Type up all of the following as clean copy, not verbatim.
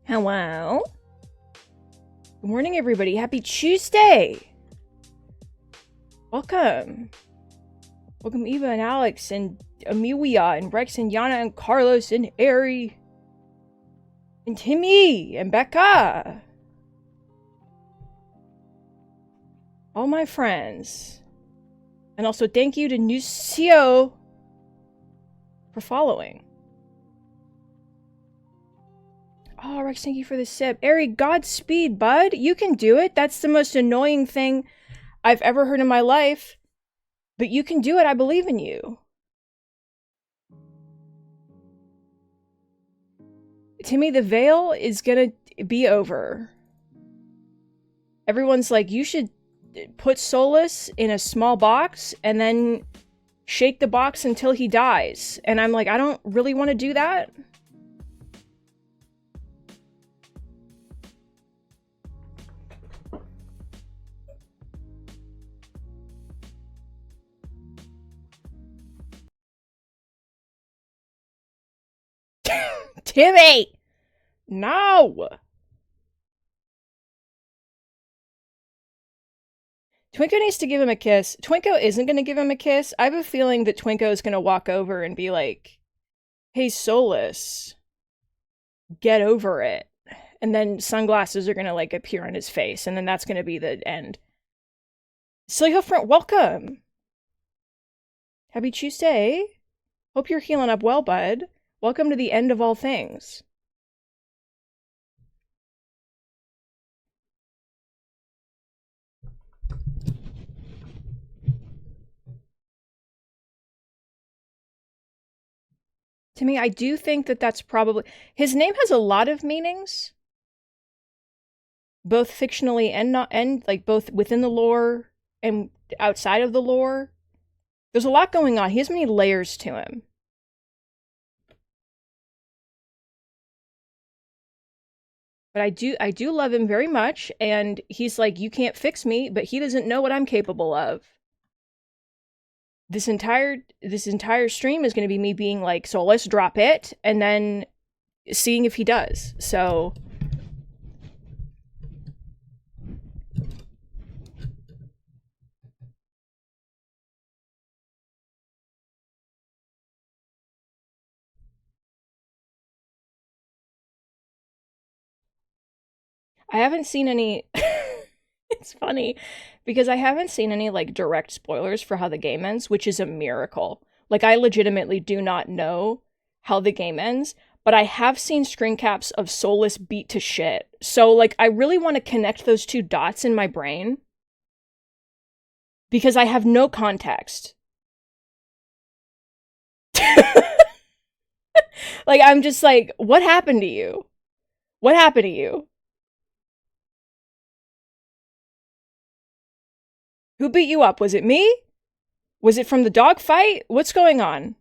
Hello. Good morning, everybody. Happy Tuesday. Welcome. Welcome, Eva and Alex and Amelia and Rex and Yana and Carlos and Ari and Timmy and Becca. All my friends. And also thank you to Nucio for following. Oh, Rex, thank you for the sip. Ari, Godspeed, bud. You can do it. That's the most annoying thing I've ever heard in my life. But you can do it. I believe in you. Timmy, the veil is gonna be over. Everyone's like, you should put Solus in a small box and then shake the box until he dies. And I'm like, I don't really want to do that. Timmy! No! Twinko needs to give him a kiss. Twinko isn't going to give him a kiss. I have a feeling that Twinko is going to walk over and be like, hey, Solus, get over it. And then sunglasses are going to, like, appear on his face, and then that's going to be the end. Silly Hoofprint, welcome! Happy Tuesday. Hope you're healing up well, bud. Welcome to the end of all things. To me, I do think that that's probably... His name has a lot of meanings. Both fictionally and not, and like both within the lore and outside of the lore. There's a lot going on. He has many layers to him. But I do love him very much, and he's like, you can't fix me, but he doesn't know what I'm capable of. This entire stream is going to be me being like, so let's drop it, and then seeing if he does. So I haven't seen any... It's funny, because I haven't seen any, like, direct spoilers for how the game ends, which is a miracle. Like, I legitimately do not know how the game ends, but I have seen screen caps of Solus beat to shit. So, like, I really want to connect those two dots in my brain. Because I have no context. Like, I'm just like, what happened to you? What happened to you? Who beat you up? Was it me? Was it from the dog fight? What's going on?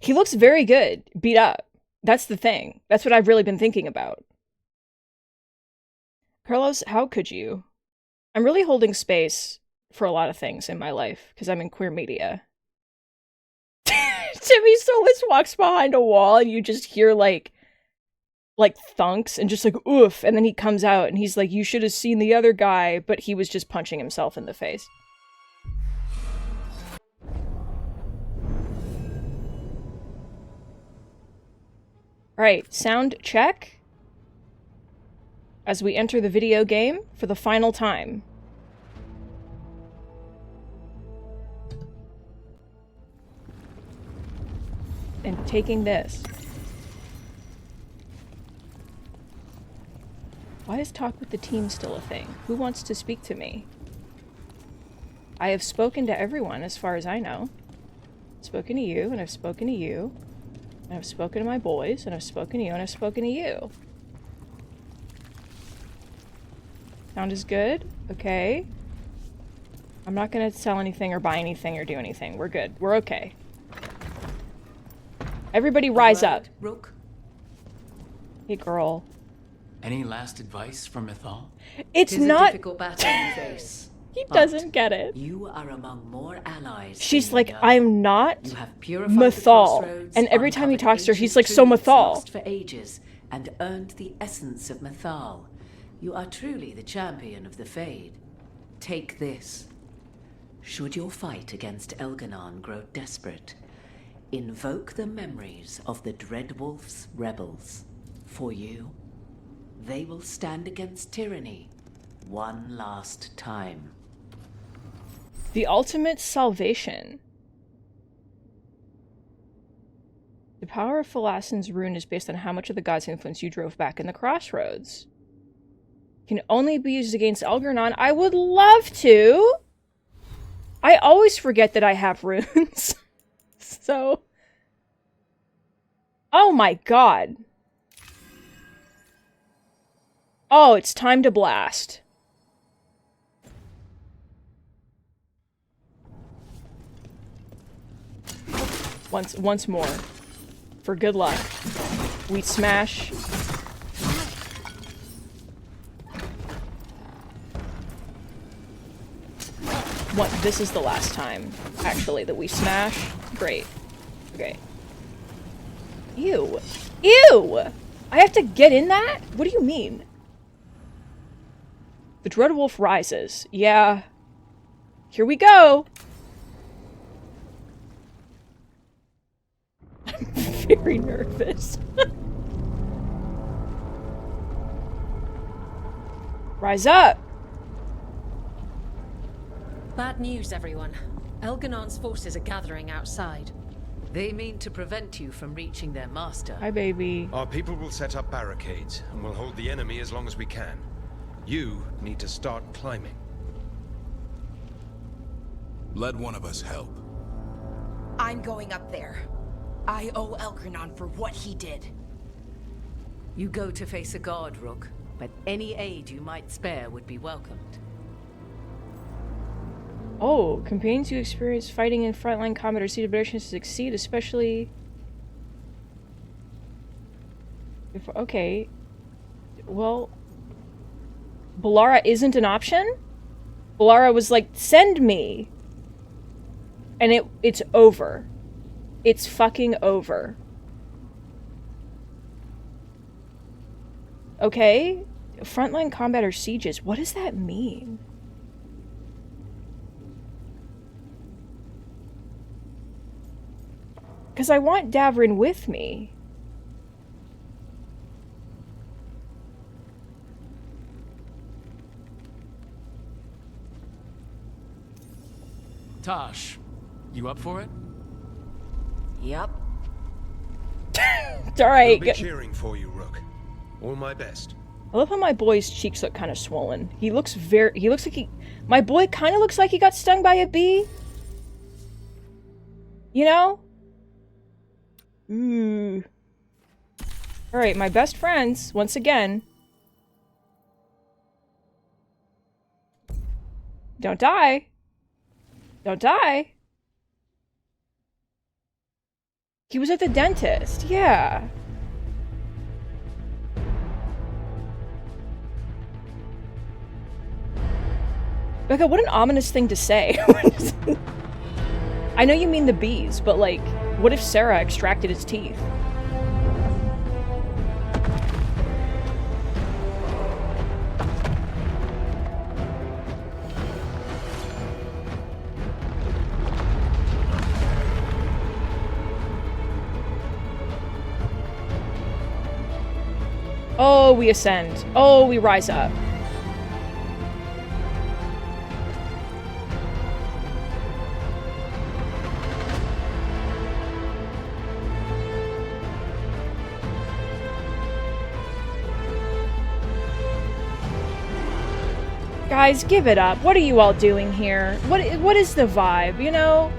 He looks very good, beat up. That's the thing. That's what I've really been thinking about. Carlos, how could you? I'm really holding space for a lot of things in my life because I'm in queer media. Timmy Solis walks behind a wall and you just hear like thunks and just like oof, and then he comes out and he's like, you should have seen the other guy, but he was just punching himself in the face. Alright, sound check. As we enter the video game for the final time. And taking this. Why is talk with the team still a thing? Who wants to speak to me? I have spoken to everyone as far as I know. I've spoken to you, and I've spoken to you. And I've spoken to my boys, and I've spoken to you, and I've spoken to you. Sound is good? Okay. I'm not gonna sell anything or buy anything or do anything. We're good. We're okay. Everybody rise up. Rook. Hey, girl. Any last advice from Mythal? It's not... a difficult battle you face. He doesn't get it. You are among more allies. She's like, I'm not you have purified Mythal. And every time he talks to her, he's like, so Mythal. For ages and earned the essence of Mythal. You are truly the champion of the Fade. Take this. Should your fight against Elganon grow desperate, invoke the memories of the Dreadwolf's rebels. For you, they will stand against tyranny one last time. The ultimate salvation. The power of Phalassin's rune is based on how much of the god's influence you drove back in the crossroads. Can only be used against Elganon. I would love to! I always forget that I have runes. So... Oh my god. Oh, it's time to blast. Once more. For good luck. We smash. This is the last time, actually, that we smash. Great. Okay. Ew. Ew! I have to get in that? What do you mean? The Dreadwolf rises. Yeah. Here we go! I'm very nervous. Rise up! Bad news, everyone. Elganon's forces are gathering outside. They mean to prevent you from reaching their master. Hi, baby. Our people will set up barricades, and we'll hold the enemy as long as we can. You need to start climbing. Let one of us help. I'm going up there. I owe Elganon for what he did. You go to face a guard, Rook, but any aid you might spare would be welcomed. Oh, companions who experience fighting in frontline combat are seated better chance to succeed, especially... If, okay. Well... Balara isn't an option? Balara was like, send me! And it's over. It's fucking over. Okay? Frontline combat or sieges, what does that mean? Because I want Davrin with me. Tosh, You up for it? Yup. All right. We'll be cheering for you, Rook. All my best. I love how my boy's cheeks look kind of swollen. He looks like my boy kind of looks like he got stung by a bee. You know? Ooh. Alright, my best friends, once again. Don't die. Don't die. He was at the dentist, yeah. Becca, what an ominous thing to say. I know you mean the bees, but like, what if Sarah extracted his teeth? Oh, we ascend. Oh, we rise up. Guys, give it up. What are you all doing here? What is the vibe, you know?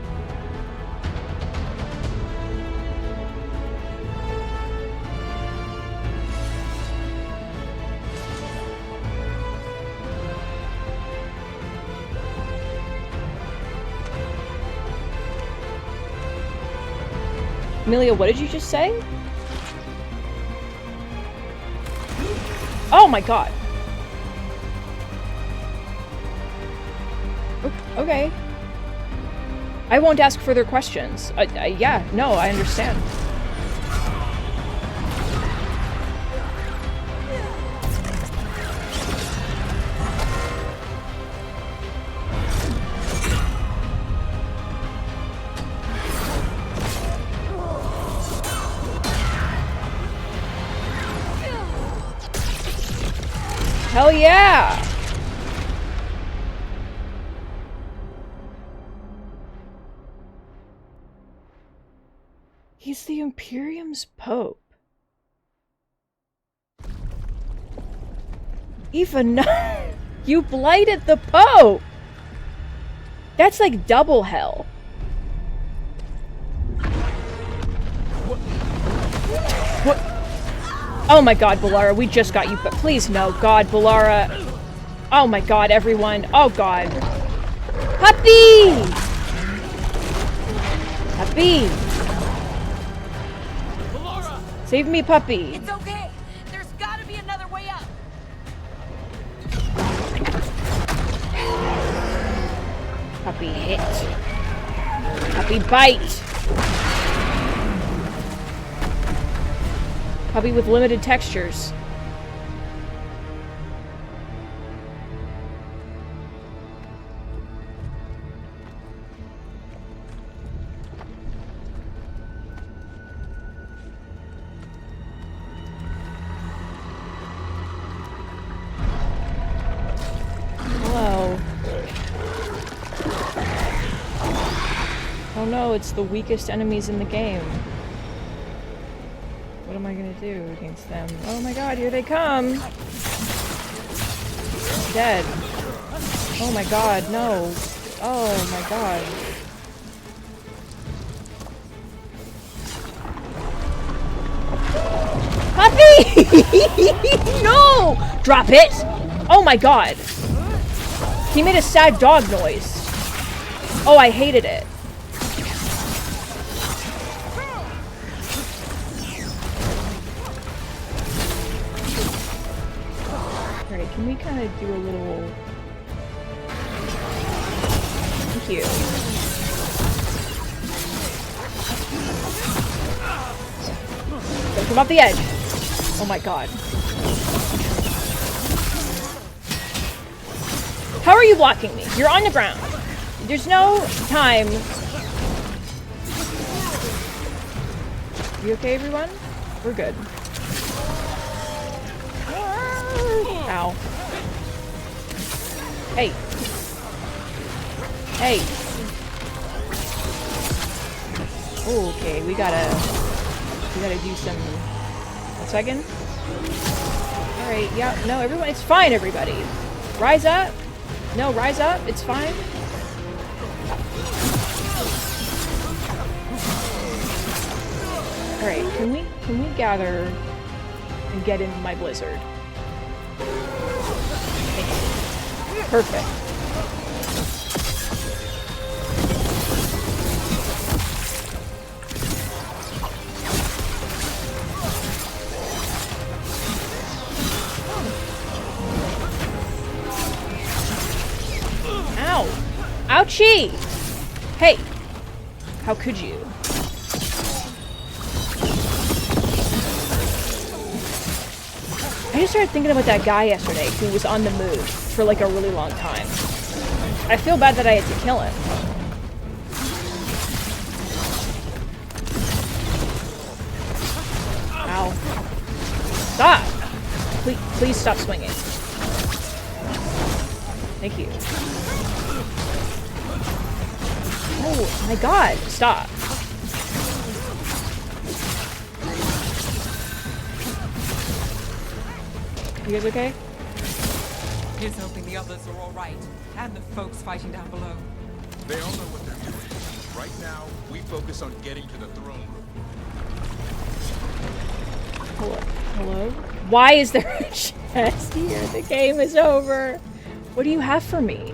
Amelia, what did you just say? Oh my god. Okay. I won't ask further questions. Yeah, no, I understand. Hell yeah! He's the Imperium's Pope. Even no, you blighted the Pope! That's like double hell. What? Oh my god, Balara, we just got you, but please no, god, Balara. Oh my god, everyone. Oh god. Puppy! Puppy! Save me, puppy. It's okay. There's gotta be another way up. Puppy hit. Puppy bite. Puppy with limited textures. Hello. Oh no, it's the weakest enemies in the game. What am I gonna do against them? Oh my god, here they come! Dead. Oh my god, no. Oh my god. Puppy! No! Drop it! Oh my god. He made a sad dog noise. Oh, I hated it. Alright, can we kind of do a little... Thank you. Don't come off the edge. Oh my god. How are you blocking me? You're on the ground. There's no time. You okay, everyone? We're good. Ow. Hey. Hey. Oh, okay, we gotta do some. 1 second. All right, yeah, no, everyone, it's fine, everybody. Rise up. No, rise up. It's fine. All right, can we gather and get in my blizzard? Perfect. Ow! Ouchie! Hey! How could you? I just started thinking about that guy yesterday who was on the move for like a really long time. I feel bad that I had to kill him. Ow. Stop! Please stop swinging. Thank you. Oh my god, stop. You guys okay? Here's hoping the others are all right, and the folks fighting down below. They all know what they're doing. Right now, we focus on getting to the throne room. Hello? Why is there a chest here? The game is over. What do you have for me?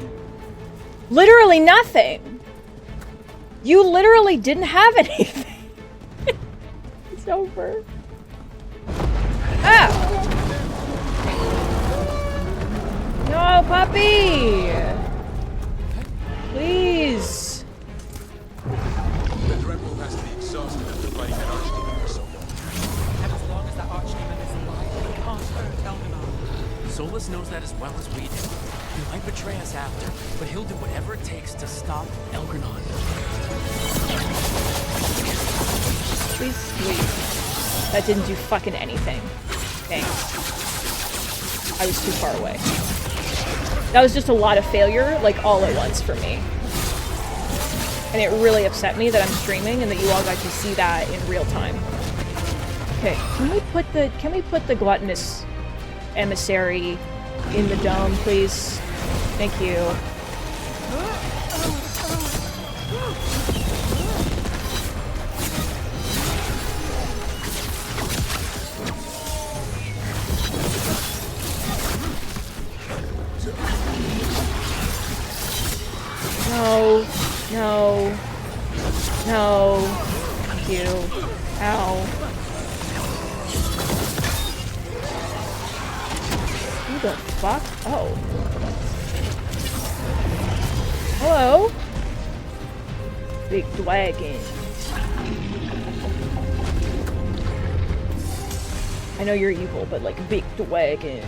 Literally nothing. You literally didn't have anything. It's over. Ah! No, puppy! Please. The Dreadwolf has to be exhausted after fighting that archdemon for so long. And as long as that archdemon is alive, we can't hurt Elganon. Solus knows that as well as we do. He might betray us after, but he'll do whatever it takes to stop Elgranon. Please leave. That didn't do fucking anything. Thanks. I was too far away. That was just a lot of failure, like, all at once for me. And it really upset me that I'm streaming and that you all got to see that in real time. Okay, can we put the gluttonous emissary in the dome, please? Thank you. No. No. No. Thank you. Ow. Who the fuck? Oh. Hello? Big dragon. I know you're evil, but like big dragon.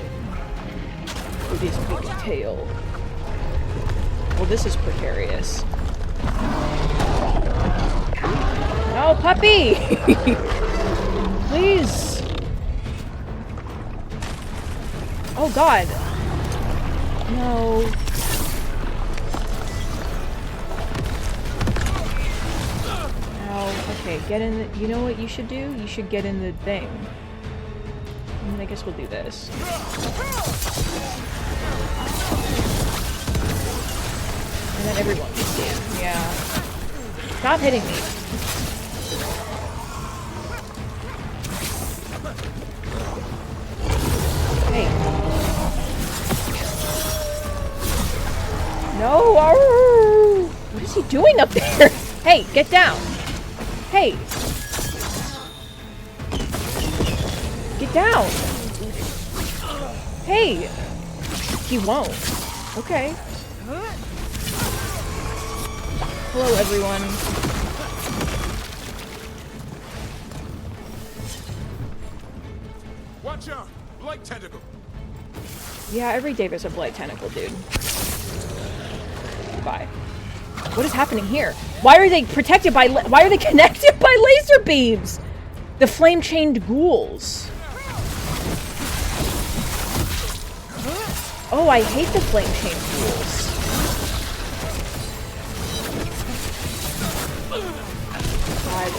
With his big tail. Well, this is precarious. No, puppy! Please! Oh god. No. Ow. Okay, get in the... You know what you should do? You should get in the thing. I guess we'll do this. And then everyone can see it. Yeah. Stop hitting me. Hey. No! Arr! What is he doing up there? Hey, get down! Hey! Get down! Hey! He won't. Okay. Hello, everyone. Watch out! Blight tentacle! Yeah, every day there's a blight tentacle, dude. Bye. What is happening here? Why are they protected by why are they connected by laser beams? The flame-chained ghouls. Oh, I hate the flame-chained ghouls. God.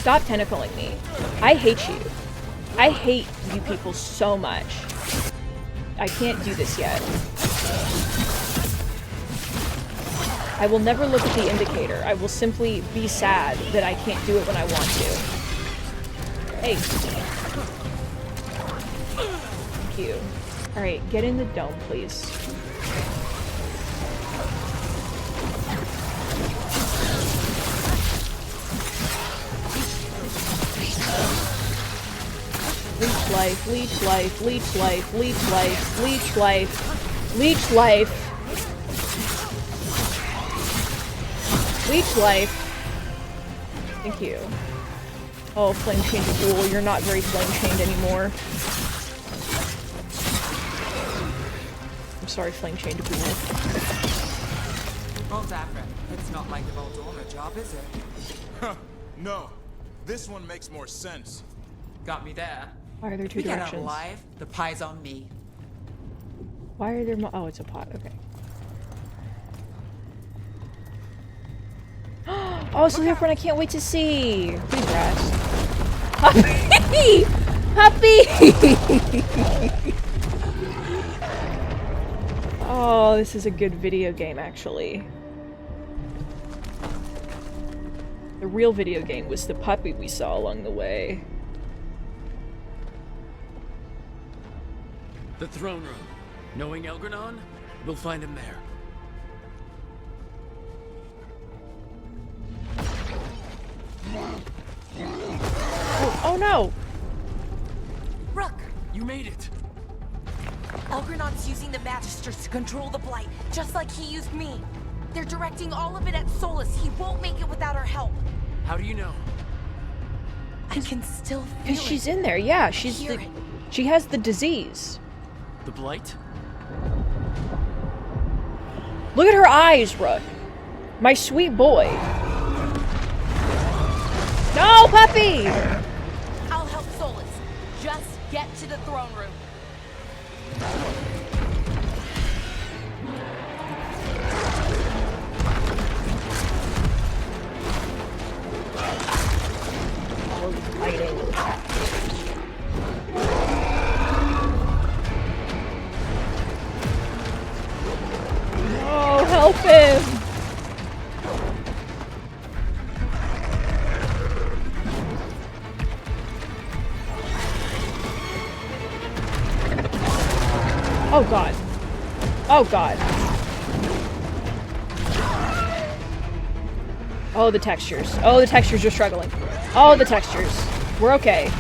Stop tentacling me. I hate you. I hate you people so much. I can't do this yet. I will never look at the indicator. I will simply be sad that I can't do it when I want to. Hey. Thank you. Alright, get in the dome, please. Leech life, leech life, leech life, leech life, leech life, leech life. Leech life. Thank you. Oh, flame chained ghoul, you're not very flame chained anymore. I'm sorry, flame chained ghoul. Oh, Zafra, it's not like the Voldora job, is it? Huh, no. This one makes more sense. Got me there. Why are there two We get out directions? alive, the pie's on me. Why are there oh, it's a pot, okay. Oh, so therefore I can't wait to see. Please rest. Happy! Happy! Oh, this is a good video game, actually. The real video game was the puppy we saw along the way. The throne room. Knowing Elgranon, we'll find him there. Oh no! Rook! You made it! Elgranon's using the Magisters to control the Blight, just like he used me. They're directing all of it at Solus. He won't make it without our help. How do you know? I can still feel Because it. she's in there, yeah, she's Hear the- it. she has the disease. The Blight? Look at her eyes, Rook. My sweet boy. No, puppy! I'll help Solus. Just get to the throne room. Oh, help him! Oh god. Oh god. Oh, the textures. Oh, the textures are struggling. Oh, the textures. We're okay.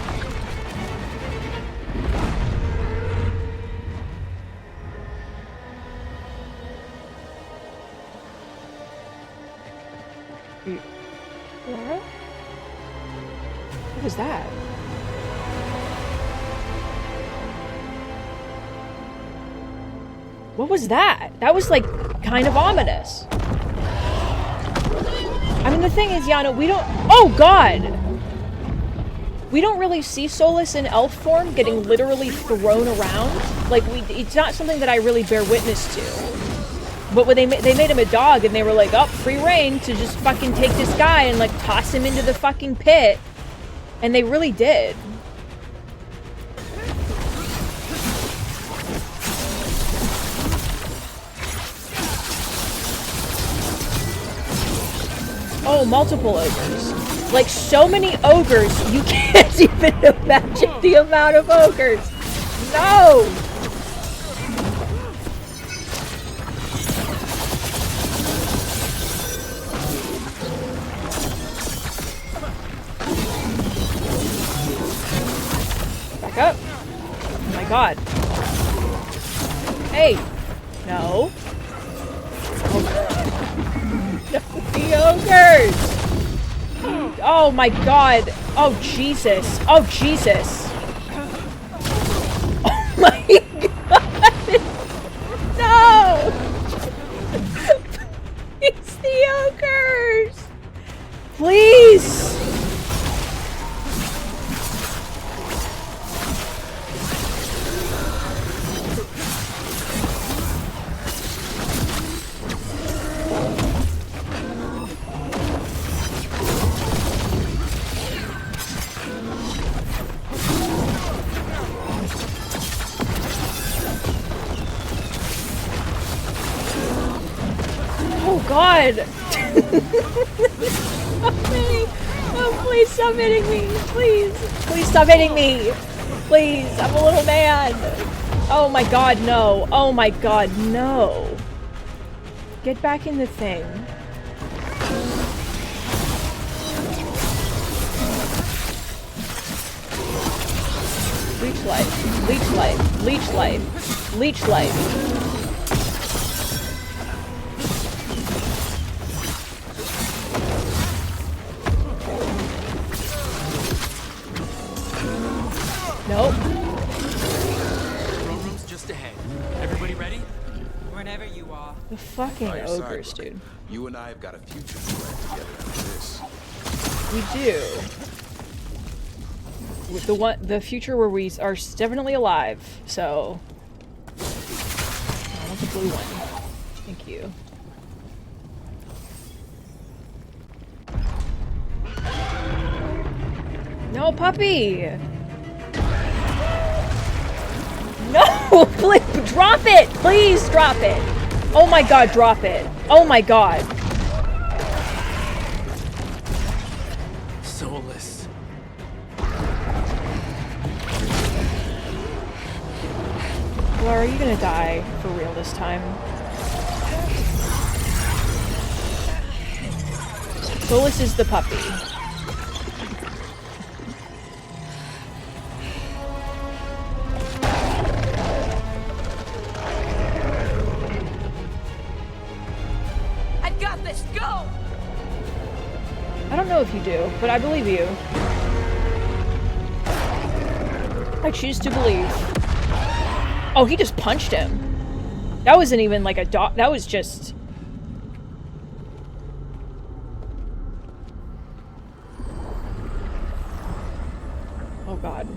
Laura? What was that? What was that? That was like kind of ominous. I mean, the thing is, Yana, we don't. Oh God! We don't really see Solus in elf form getting literally thrown around. Like, it's not something that I really bear witness to. But when they made him a dog, and they were like, "Oh, free reign to just fucking take this guy and like toss him into the fucking pit," and they really did. Oh, multiple ogres. Like, so many ogres, you can't even imagine the amount of ogres. No! Back up. Oh my god. Hey. No. The ogres! Oh my god! Oh Jesus! Oh Jesus! Oh my god! No! It's the ogres! Please! Oh god! Oh, please stop hitting me! Please! Please stop hitting me! Please! I'm a little man! Oh my god, no! Oh my god, no! Get back in the thing. Leech life. Leech life. Leech life. Leech life. Nope. Throne room's just ahead. Everybody ready? Whenever you are. The fucking By your ogres, side, dude. You and I have got a future to plan together after this. We do. With the future where we are definitely alive, so. I want the blue one. Thank you. No, puppy! No! Please, drop it! Please drop it! Oh my god, drop it. Oh my god. Soulless. Laura, are you gonna die for real this time? Solus is the puppy. I've got this. Go! I don't know if you do, but I believe you. I choose to believe. Oh, he just punched him. That wasn't even like a dot. That was just... Oh, God.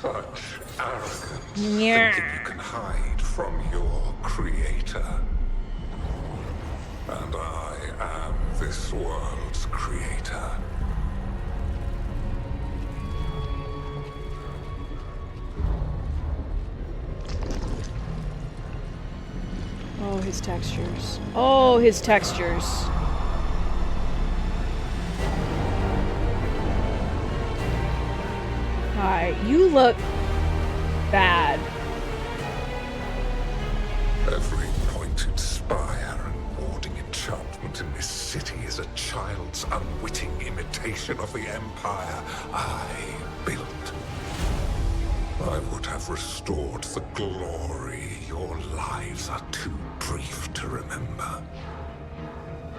Such arrogance. Yeah. Thinking you can hide from your creator. And I am this world's creator. Oh, his textures. Oh, his textures. Hi, you look bad. Every pointed spire and warding enchantment in this city is a child's unwitting imitation of the empire I built. I would have restored the glory. Your lives are too brief to remember.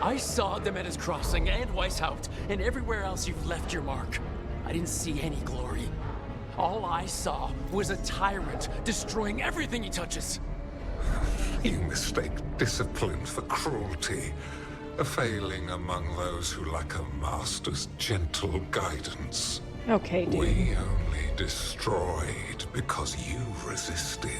I saw Demeter's Crossing and Weishaupt, and everywhere else you've left your mark. I didn't see any glory. All I saw was a tyrant destroying everything he touches. You mistake discipline for cruelty, a failing among those who lack a master's gentle guidance. Okay, dude. We only destroyed because you resisted.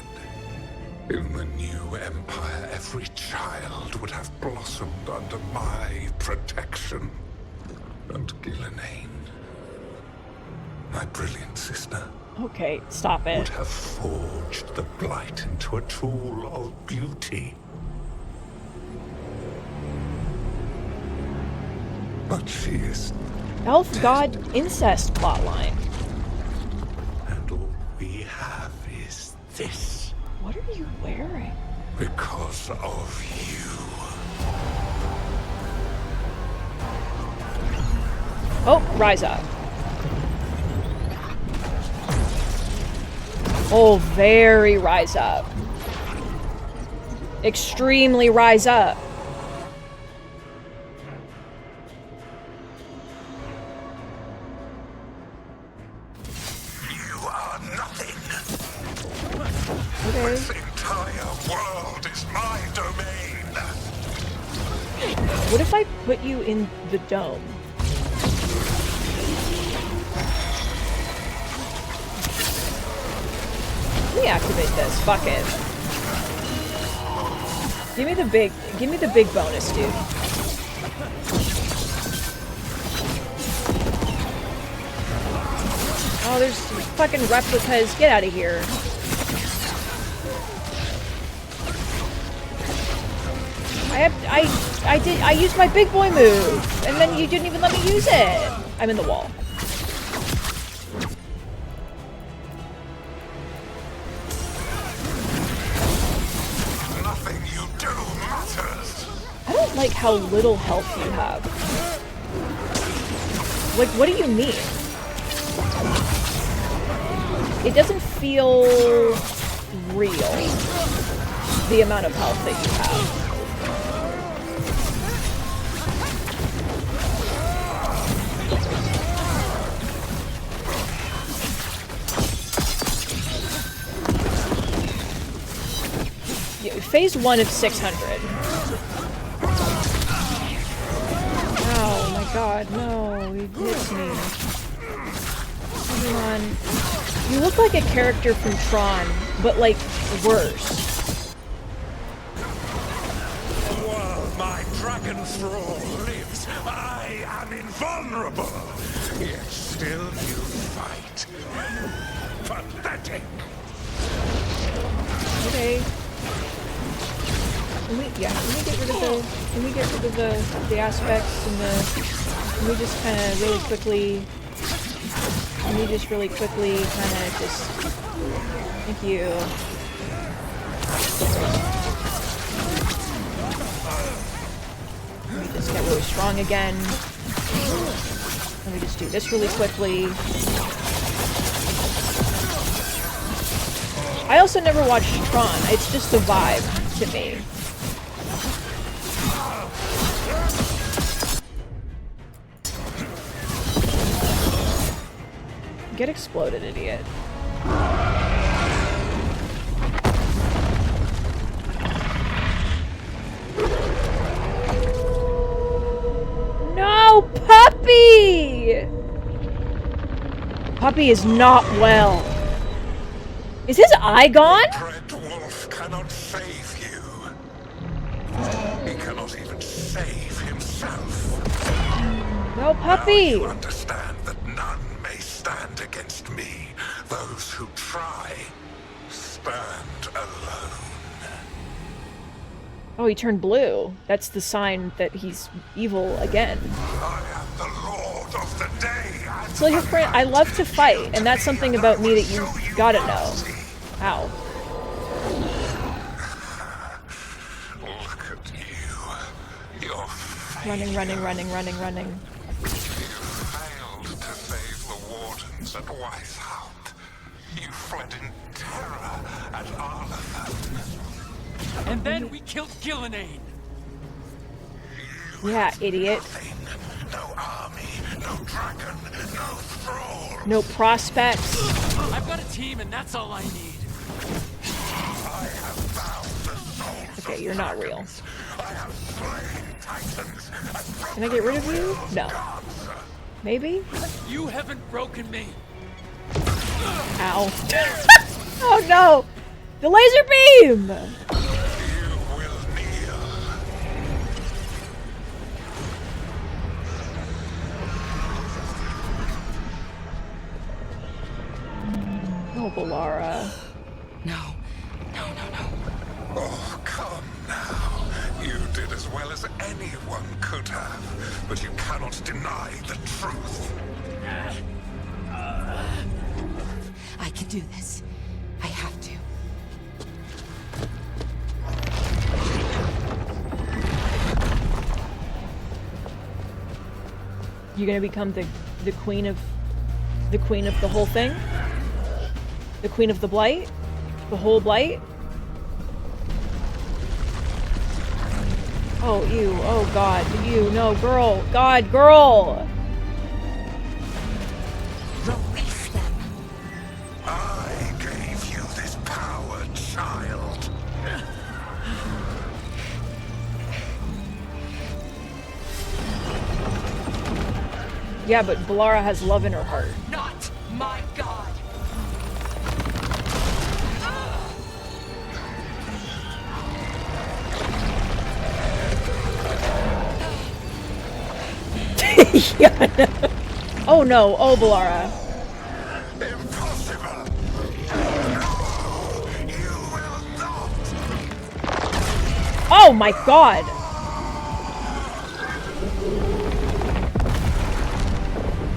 In the new empire, every child would have blossomed under my protection. And Gillenane, my brilliant sister, Okay, stop would it. have forged the blight into a tool of beauty. But she is Elf God incest plotline. and all we have is this. What are you wearing? Because of you. Oh, rise up. Oh, very rise up. Extremely rise up. You are nothing. Okay. This entire world is my domain. What if I put you in the dome? Let me activate this. Fuck it. Give me the big bonus, dude. Oh, there's fucking replicas. Get out of here. Oh I used my big boy move, and then you didn't even let me use it. I'm in the wall. Nothing you do matters. I don't like how little health you have. Like, what do you mean? It doesn't feel real, the amount of health that you have. Phase 1 of 600. Oh my god, no, he hits me. Come on. You look like a character from Tron, but like, worse. While my dragon thrall lives, I am invulnerable. Yet still you fight. Pathetic. Okay. Can we get rid of the aspects and the, can we just kind of really quickly, kind of just, thank you. Let me just get really strong again. Let me just do this really quickly. I also never watched Tron, it's just the vibe to me. Get exploded, idiot. No, Puppy! Puppy is not well. Is his eye gone? Dread Wolf cannot save you. He cannot even save himself. No, Puppy! Now you understand that none may stand against me. Those who try stand alone. Oh, he turned blue. That's the sign that he's evil again. I am the Lord of the Day. So your friend, I love to fight, and that's something about me that you gotta know. Ow. Look at you. You're Running. You failed to save the wardens at Weishaupt. You fled in terror at Arlathan. And then we killed Gillenane. Yeah, idiot. Nothing. No army, no dragon, no thrall. No prospects. I've got a team and that's all I need. I have bound the souls Okay, you're not real. I have slain titans and Can I get rid of you? No. gods. Maybe? You haven't broken me. Ow. Oh no! The laser beam! You will kneel. Oh, Balara. No. Oh, come now. You did as well as anyone could have, but you cannot deny the truth. I can do this. I have to. You gonna become the queen of the whole thing? The queen of the blight? The whole blight? Oh, you. Oh, God. You. No, girl. God, girl! Release them. I gave you this power, child. Yeah, but Balara has love in her heart. Not my god. Yeah, I know. Oh no, oh Balara. Impossible. No, you will not. Oh my god!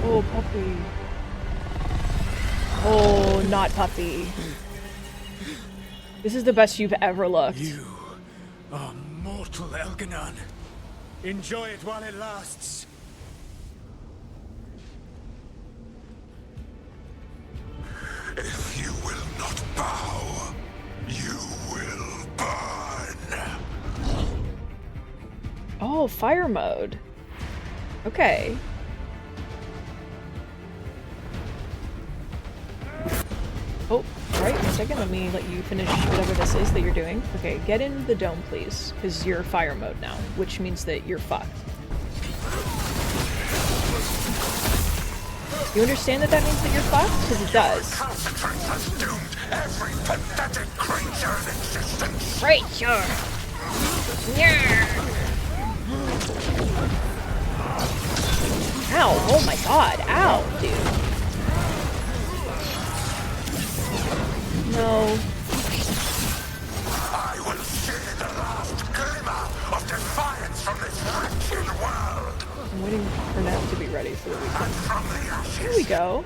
Oh, puppy. Oh, not puppy. This is the best you've ever looked. You are mortal, Elganon. Enjoy it while it lasts. If you will not bow, you will burn. Oh, fire mode. Okay. Oh, right, one second. Let me let you finish whatever this is that you're doing. Okay, get in the dome, please, because you're fire mode now, which means that you're fucked. You understand that that means that you're fucked? Because it does. Calcitrance has doomed every pathetic creature in existence. Creature! Ow, oh my god, ow, dude. No. I will share the last glimmer of defiance from this wretched world. I'm waiting for Nat to be ready so that we can... And from the ashes Here we go.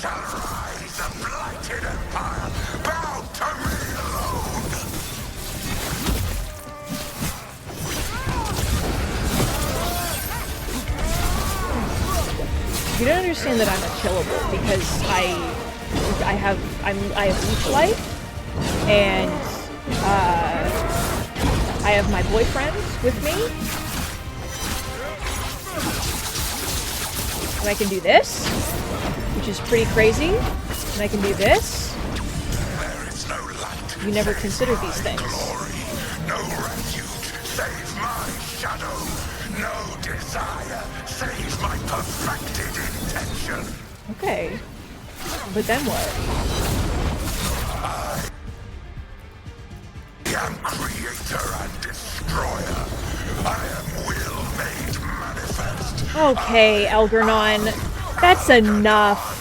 shall rise a blighted empire, bound to me alone. You don't understand that I'm unkillable because I have leech life, and I have my boyfriend with me, and I can do this, which is pretty crazy, and I can do this. There is no light. You never consider these things. Glory, no refuge, save my shadow. No desire, save my perfected intention. Okay, but then what? I am creator and destroyer. I am will made manifest. Okay, Elgernon, that's enough.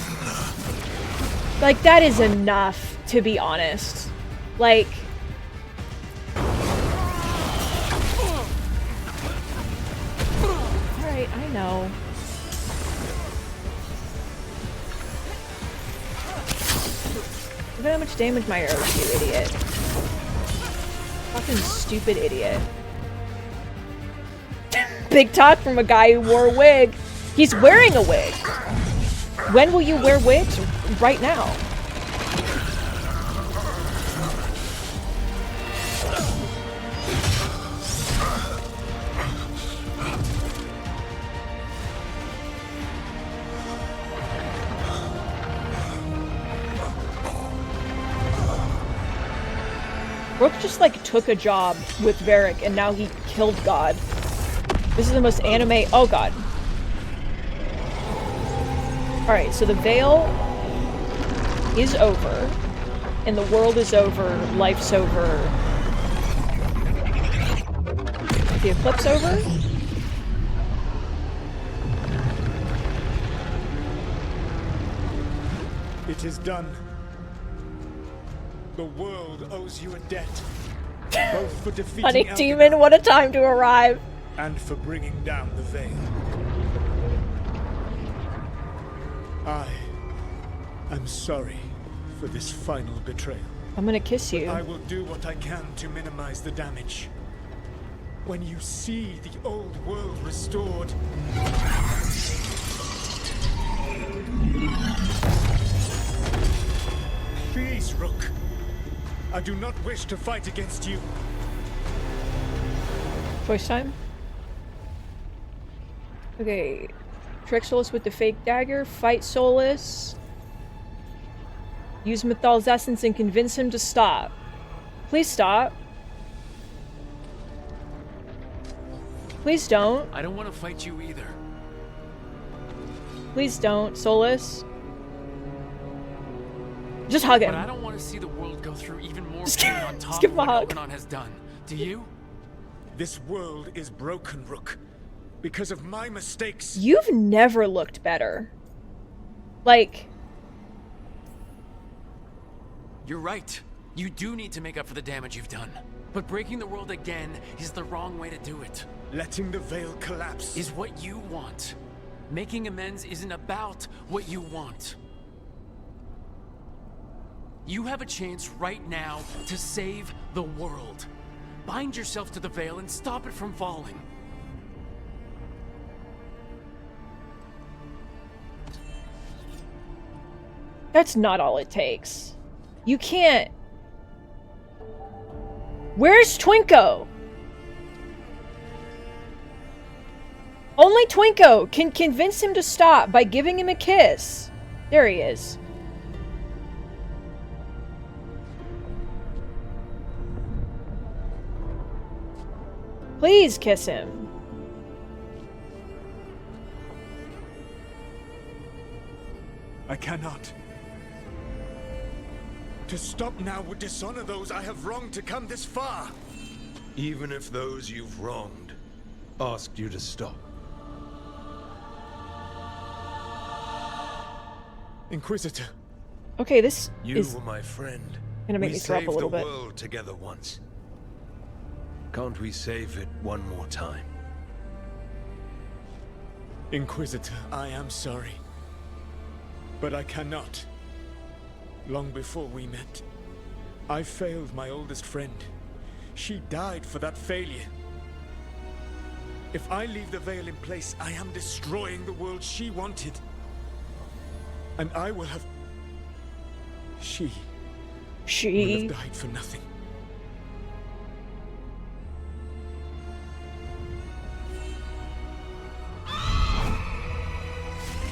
Like, that is enough, to be honest. Like... Alright, I know. Look at how much damage my arrows do, idiot. Fucking stupid idiot. Big talk from a guy who wore a wig. He's wearing a wig. When will you wear wigs? Right now. Rook just like took a job with Varric and now he killed God. This is the most anime— oh god. Alright, so the veil is over. And the world is over. Life's over. The eclipse over? It is done. The world owes you a debt. Both for defeating Honey Elganon demon, what a time to arrive. and for bringing down the veil. I'm sorry for this final betrayal. I'm gonna kiss you. I will do what I can to minimize the damage. When you see the old world restored, please, Rook. I do not wish to fight against you. Choice time? Okay. Trick Solus with the fake dagger. Fight Solus. Use Mythal's essence and convince him to stop. Please stop. Please don't. I don't want to fight you either. Please don't, Solus. Just hug him. But I don't want to see the world go through even more Just pain give- on just top give of him a what hug. Elganon has done. Do you? This world is broken, Rook. Because of my mistakes. You've never looked better. Like... You're right. You do need to make up for the damage you've done. But breaking the world again is the wrong way to do it. Letting the Veil collapse Is what you want. Making amends isn't about what you want. You have a chance right now to save the world. Bind yourself to the Veil and stop it from falling. That's not all it takes. You can't. Where's Twinko? Only Twinko can convince him to stop by giving him a kiss. There he is. Please kiss him. I cannot. To stop now would dishonor those I have wronged to come this far. Even if those you've wronged asked you to stop. Inquisitor. Okay, this You is were my friend. gonna make we me throw up a little saved bit. the world together once. Can't we save it one more time? Inquisitor, I am sorry. But I cannot. Long before we met, I failed my oldest friend. She died for that failure. If I leave the Veil in place, I am destroying the world she wanted. And I will have... She will have died for nothing.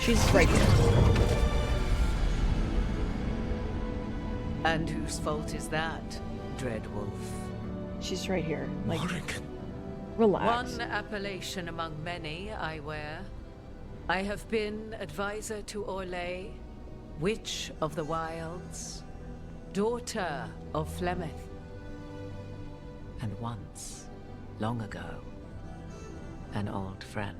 She's right here. And whose fault is that, Dreadwolf? She's right here. Like, Morrigan. relax. One appellation among many, I wear. I have been advisor to Orlais, Witch of the Wilds, daughter of Flemeth, and once, long ago, an old friend.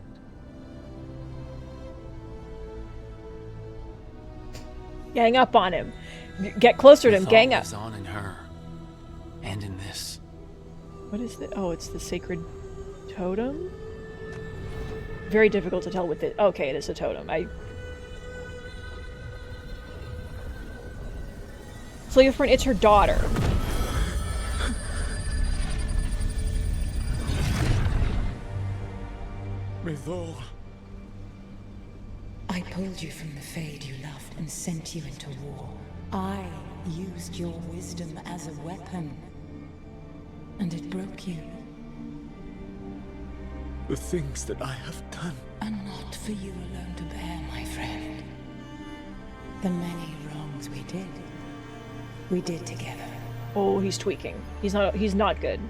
Gang up on him. Get closer to him. Mythal Gang up. lives on in her. And in this. What is the... Oh, it's the sacred totem? Very difficult to tell with it. Okay, it is a totem. So your friend, it's her daughter. Mythal. I pulled you from the Fade you loved and sent you into war. I used your wisdom as a weapon. And it broke you. The things that I have done are not for you alone to bear, my friend. The many wrongs we did together. Oh, he's tweaking. He's not good.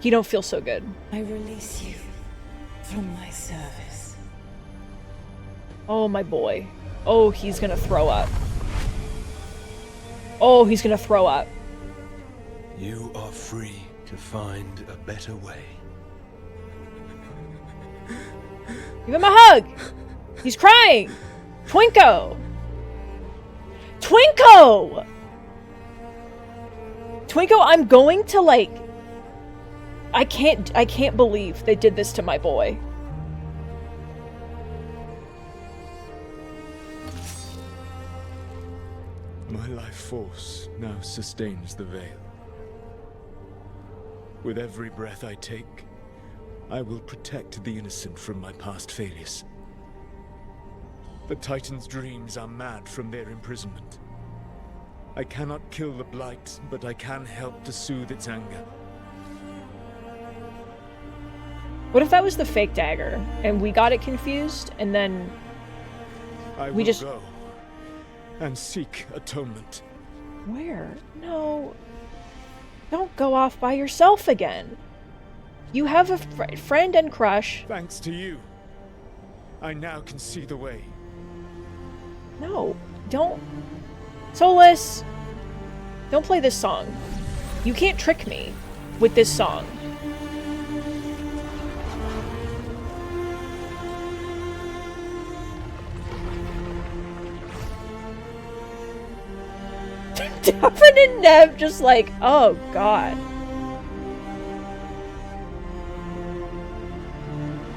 He don't feel so good. I release you from my service. Oh, my boy. Oh, he's gonna throw up. Oh, he's gonna throw up. You are free to find a better way. Give him a hug! He's crying! Twinko! Twinko! Twinko, I'm going to, like... I can't believe they did this to my boy. My life force now sustains the Veil. With every breath I take, I will protect the innocent from my past failures. The Titan's dreams are mad from their imprisonment. I cannot kill the Blight, but I can help to soothe its anger. What if that was the fake dagger, and we got it confused, and then... I will go and seek atonement. Where? No. Don't go off by yourself again. You have a friend and crush. Thanks to you, I now can see the way. No, don't. Solus, don't play this song. You can't trick me with this song. Daphne and Nev just like, oh god.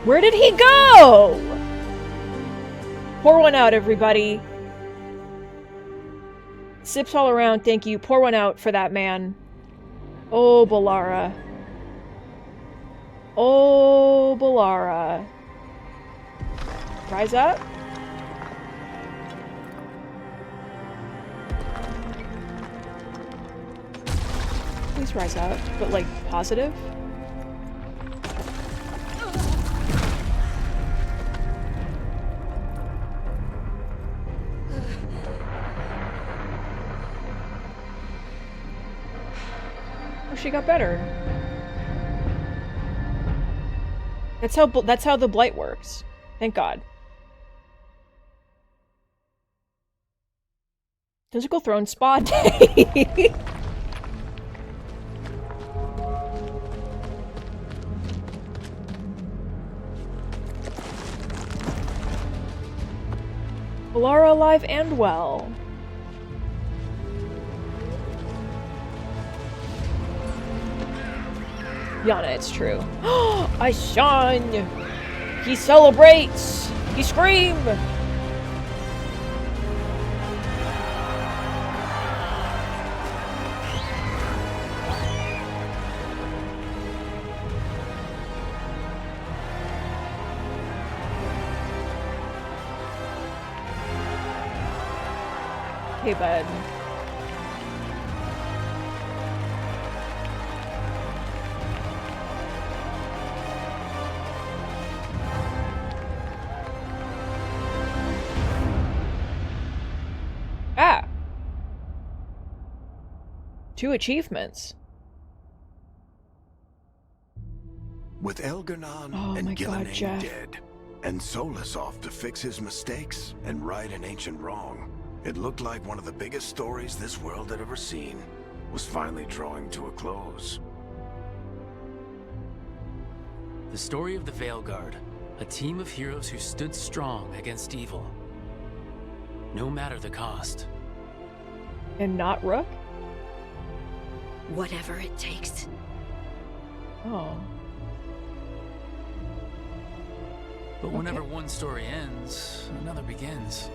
Where did he go? Pour one out, everybody. Sips all around, thank you. Pour one out for that man. Oh, Balara. Oh, Balara. Rise up. Please rise up, but like positive. Oh, she got better. That's how the blight works. Thank God. Physical Throne Spa Day. Balara alive and well. Yana, it's true. I shine! He celebrates! He scream! Hey, bud. Ah. 2 achievements. With Elgar'nan and Gillenane dead, and Solus off to fix his mistakes and right an ancient wrong, it looked like one of the biggest stories this world had ever seen was finally drawing to a close. The story of the Veilguard, a team of heroes who stood strong against evil, no matter the cost. And not Rook? Whatever it takes. Oh. But whenever one story ends, another begins.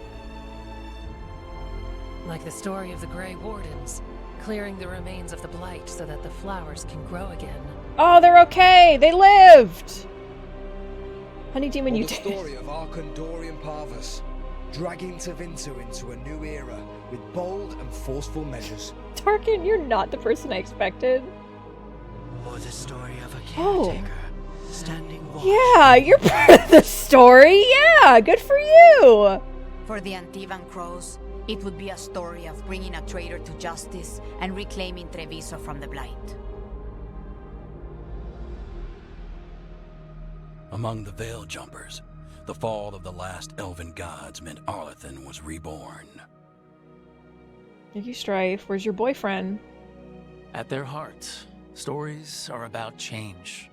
Like the story of the Grey Wardens, clearing the remains of the Blight so that the flowers can grow again. Oh, they're okay! They lived! Honey Demon, you did. The story of Arkandorian Parvus, dragging Tevinter into a new era with bold and forceful measures. Tarkin, you're not the person I expected. Or the story of a caretaker standing watch. Yeah, you're part of the story! Yeah, good for you! For the Antivan Crows, it would be a story of bringing a traitor to justice and reclaiming Treviso from the Blight. Among the Veil Jumpers, the fall of the last elven gods meant Arlathan was reborn. Thank you, Strife. Where's your boyfriend? At their heart, stories are about change.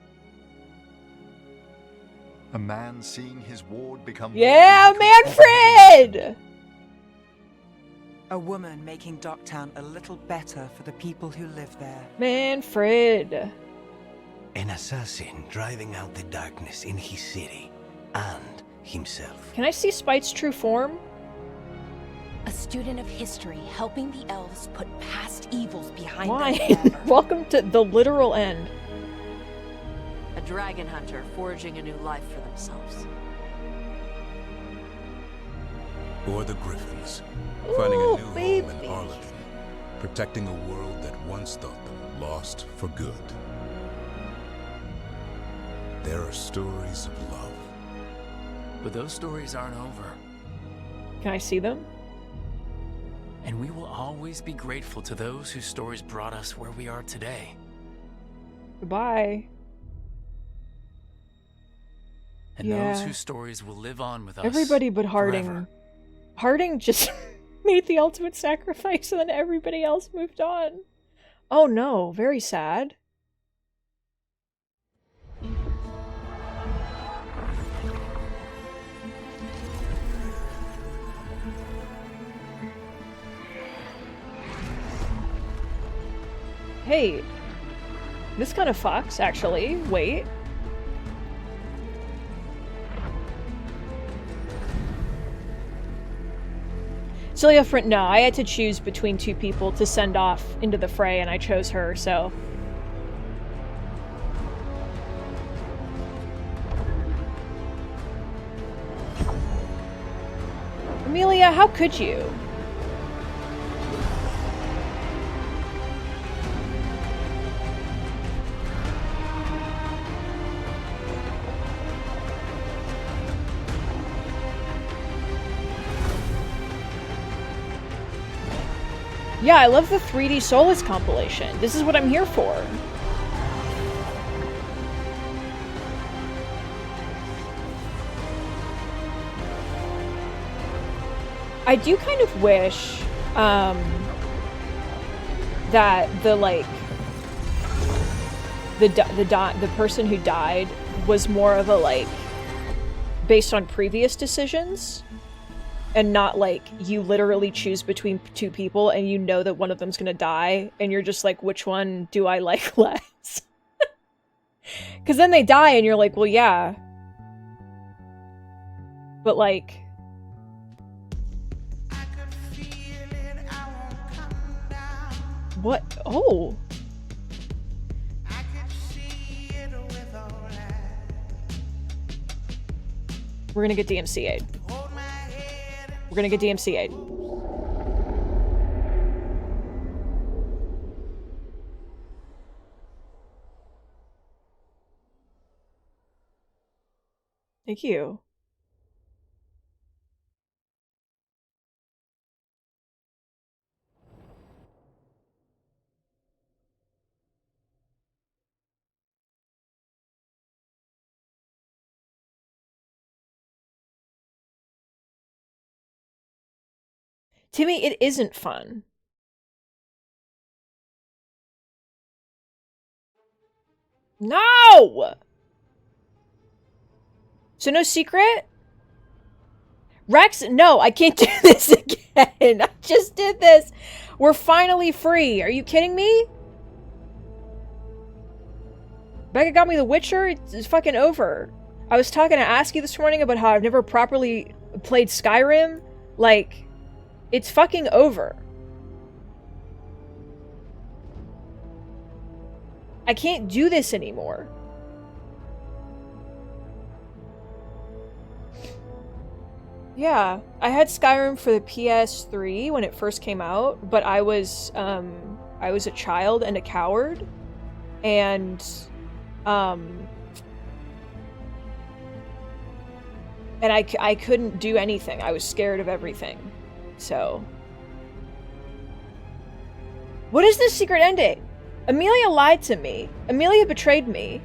A man seeing his ward become... Yeah, Manfred! A woman making Docktown a little better for the people who live there. Manfred. An assassin driving out the darkness in his city and himself. Can I see Spite's true form? A student of history helping the elves put past evils behind Why? them. Welcome to the literal end. A dragon hunter forging a new life for themselves. Or the Griffins, finding a new home in Arlathan, protecting a world that once thought them lost for good. There are stories of love. But those stories aren't over. Can I see them? And we will always be grateful to those whose stories brought us where we are today. Goodbye. And those whose stories will live on with us. Everybody but Harding. Forever. Harding just made the ultimate sacrifice and then everybody else moved on. Oh no, very sad. Hey, this kind of fucks, actually. Wait. Celia Front, no, I had to choose between two people to send off into the fray, and I chose her, so... Amelia, how could you? Yeah, I love the 3D Solus compilation. This is what I'm here for. I do kind of wish, that the person who died was more of a, like, based on previous decisions. And not, like, you literally choose between two people and you know that one of them's gonna die, and you're just like, which one do I like less? Because then they die and you're like, well, yeah. But, like... What? Oh! We're gonna get DMCA'd. We're gonna get DMCA'd. Thank you. To me, it isn't fun. No! So no secret? Rex, no, I can't do this again. I just did this. We're finally free. Are you kidding me? Becca got me The Witcher. It's fucking over. I was talking to Asky this morning about how I've never properly played Skyrim. Like, it's fucking over. I can't do this anymore. Yeah, I had Skyrim for the PS3 when it first came out, but I was a child and a coward, and I couldn't do anything. I was scared of everything. So, what is this secret ending? Amelia lied to me. Amelia betrayed me.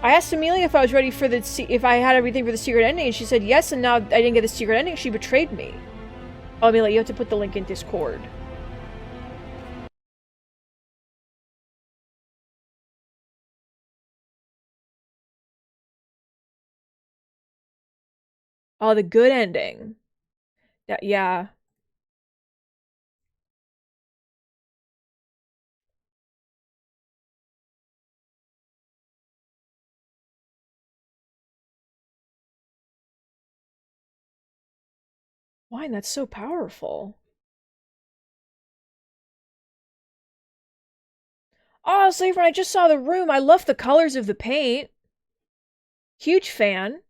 I asked Amelia if I was ready for if I had everything for the secret ending, and she said yes, and now I didn't get the secret ending. She betrayed me. Oh, Amelia, you have to put the link in Discord. Oh, the good ending. Yeah. Wine, that's so powerful. Oh, Slaver, I just saw the room. I love the colors of the paint. Huge fan.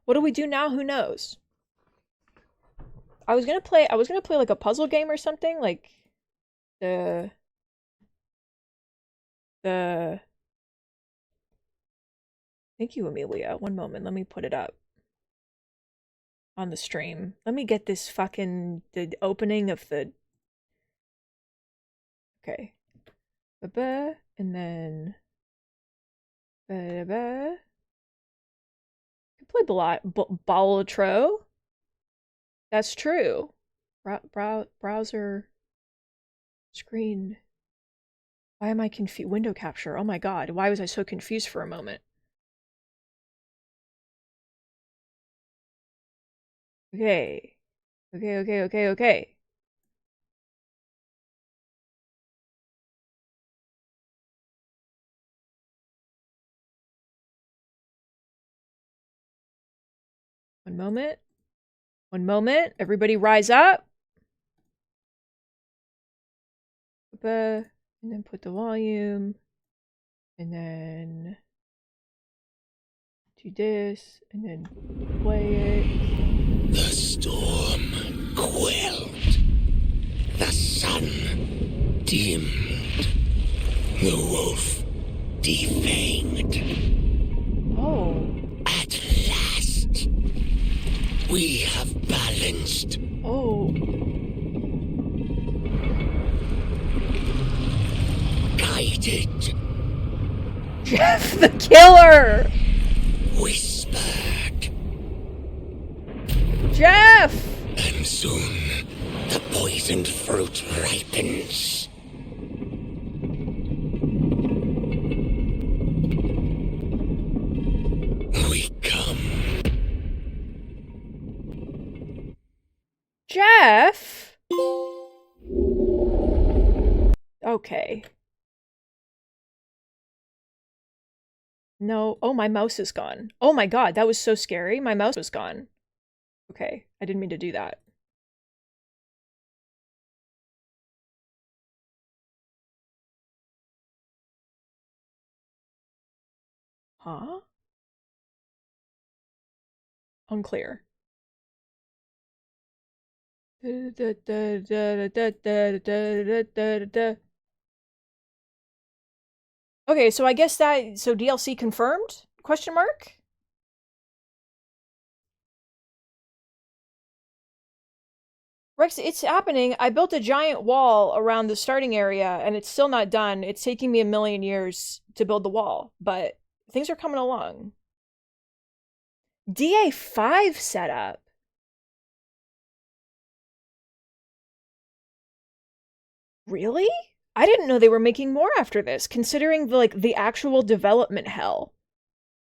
What do we do now? Who knows? I was gonna play like a puzzle game or something, like the Thank you, Amelia. One moment, let me put it up on the stream. Let me get this fucking the opening of the Okay. Ba-ba, and then ba-ba. You can play Balatro. That's true. Browser screen. Why am I confused? Window capture. Oh my god. Why was I so confused for a moment? Okay. Okay. One moment. One moment. Everybody rise up. And then put the volume. And then do this. And then play it. The storm quelled. The sun dimmed. The wolf defanged. Oh. At last, we have balanced. Oh. Guided. Jeff the Killer! Whispered. Jeff! And soon, the poisoned fruit ripens. We come. Jeff? Okay. No. Oh, my mouse is gone. Oh my god, that was so scary. My mouse was gone. Okay, I didn't mean to do that. Huh? Unclear. Okay, so I guess that, so DLC confirmed? Question mark? Rex, it's happening. I built a giant wall around the starting area, and it's still not done. It's taking me 1,000,000 years to build the wall, but things are coming along. DA5 setup. Really? I didn't know they were making more after this, considering the actual development hell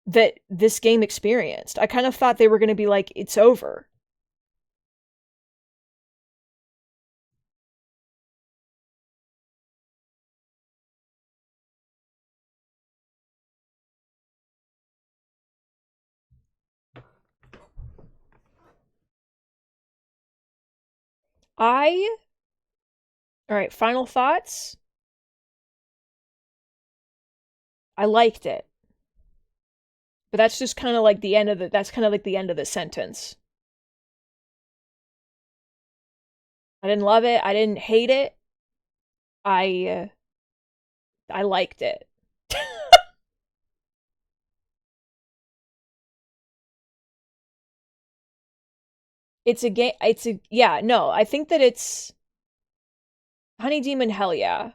that this game experienced. I kind of thought they were going to be like, it's over. Alright, final thoughts. I liked it. But that's just kind of like the end of the, that's kind of like the end of the sentence. I didn't love it. I didn't hate it. I liked it. It's a game, yeah, no, I think that it's Honey Demon, hell yeah.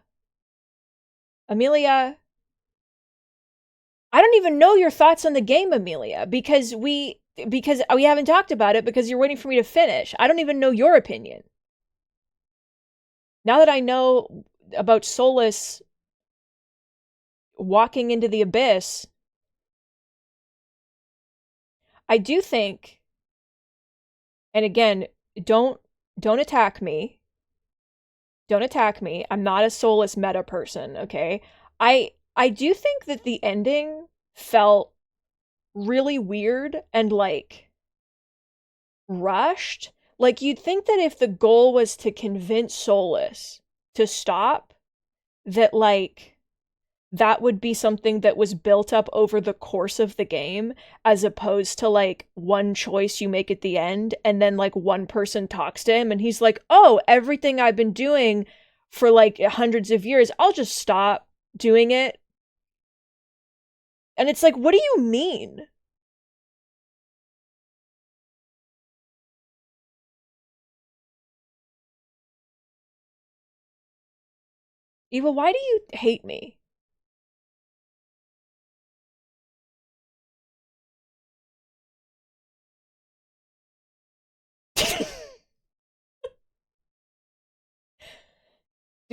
Amelia, I don't even know your thoughts on the game, Amelia, because we haven't talked about it because you're waiting for me to finish. I don't even know your opinion. Now that I know about Solus walking into the abyss, I do think, and again, don't attack me. Don't attack me. I'm not a Solus meta person, okay? I do think that the ending felt really weird and like rushed. Like you'd think that if the goal was to convince Solus to stop, that like that would be something that was built up over the course of the game, as opposed to like one choice you make at the end and then like one person talks to him and he's like, oh, everything I've been doing for like hundreds of years, I'll just stop doing it. And it's like, what do you mean? Eva, why do you hate me?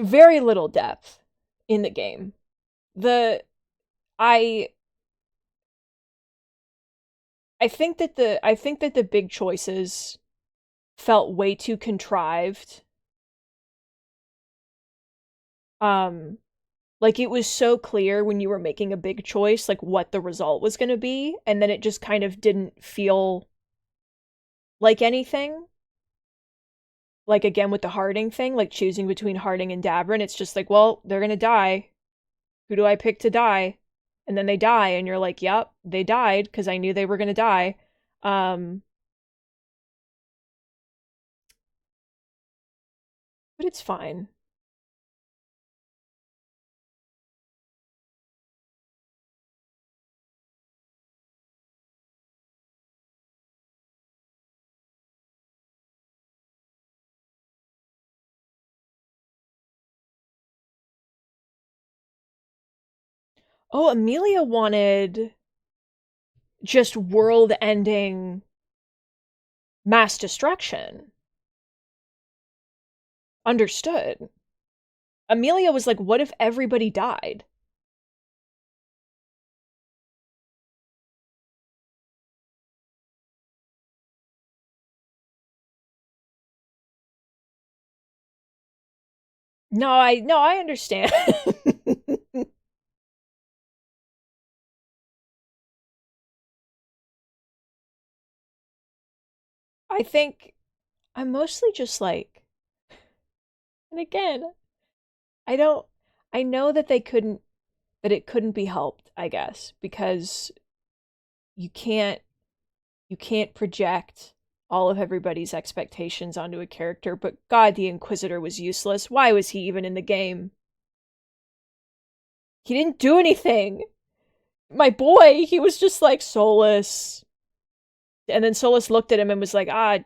Very little depth in the game. I think that the big choices felt way too contrived. Like it was so clear when you were making a big choice, like what the result was going to be, and then it just kind of didn't feel like anything, like again with the Harding thing, like choosing between Harding and Davrin, it's just like, well, they're gonna die. Who do I pick to die? And then they die, and you're like, yep, they died, because I knew they were gonna die. But it's fine. Oh, Amelia wanted just world-ending mass destruction. Understood. Amelia was like, what if everybody died? No, I understand. I think I'm mostly just like, and again, I know that it couldn't be helped, I guess, because you can't project all of everybody's expectations onto a character, but God, the Inquisitor was useless. Why was he even in the game? He didn't do anything. My boy, he was just like, Solus. And then Solus looked at him and was like, God,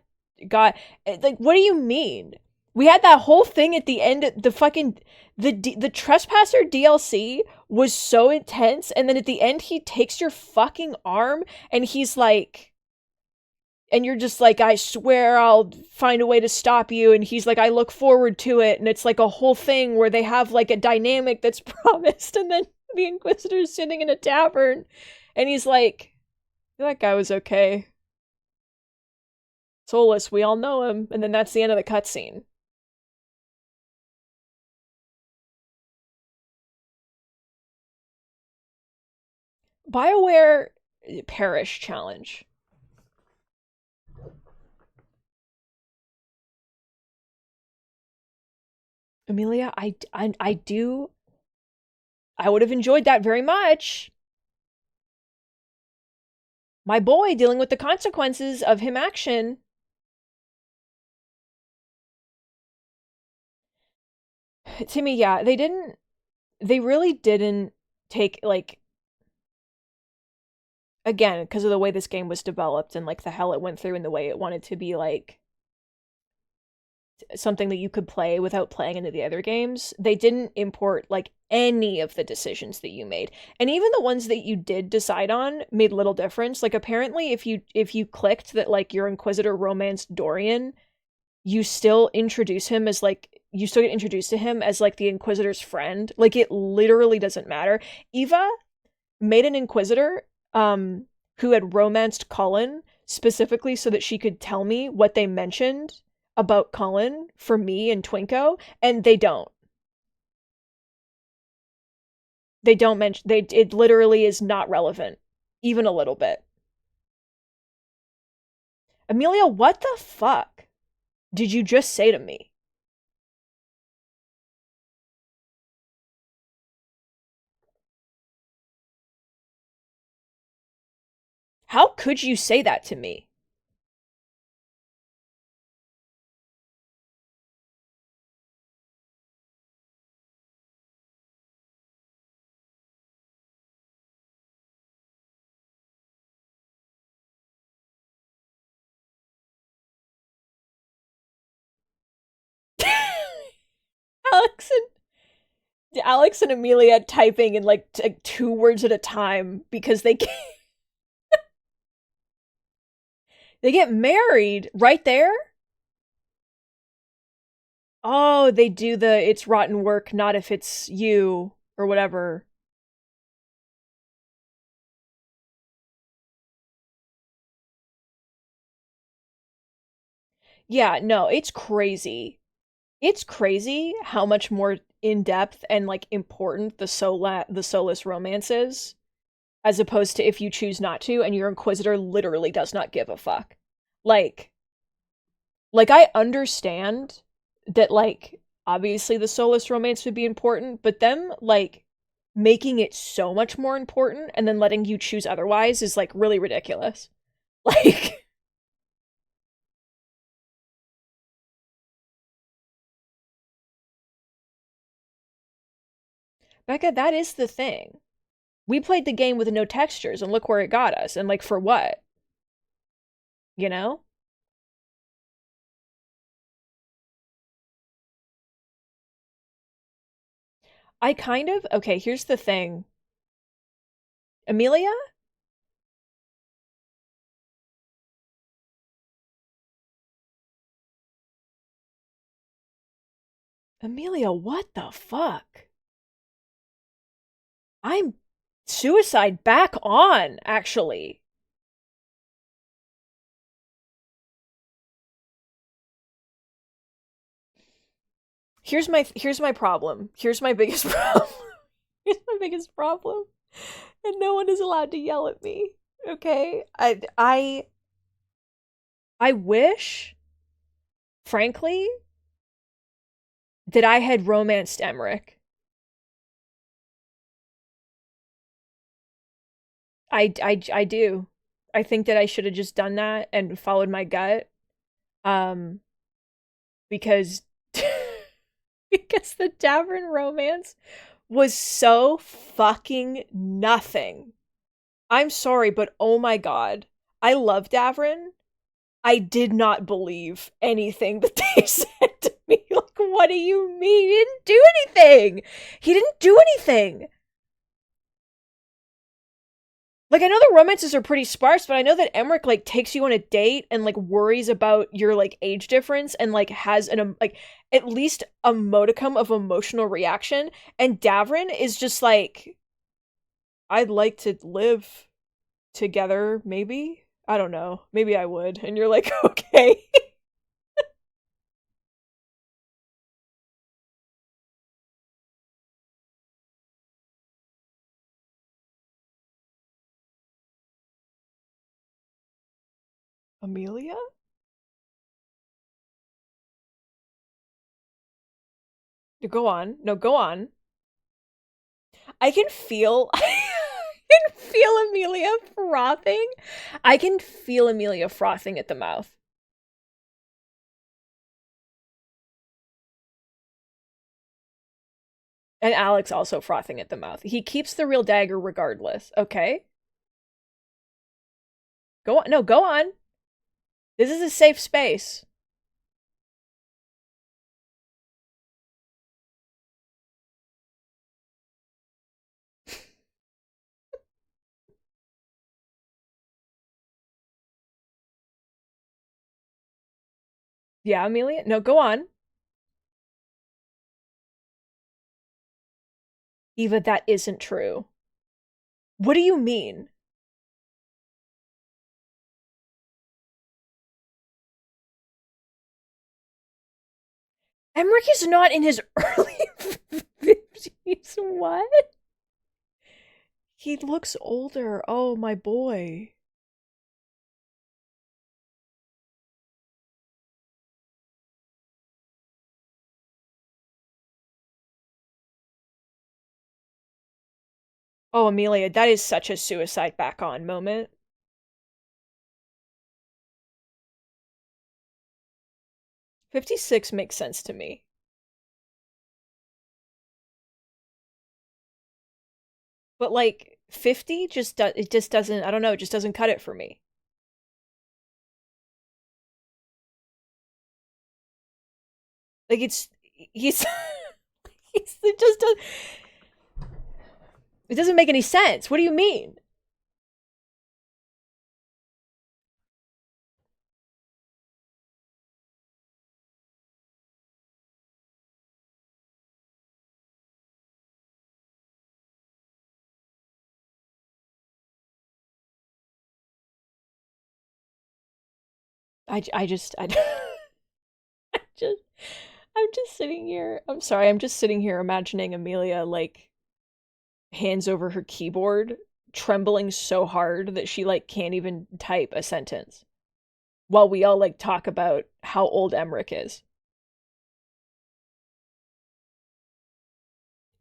like, what do you mean? We had that whole thing at the end, the Trespasser DLC was so intense, and then at the end he takes your fucking arm, and he's like, and you're just like, I swear I'll find a way to stop you, and he's like, I look forward to it, and it's like a whole thing where they have like a dynamic that's promised, and then the Inquisitor's sitting in a tavern, and he's like, that guy was okay. Solus, we all know him, and then that's the end of the cutscene. BioWare Parish Challenge. Amelia, I would have enjoyed that very much. My boy dealing with the consequences of him action. To me, yeah, they really didn't take, like, again, because of the way this game was developed and like the hell it went through and the way it wanted to be like something that you could play without playing into the other games, they didn't import like any of the decisions that you made. And even the ones that you did decide on made little difference. Like apparently if you clicked that like your Inquisitor romanced Dorian, you still introduce him as like, you still get introduced to him as like the Inquisitor's friend. Like it literally doesn't matter. Eva made an Inquisitor who had romanced Cullen specifically so that she could tell me what they mentioned about Cullen for me and Twinko, and they don't. They don't mention, it literally is not relevant, even a little bit. Amelia, what the fuck did you just say to me? How could you say that to me? Alex and Amelia typing in like 2 words at a time because they can't. They get married right there? Oh, they do the it's rotten work, not if it's you, or whatever. Yeah, no, it's crazy. It's crazy how much more in-depth and, like, important the Solus romance is, as opposed to if you choose not to, and your Inquisitor literally does not give a fuck. Like, Like, I understand that, like, obviously the Solus romance would be important, but them, like, making it so much more important and then letting you choose otherwise is, like, really ridiculous. Like... Becca, that is the thing. We played the game with no textures, and look where it got us. And, like, for what? You know? I kind of... Okay, here's the thing. Amelia? Amelia, what the fuck? I'm suicide back on, actually. Here's my problem. Here's my biggest problem. Here's my biggest problem. And no one is allowed to yell at me. Okay? I wish, frankly, that I had romanced Emmerich. I do. I think that I should have just done that and followed my gut. Because because the Davrin romance was so fucking nothing. I'm sorry, but oh my god. I love Davrin. I did not believe anything that they said to me. Like, what do you mean? He didn't do anything! He didn't do anything! Like, I know the romances are pretty sparse, but I know that Emmerich, like, takes you on a date and, like, worries about your, like, age difference and, like, has an, like, at least a modicum of emotional reaction. And Davrin is just like, I'd like to live together, maybe? I don't know. Maybe I would. And you're like, okay. Amelia? Go on. No, go on. I can feel... I can feel Amelia frothing. I can feel Amelia frothing at the mouth. And Alex also frothing at the mouth. He keeps the real dagger regardless, okay? Go on. No, go on. This is a safe space. Yeah, Amelia? No, go on. Eva, that isn't true. What do you mean? Emmerich is not in his early 50s. What? He looks older. Oh, my boy. Oh, Amelia, that is such a suicide back on moment. "56 makes sense to me. But, like, 50 it just doesn't, I don't know, it just doesn't cut it for me. Like, he's it just does, it doesn't make any sense. What do you mean? I just, I'm just sitting here. I'm sorry, I'm just sitting here imagining Amelia, like, hands over her keyboard, trembling so hard that she, like, can't even type a sentence. while we all like talk about how old Emmerich is.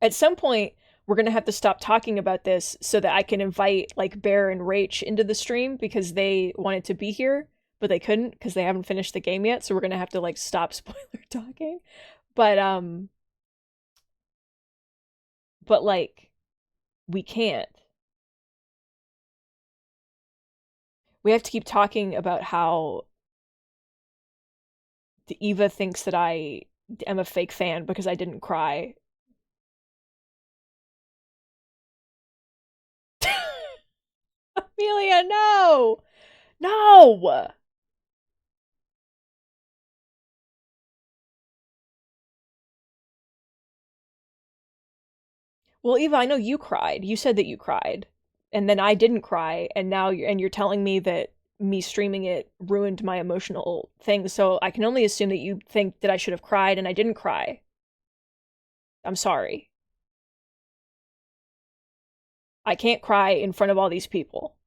At some point, we're going to have to stop talking about this so that I can invite like Bear and Rach into the stream because they wanted to be here, but they couldn't because they haven't finished the game yet. So we're going to have to like stop spoiler talking. But like we can't. We have to keep talking about how Eva thinks that I am a fake fan because I didn't cry. Amelia, no! No! Well, Eva, I know you cried. You said that you cried. And then I didn't cry, and now you're telling me that me streaming it ruined my emotional thing, so I can only assume that you think that I should have cried and I didn't cry. I'm sorry. I can't cry in front of all these people.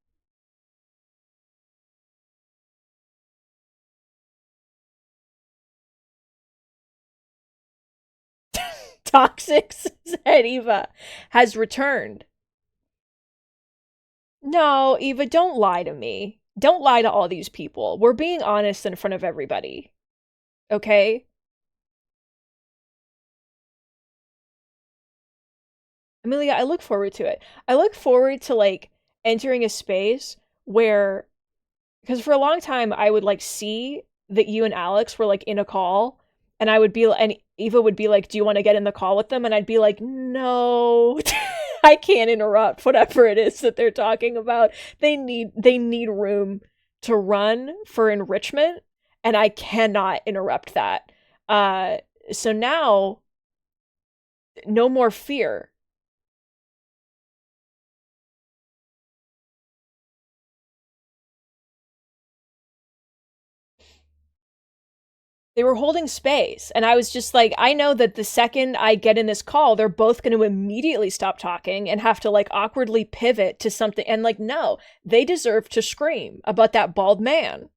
Toxic, said Eva, has returned. No, Eva, don't lie to me. Don't lie to all these people. We're being honest in front of everybody. Okay? Amelia, I look forward to it. I look forward to, like, entering a space where... Because for a long time, I would, like, see that you and Alex were, like, in a call, and I would be... And Eva would be like, do you want to get in the call with them? And I'd be like, no... I can't interrupt whatever it is that they're talking about. They need room to run for enrichment, and I cannot interrupt that. So now, no more fear. They were holding space, and I was just like, I know that the second I get in this call, they're both going to immediately stop talking and have to, like, awkwardly pivot to something. And, like, no, they deserve to scream about that bald man.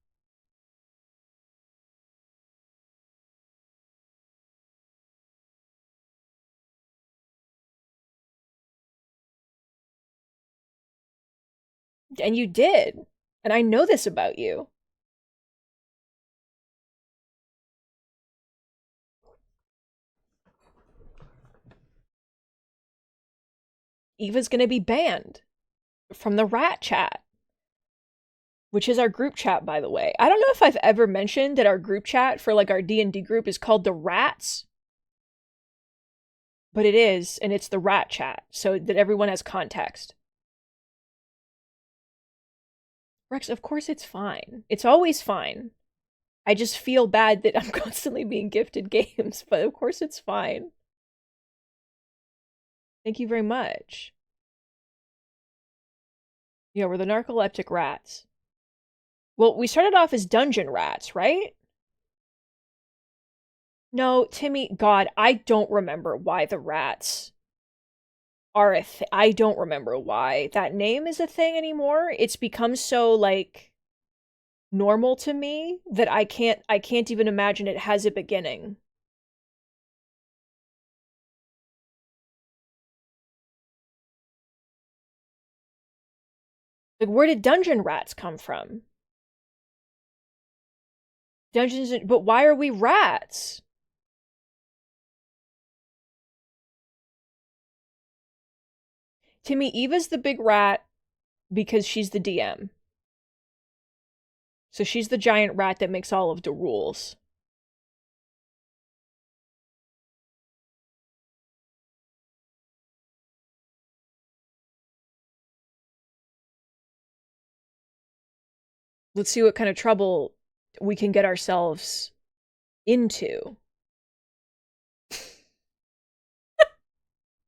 And you did. And I know this about you. Eva's gonna be banned from the rat chat, which is our group chat, by the way. I don't know if I've ever mentioned that our group chat for, like, our D&D group is called the Rats, but it is, and it's the rat chat, so that everyone has context. Rex, of course it's fine. It's always fine. I just feel bad that I'm constantly being gifted games, but of course it's fine. Thank you very much. Yeah, we're the narcoleptic rats. Well, we started off as dungeon rats, right? No, Timmy, God, I don't remember why the rats are a thing. I don't remember why that name is a thing anymore. It's become so, like, normal to me that I can't even imagine it has a beginning. Like, where did dungeon rats come from? Dungeons, but why are we rats? Timmy, Eva's the big rat because she's the DM. So she's the giant rat that makes all of the rules. Let's see what kind of trouble we can get ourselves into.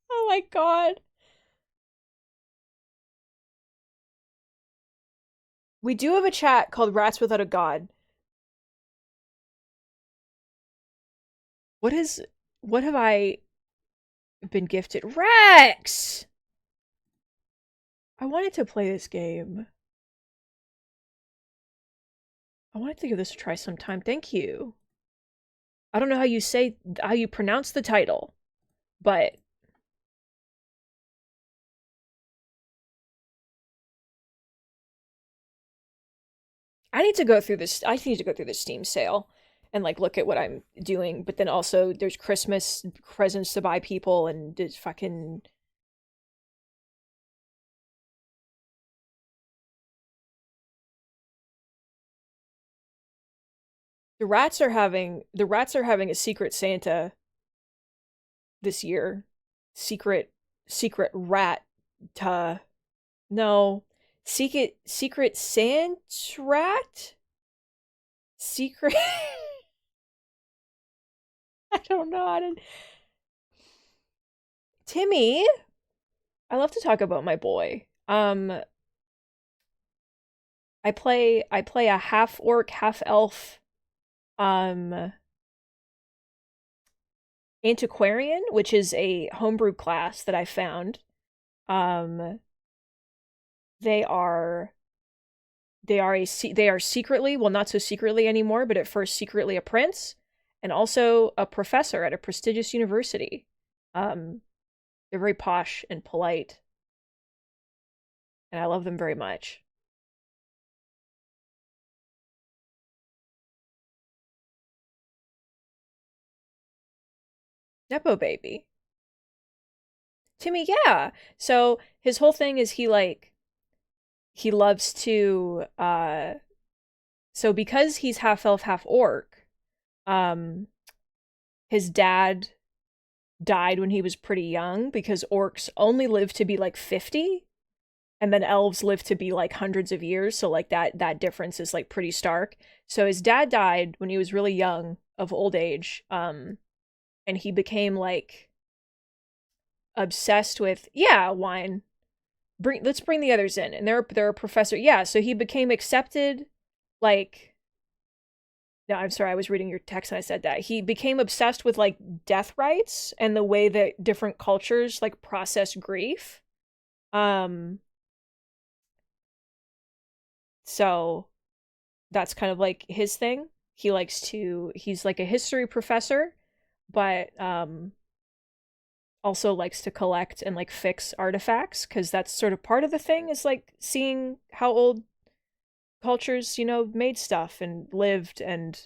Oh my god. We do have a chat called Rats Without a God. What have I been gifted? Rex! I wanted to play this game. I wanted to give this a try sometime. Thank you. I don't know how you pronounce the title, but I need to go through this. I need to go through the Steam sale and like look at what I'm doing. But then also there's Christmas presents to buy people and there's fucking. The rats are having a Secret Santa this year. Secret rat no. Secret Santrat? Secret I don't know how to Timmy, I love to talk about my boy. I play a half orc, half elf antiquarian, which is a homebrew class that I found. They are secretly, well, not so secretly anymore, but at first secretly a prince and also a professor at a prestigious university. They're very posh and polite, and I love them very much. Nepo baby. Timmy, yeah. So his whole thing is he loves to so because he's half elf, half orc, his dad died when he was pretty young because orcs only live to be like 50 and then elves live to be like hundreds of years, so like that difference is like pretty stark. So his dad died when he was really young of old age, and he became like obsessed with wine. Let's bring the others in. And they're a professor. Yeah, so he became accepted, like, no, I'm sorry, I was reading your text and I said that. He became obsessed with like death rites and the way that different cultures like process grief. So that's kind of like his thing. He's like a history professor, but also likes to collect and like fix artifacts, because that's sort of part of the thing, is like seeing how old cultures, made stuff and lived. And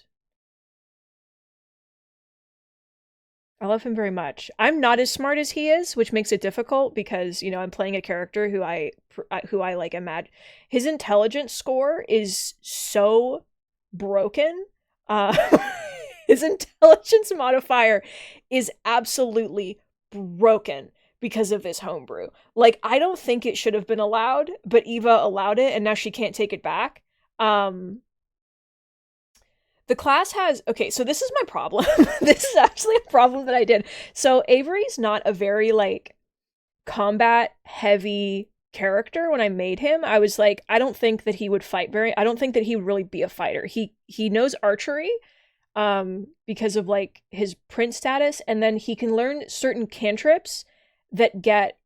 I love him very much. I'm not as smart as he is, which makes it difficult because, I'm playing a character who I like imagine. His intelligence score is so broken. His intelligence modifier is absolutely broken because of this homebrew. Like, I don't think it should have been allowed, but Eva allowed it and now she can't take it back. The class has, okay, so this is my problem. This is actually a problem that I did. So Avery's not a very like combat heavy character. When I made him, I was like, I don't think that he would fight I don't think that he would really be a fighter. He knows archery, because of like his prince status, and then he can learn certain cantrips that get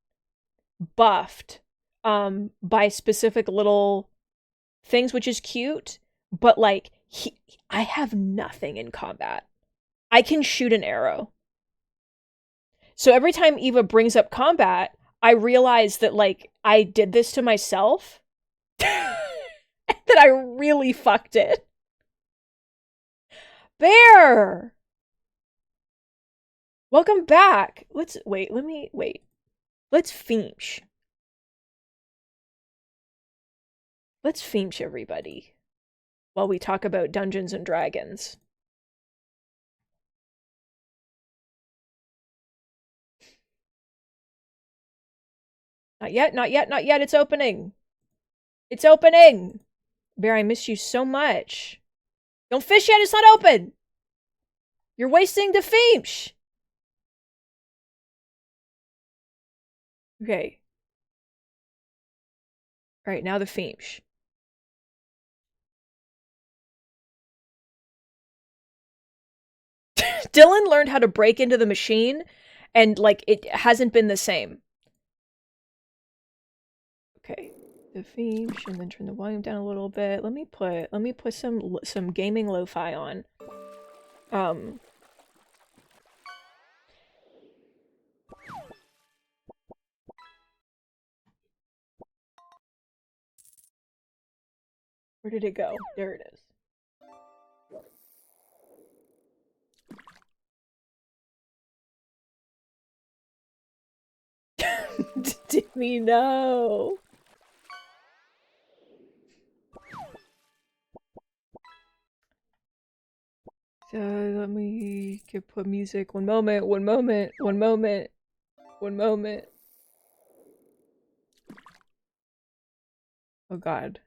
buffed by specific little things, which is cute, but like I have nothing in combat. I can shoot an arrow. So every time Eva brings up combat, I realize that like I did this to myself that I really fucked it. Bear! Welcome back. Let's wait. Let's Feemsh. Let's Feemsh, everybody, while we talk about Dungeons and Dragons. Not yet, not yet, not yet. It's opening. It's opening. Bear, I miss you so much. Don't fish yet, it's not open! You're wasting the Feemsh! Okay. Alright, now the Feemsh. Dylan learned how to break into the machine, and like it hasn't been the same. Okay. the theme and then turn the volume down a little bit. Let me put some gaming lo-fi on. Where did it go? There it is. Did we know? So let me put music. One moment. Oh god.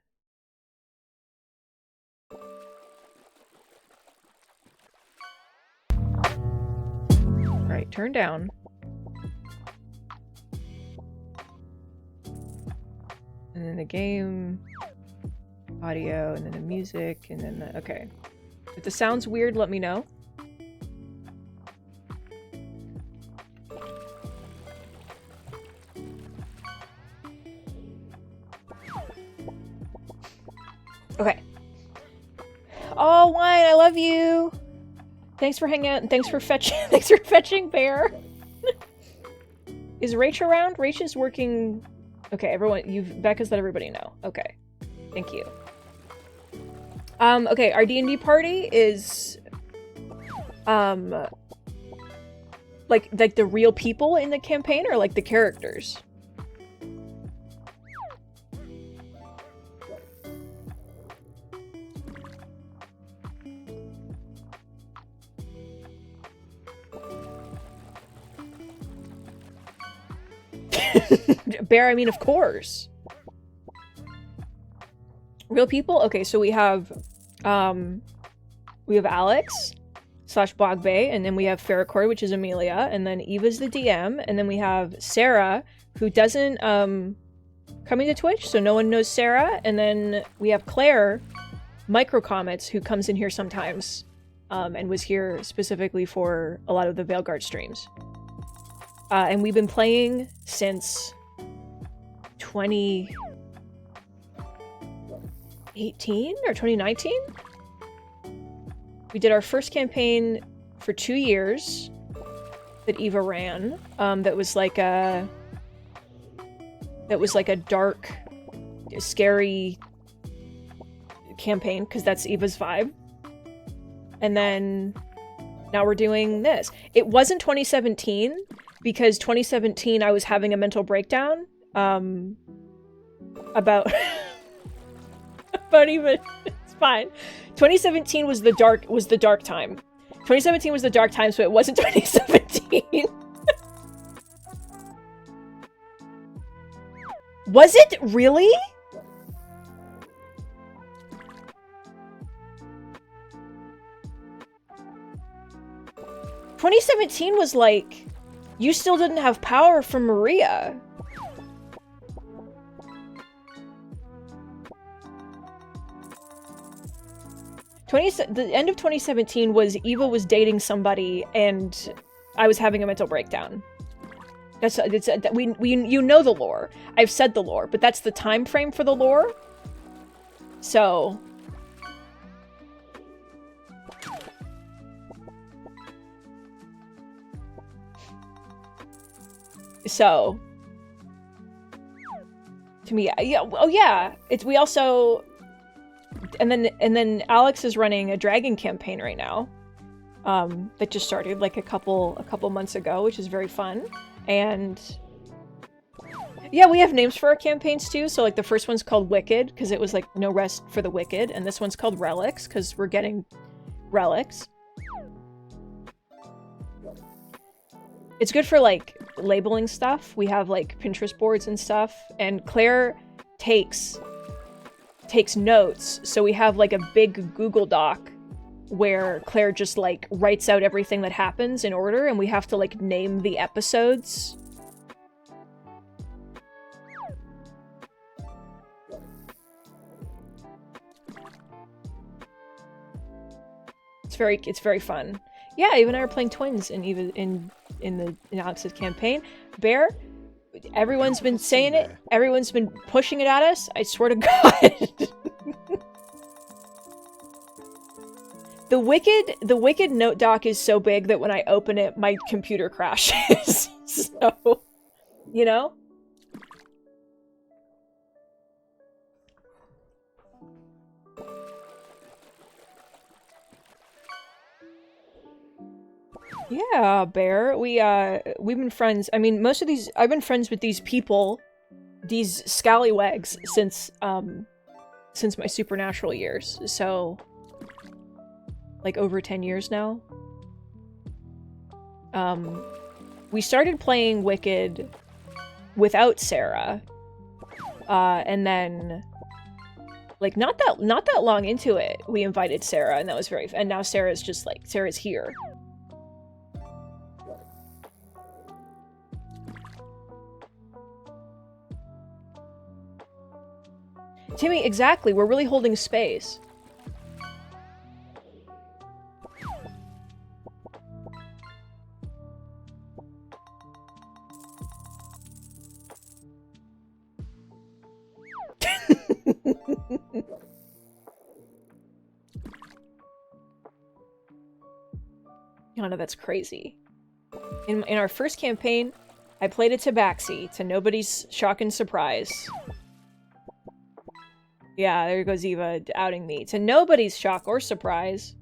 Alright, turn down. And then the game, audio, and then the music, and then the... Okay. If the sound's weird, let me know. Okay. Oh, Wine, I love you! Thanks for hanging out, and thanks for fetching Bear! Is Rach around? Rach is working... Okay, everyone, Becca's let everybody know. Okay. Thank you. Okay, our D&D party is, like the real people in the campaign, or like the characters? Bear, I mean, of course. Real people? Okay, so we have Alex / Bog Bay, and then we have Farrakor, which is Amelia, and then Eva's the DM, and then we have Sarah, who doesn't come into Twitch, so no one knows Sarah, and then we have Claire, Microcomets, who comes in here sometimes, and was here specifically for a lot of the Veilguard streams. And we've been playing since 2018 or 2019? We did our first campaign for 2 years that Eva ran. That was like a dark, scary campaign, because that's Eva's vibe. And then now we're doing this. It wasn't 2017, because 2017 I was having a mental breakdown about about even it's fine. 2017 was the dark time. 2017 was the dark time, so it wasn't 2017. Was it really? "2017 was like, you still didn't have power from Maria." The end of 2017 was Eva was dating somebody and I was having a mental breakdown. You know the lore. I've said the lore, but that's the time frame for the lore. So to me, yeah. Oh yeah, we also. And then Alex is running a dragon campaign right now, that just started like a couple months ago, which is very fun. And yeah, we have names for our campaigns too. So like the first one's called Wicked, because it was like no rest for the wicked, and this one's called Relics, because we're getting relics. It's good for like labeling stuff. We have like Pinterest boards and stuff, and Claire takes notes, so we have like a big Google Doc where Claire just like writes out everything that happens in order, and we have to like name the episodes. It's very fun. Yeah, Eva and I are playing twins in Alex's campaign. Bear, everyone's been saying it. Everyone's been pushing it at us. I swear to God. The Wicked note doc is so big that when I open it, my computer crashes. So, you know? Yeah, Bear. We've been friends. I mean, most of these I've been friends with these people, these scallywags since my supernatural years. So like over 10 years now. We started playing Wicked without Sarah. And then like not that long into it, we invited Sarah, and that was and now Sarah's just like Sarah's here. Timmy, exactly. We're really holding space. Yana, that's crazy. In our first campaign, I played a Tabaxi to nobody's shock and surprise. Yeah, there goes Eva outing me. To nobody's shock or surprise.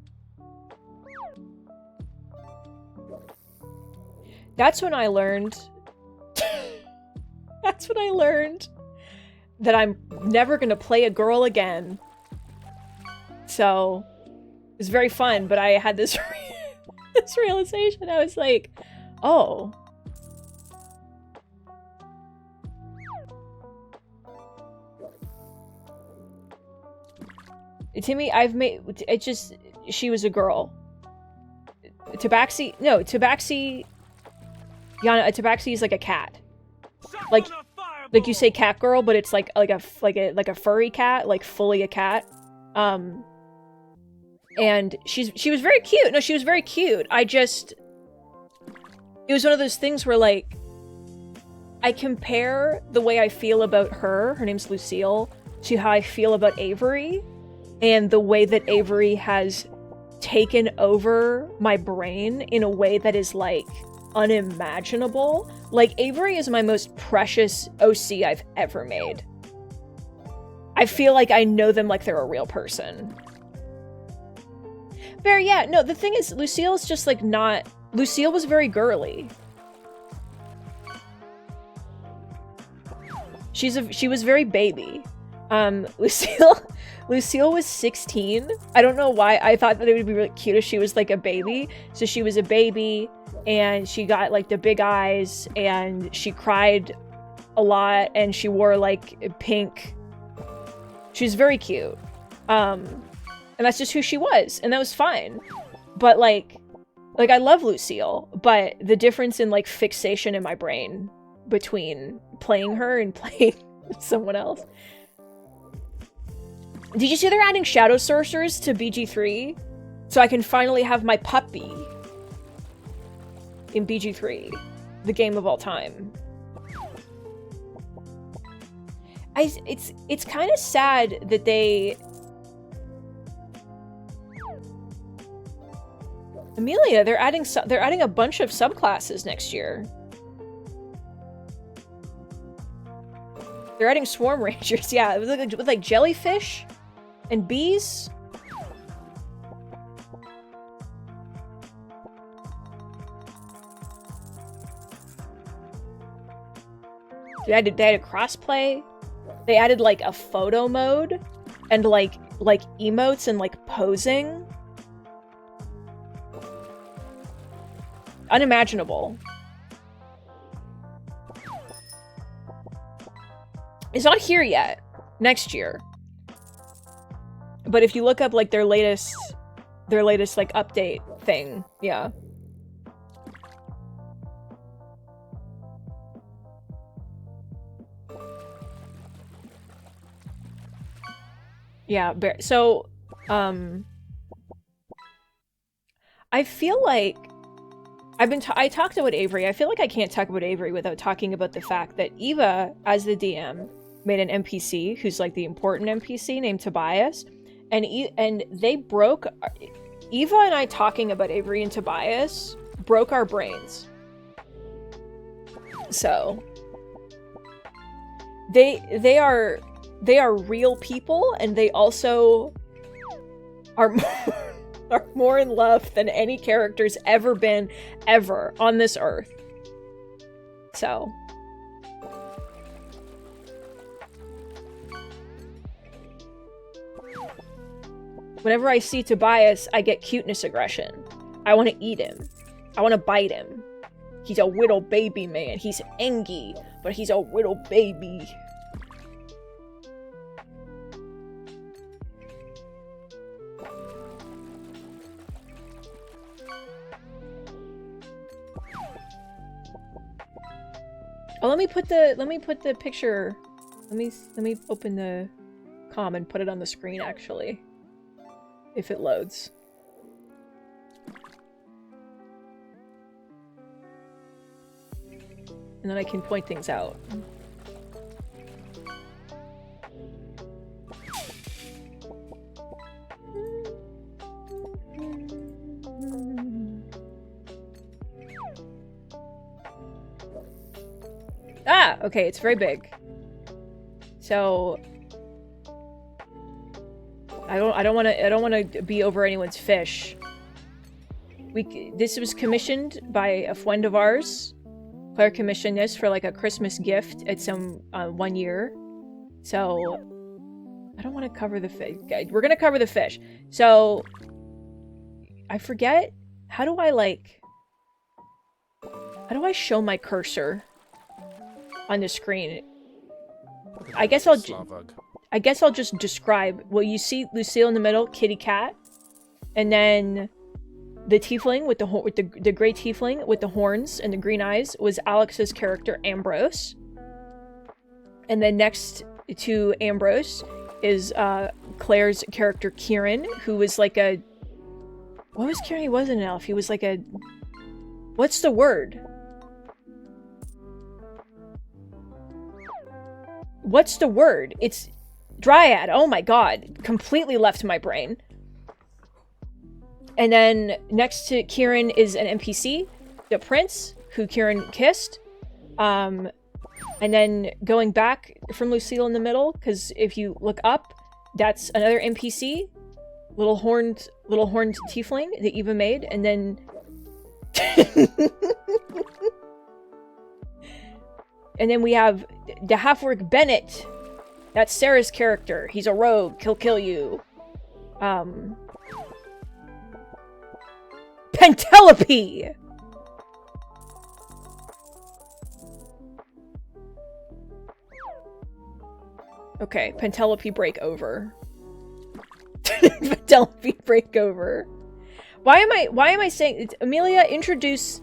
That's when I learned... That's when I learned that I'm never gonna play a girl again. So, it was very fun, but I had this, this realization. I was like, oh... Timmy, I've made it just she was a girl. Tabaxi, no, Tabaxi. Yana, a Tabaxi is like a cat. Like you say cat girl, but it's like a furry cat, like fully a cat. And she was very cute. No, she was very cute. It was one of those things where like I compare the way I feel about her name's Lucille, to how I feel about Avery. And the way that Avery has taken over my brain in a way that is, like, unimaginable. Like, Avery is my most precious OC I've ever made. I feel like I know them like they're a real person. Bear, yeah, no, the thing is, Lucille's just, like, not... Lucille was very girly. She was very baby. Lucille was 16. I don't know why. I thought that it would be really cute if she was like a baby. So she was a baby and she got like the big eyes and she cried a lot and she wore like pink. She was very cute. And that's just who she was. And that was fine. But like I love Lucille, but the difference in like fixation in my brain between playing her and playing someone else. Did you see they're adding Shadow Sorcerers to BG3? So I can finally have my puppy in BG3, the game of all time. It's kind of sad that they... Amelia, they're adding a bunch of subclasses next year. They're adding Swarm Rangers, yeah, with like jellyfish and bees. They added crossplay. They added like a photo mode and like emotes and like posing. Unimaginable. It's not here yet. Next year. But if you look up like their latest like update thing, yeah. Yeah, so I feel like I talked about Avery. I feel like I can't talk about Avery without talking about the fact that Eva, as the DM, made an NPC who's like the important NPC named Tobias, and they broke Eva and I talking about Avery and Tobias broke our brains. So they are real people, and they also are are more in love than any character's ever been ever on this earth. So whenever I see Tobias, I get cuteness aggression. I want to eat him. I want to bite him. He's a little baby man. He's angry, but he's a little baby. Oh, let me put the picture. Let me open the comm and put it on the screen actually. If it loads. And then I can point things out. Ah, okay, it's very big. So I don't want to be over anyone's fish. This was commissioned by a friend of ours. Claire commissioned this for like a Christmas gift at some 1 year. So I don't want to cover the fish. We're gonna cover the fish. So I forget, how do I show my cursor on the screen? I guess I'll just describe. Well, you see Lucille in the middle, kitty cat, and then the tiefling with the gray tiefling with the horns and the green eyes was Alex's character Ambrose, and then next to Ambrose is Claire's character Kieran, who was like a, what was Kieran? He wasn't an elf. He was like a, what's the word? What's the word? It's Dryad. Oh my god. Completely left my brain. And then next to Kieran is an NPC, the prince, who Kieran kissed. And then going back from Lucille in the middle, because if you look up, that's another NPC. Little horned tiefling that Eva made. And then and then we have the half-orc Bennett. That's Sarah's character. He's a rogue. He'll kill you. Pentelope! Okay, Pentelope break over. Pentelope break over. Why am I saying, Amelia, introduce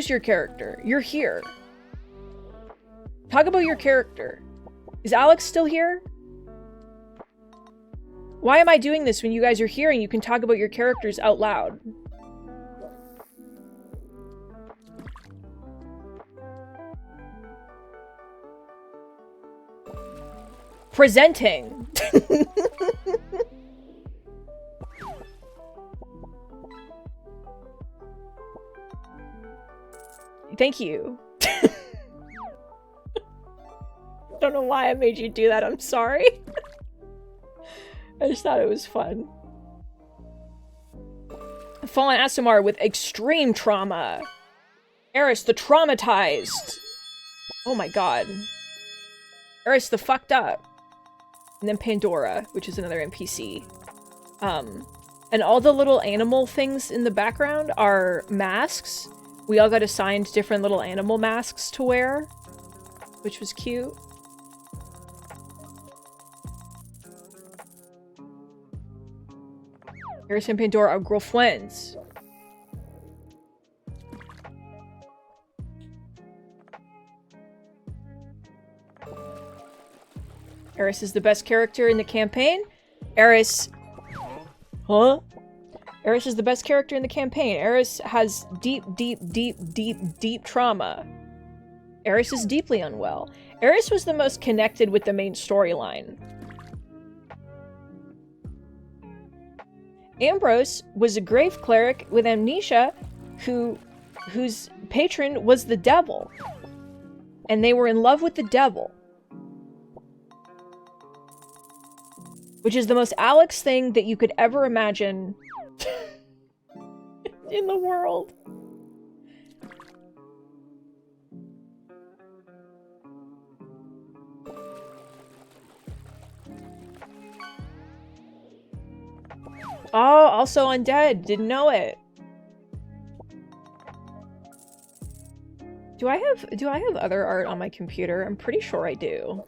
your character. You're here. Talk about your character. Is Alex still here? Why am I doing this when you guys are here and you can talk about your characters out loud? Presenting. Thank you. Don't know why I made you do that. I'm sorry. I just thought it was fun. Fallen Asimar with extreme trauma. Eris the traumatized. Oh my god. Eris the fucked up. And then Pandora, which is another NPC. And all the little animal things in the background are masks. We all got assigned different little animal masks to wear, which was cute. Eris and Pandora are girlfriends. Eris is the best character in the campaign. Eris... Huh? Eris is the best character in the campaign. Eris has deep trauma. Eris is deeply unwell. Eris was the most connected with the main storyline. Ambrose was a grave cleric with amnesia whose patron was the devil. And they were in love with the devil. Which is the most Alex thing that you could ever imagine in the world. Oh, also undead. Didn't know it. Do I have other art on my computer? I'm pretty sure I do.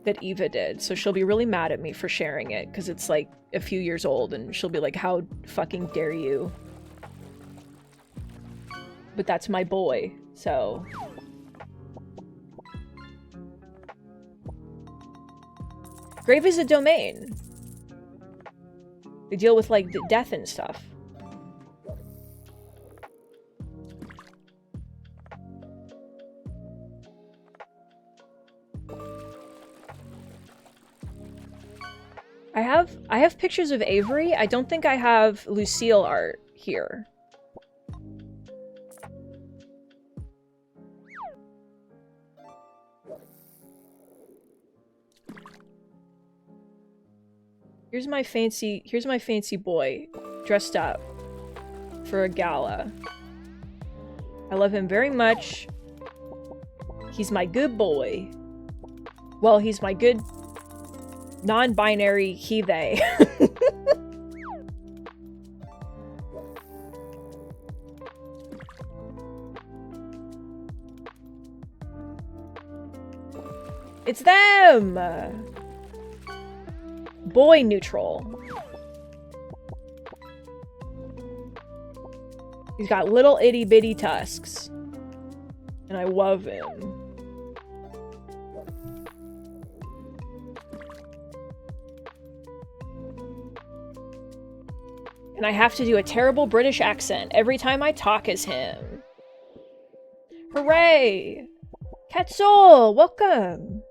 That Eva did, so she'll be really mad at me for sharing it, because it's like a few years old, and she'll be like, how fucking dare you? But that's my boy, so... Grave is a domain. They deal with, like, death and stuff. I have pictures of Avery. I don't think I have Lucille art here. Here's my fancy boy dressed up for a gala. I love him very much. He's my good boy. Well, he's my good non-binary he, they. It's them! Boy neutral. He's got little itty bitty tusks. And I love him. And I have to do a terrible British accent every time I talk as him. Hooray! Catsoul, welcome!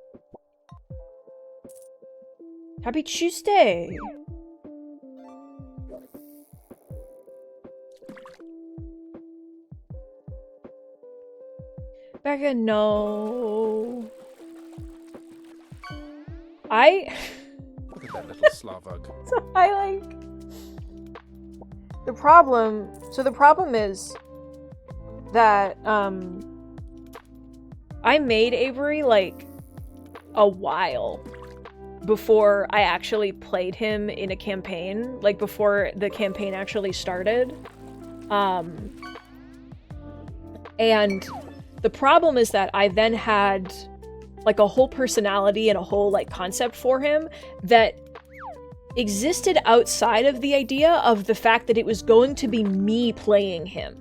Happy Tuesday! Becca, no. Look at that little Slavug. So I like... The problem is that, I made Avery, like, a while before I actually played him in a campaign, like, before the campaign actually started. And the problem is that I then had, like, a whole personality and a whole, like, concept for him that existed outside of the idea of the fact that it was going to be me playing him.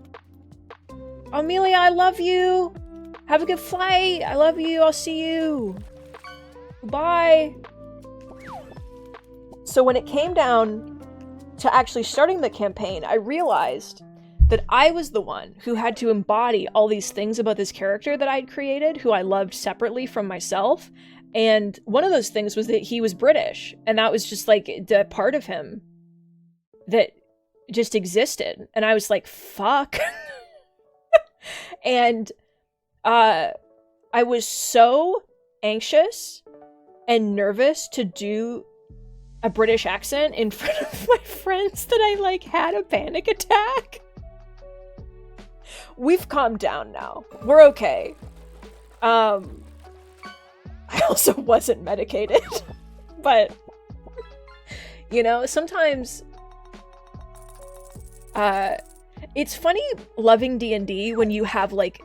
Amelia, I love you! Have a good flight! I love you! I'll see you! Bye! So when it came down to actually starting the campaign, I realized that I was the one who had to embody all these things about this character that I'd created, who I loved separately from myself. And one of those things was that he was British, and that was just like the part of him that just existed. And I was like, fuck. And I was so anxious and nervous to do a British accent in front of my friends that I like had a panic attack. We've calmed down now. We're okay. I also wasn't medicated, but, you know, sometimes, it's funny loving D&D when you have, like,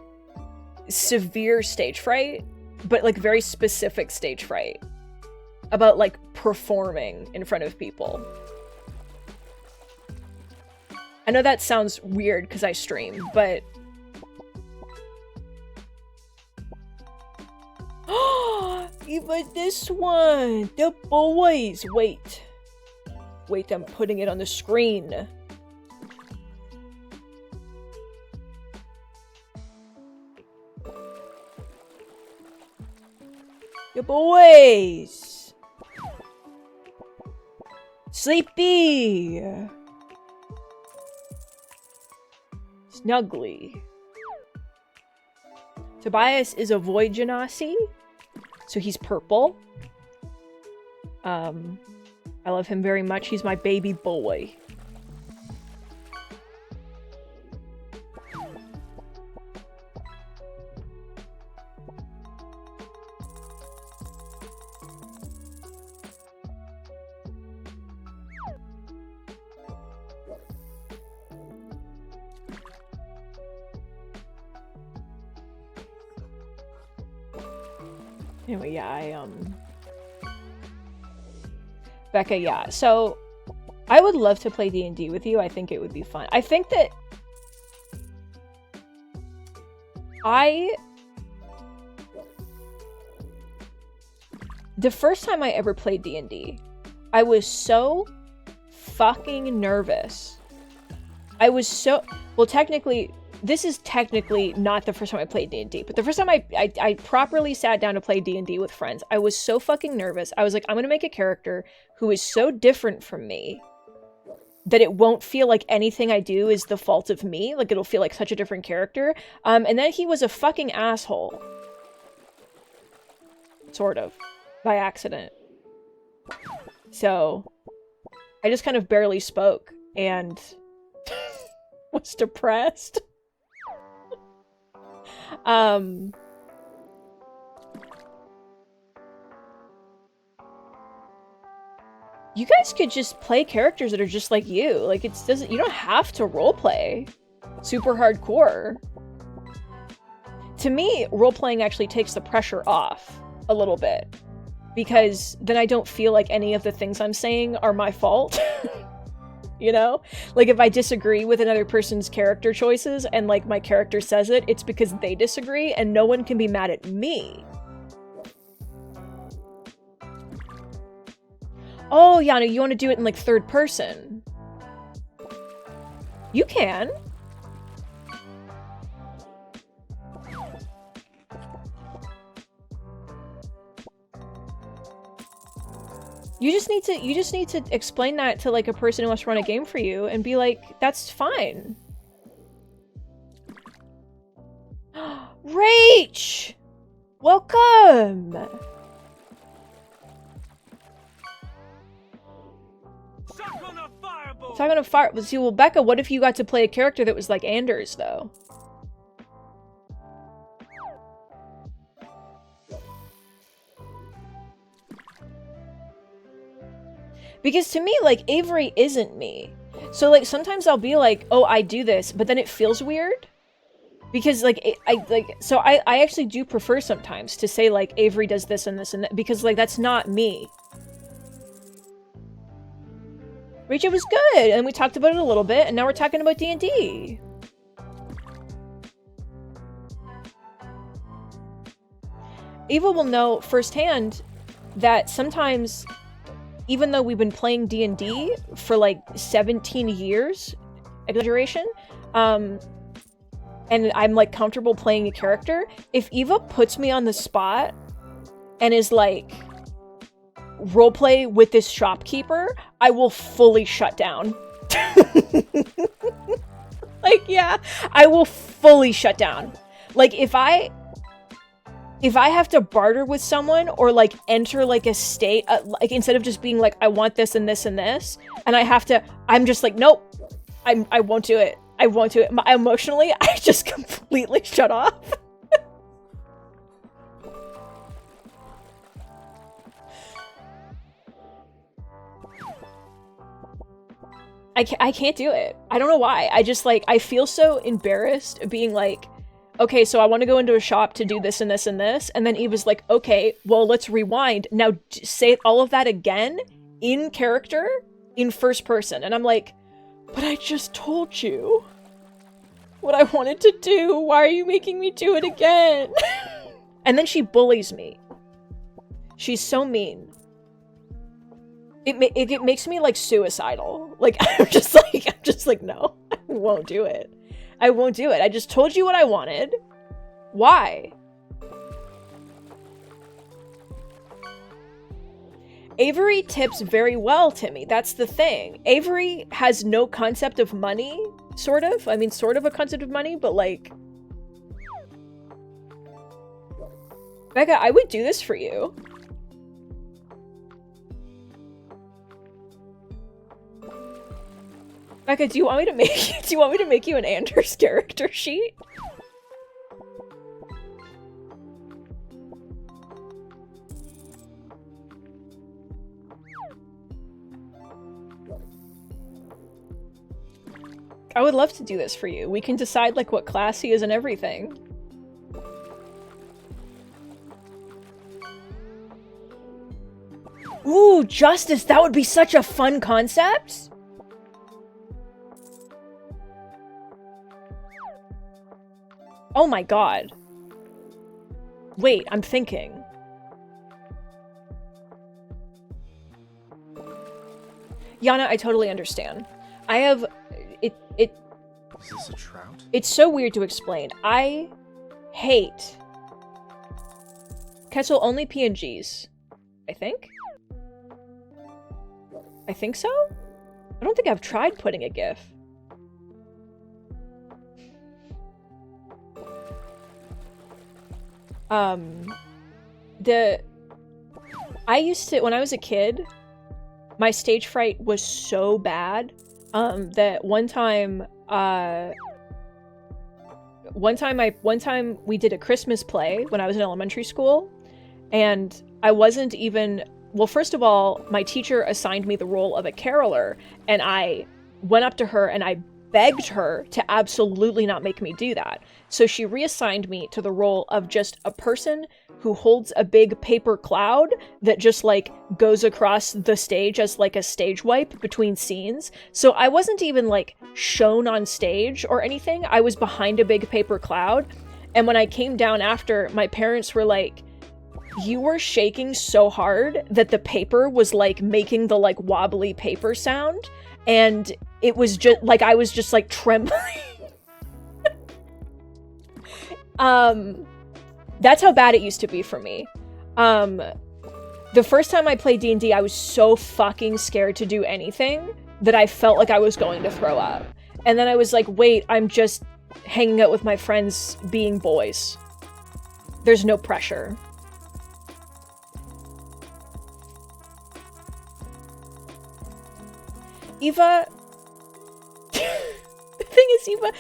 severe stage fright, but, like, very specific stage fright about, like, performing in front of people. I know that sounds weird because I stream, but... Even this one! The boys! Wait, I'm putting it on the screen. Your boys. Sleepy. Snuggly. Tobias is a Void Genasi, so he's purple. I love him very much. He's my baby boy. Anyway, yeah, Becca, yeah. So, I would love to play D&D with you. I think it would be fun. I think that the first time I ever played D&D, I was so fucking nervous. I was so... Well, technically... This is technically not the first time I played D&D, but the first time I properly sat down to play D&D with friends, I was so fucking nervous. I was like, I'm gonna make a character who is so different from me that it won't feel like anything I do is the fault of me. Like, it'll feel like such a different character. And then he was a fucking asshole. Sort of. By accident. So, I just kind of barely spoke and was depressed. You guys could just play characters that are just like you. Like, you don't have to roleplay super hardcore. To me, roleplaying actually takes the pressure off a little bit, because then I don't feel like any of the things I'm saying are my fault. You know? Like, if I disagree with another person's character choices and, like, my character says it, it's because they disagree and no one can be mad at me. Oh, Yana, you want to do it in, like, third person? You can. You just need to explain that to, like, a person who wants to run a game for you and be like, that's fine. Rach! Welcome! Talking to fire. See, well, Becca, what if you got to play a character that was like Anders, though? Because to me, like, Avery isn't me. So, like, sometimes I'll be like, oh, I do this, but then it feels weird. Because, like, I actually do prefer sometimes to say, like, Avery does this and this and that, because, like, that's not me. Rachel was good, and we talked about it a little bit, and now we're talking about D&D. Eva will know firsthand that sometimes, even though we've been playing D&D for like 17 years, exaggeration, and I'm like comfortable playing a character, if Eva puts me on the spot and is like, roleplay with this shopkeeper, I will fully shut down. Like, yeah, I will fully shut down. Like, if I have to barter with someone or like enter like a state, like instead of just being like, I want this and this and this, and I'm just like, nope, I won't do it. I won't do it. Emotionally, I just completely shut off. I can't do it. I don't know why. I just like, I feel so embarrassed being like, okay, so I want to go into a shop to do this and this and this. And then Eva's like, okay, well, let's rewind. Now say all of that again in character in first person. And I'm like, but I just told you what I wanted to do. Why are you making me do it again? And then she bullies me. She's so mean. It makes me like suicidal. Like, I'm just like, no, I won't do it. I won't do it. I just told you what I wanted. Why? Avery tips very well, Timmy. That's the thing. Avery has no concept of money, sort of. I mean, sort of a concept of money, but like... Becca, I would do this for you. Becca, do you want me to make you an Anders character sheet? I would love to do this for you. We can decide like what class he is and everything. Ooh, Justice! That would be such a fun concept! Oh my god. Wait, I'm thinking. Yana, I totally understand. I have... Is this a trout? It's so weird to explain. I hate... Ketchel only PNGs. I think? I think so? I don't think I've tried putting a GIF. I used to, when I was a kid, my stage fright was so bad, that one time we did a Christmas play when I was in elementary school, and I wasn't even, well, first of all, my teacher assigned me the role of a caroler, and I went up to her and I begged her to absolutely not make me do that. So she reassigned me to the role of just a person who holds a big paper cloud that just like goes across the stage as like a stage wipe between scenes. So I wasn't even like shown on stage or anything. I was behind a big paper cloud. And when I came down after, my parents were like, you were shaking so hard that the paper was like making the like wobbly paper sound. And it was just like, I was just like trembling. That's how bad it used to be for me. The first time I played D&D, I was so fucking scared to do anything that I felt like I was going to throw up. And then I was like, wait, I'm just hanging out with my friends being boys. There's no pressure. Eva, the thing is, Eva,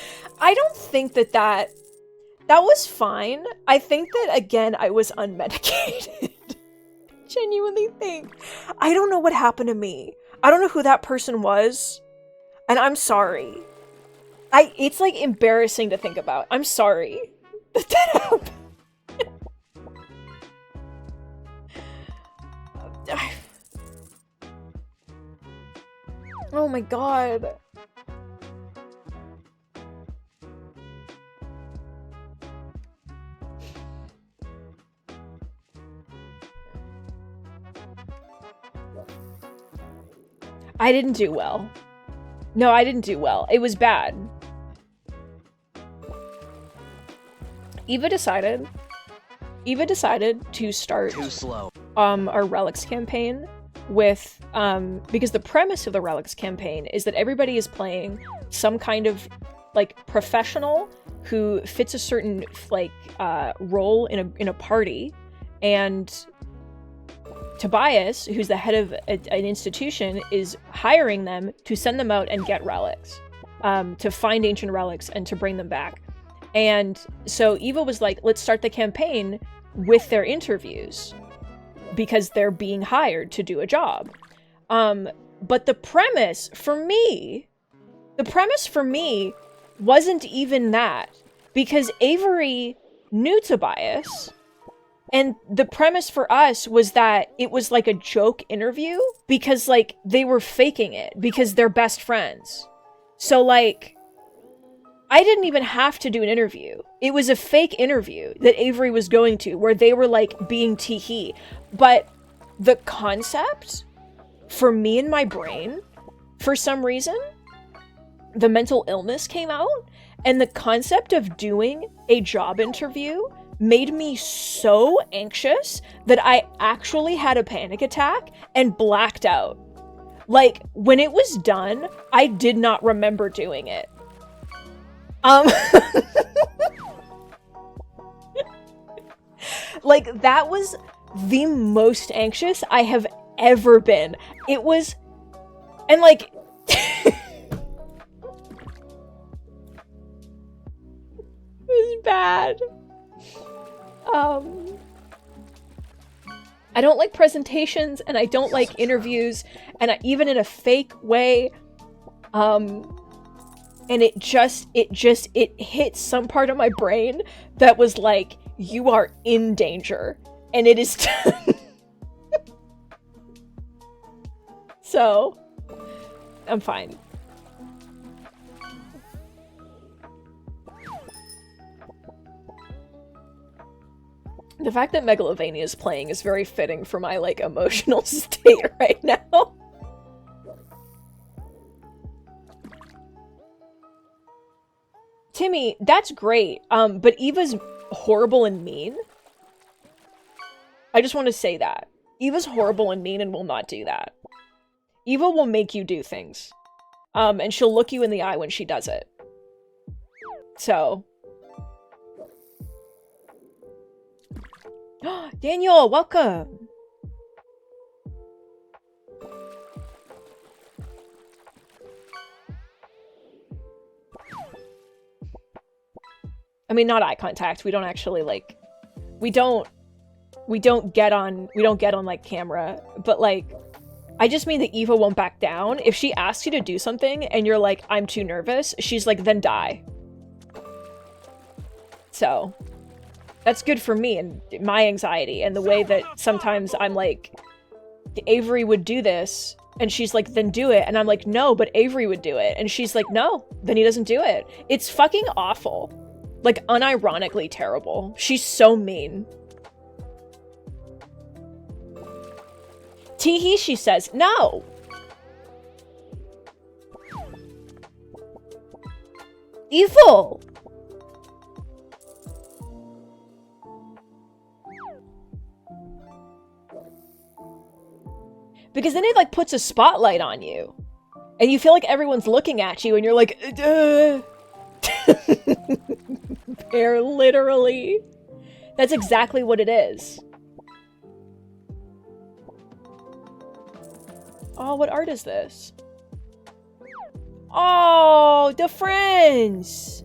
I don't think that was fine. I think that, again, I was unmedicated. Genuinely think. I don't know what happened to me. I don't know who that person was. And I'm sorry. It's like embarrassing to think about. I'm sorry that happened. Oh my god. I didn't do well. No, I didn't do well. It was bad. Eva decided to start too slow. Our Relics campaign with because the premise of the Relics campaign is that everybody is playing some kind of like professional who fits a certain like role in a party, and Tobias, who's the head of an institution, is hiring them to send them out and get relics, to find ancient relics and to bring them back. And so Eva was like, let's start the campaign with their interviews, because they're being hired to do a job. But the premise for me wasn't even that, because Avery knew Tobias, and the premise for us was that it was like a joke interview, because like they were faking it because they're best friends. So like, I didn't even have to do an interview. It was a fake interview that Avery was going to, where they were like being tee-hee. But the concept, for me in my brain, for some reason, the mental illness came out, And the concept of doing a job interview made me so anxious that I actually had a panic attack and blacked out. Like, when it was done, I did not remember doing it. Like, that was the most anxious I have ever been. It was, and like, it was bad. I don't like presentations, and I don't like interviews, and even in a fake way. And it hit some part of my brain that was like, you are in danger, and it is so I'm fine. The fact that Megalovania is playing is very fitting for my, like, emotional state right now. Timmy, that's great, but Eva's horrible and mean. I just want to say that. Eva's horrible and mean and will not do that. Eva will make you do things. And she'll look you in the eye when she does it. So... Daniel, welcome! I mean, not eye contact. We don't actually, like... We don't get on, like, camera. But, like, I just mean that Eva won't back down. If she asks you to do something and you're like, I'm too nervous, she's like, then die. So... That's good for me and my anxiety and the way that sometimes I'm like, Avery would do this, and she's like, then do it. And I'm like, no, but Avery would do it. And she's like, no, then he doesn't do it. It's fucking awful. Like, unironically terrible. She's so mean. Teehee, she says, no. Evil. Because then it, like, puts a spotlight on you. And you feel like everyone's looking at you, and you're like, They're literally... That's exactly what it is. Oh, what art is this? Oh, the friends!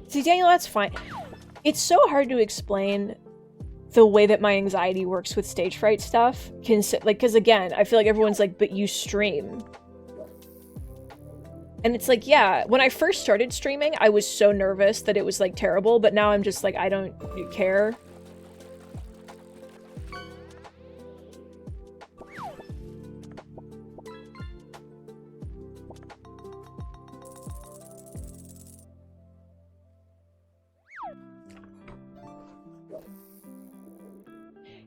See, Daniel, that's fine. It's so hard to explain the way that my anxiety works with stage fright stuff. Because again, I feel like everyone's like, but you stream. And it's like, yeah, when I first started streaming, I was so nervous that it was like terrible, but now I'm just like, I don't care.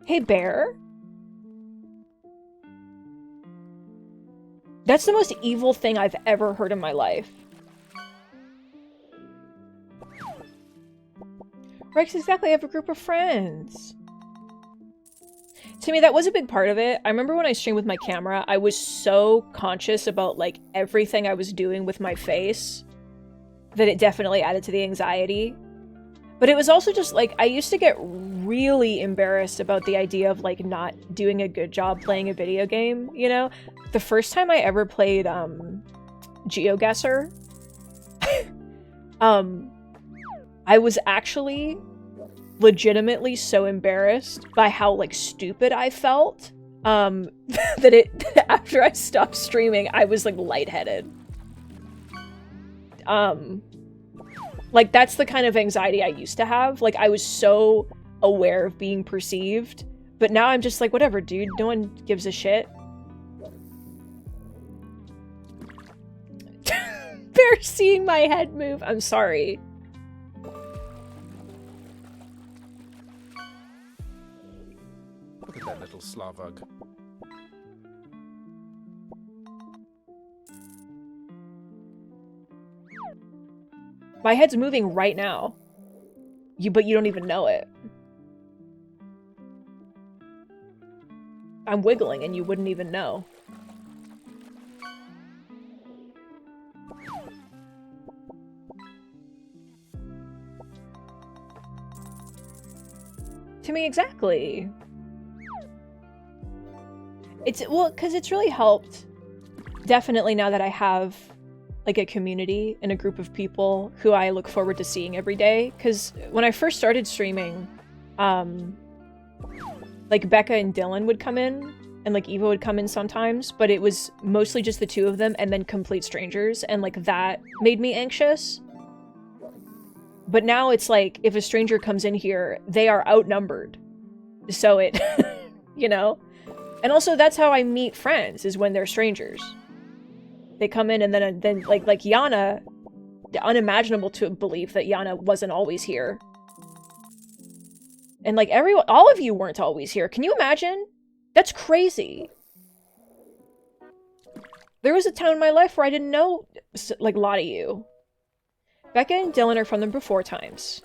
Hey, Bear. That's the most evil thing I've ever heard in my life. Rex, exactly, I have a group of friends. To me, that was a big part of it. I remember when I streamed with my camera, I was so conscious about, like, everything I was doing with my face that it definitely added to the anxiety. But it was also just, like, I used to get really embarrassed about the idea of, like, not doing a good job playing a video game, you know? The first time I ever played, GeoGuessr, I was actually legitimately so embarrassed by how, like, stupid I felt, that after I stopped streaming, I was, like, lightheaded. Like, that's the kind of anxiety I used to have. Like, I was so aware of being perceived. But now I'm just like, whatever, dude. No one gives a shit. Bear seeing my head move. I'm sorry. Look at that little Slavug. My head's moving right now. But you don't even know it. I'm wiggling and you wouldn't even know. To me, exactly. It's, well, because it's really helped. Definitely now that I have, like, a community and a group of people who I look forward to seeing every day. Because when I first started streaming, like, Becca and Dylan would come in, and, like, Eva would come in sometimes, but it was mostly just the two of them, and then complete strangers, and, like, that made me anxious. But now it's like, if a stranger comes in here, they are outnumbered. So it, you know? And also, that's how I meet friends, is when they're strangers. They come in and then like Yana, unimaginable to believe that Yana wasn't always here. And like all of you weren't always here. Can you imagine? That's crazy. There was a time in my life where I didn't know, like, a lot of you. Becca and Dylan are from the Before times.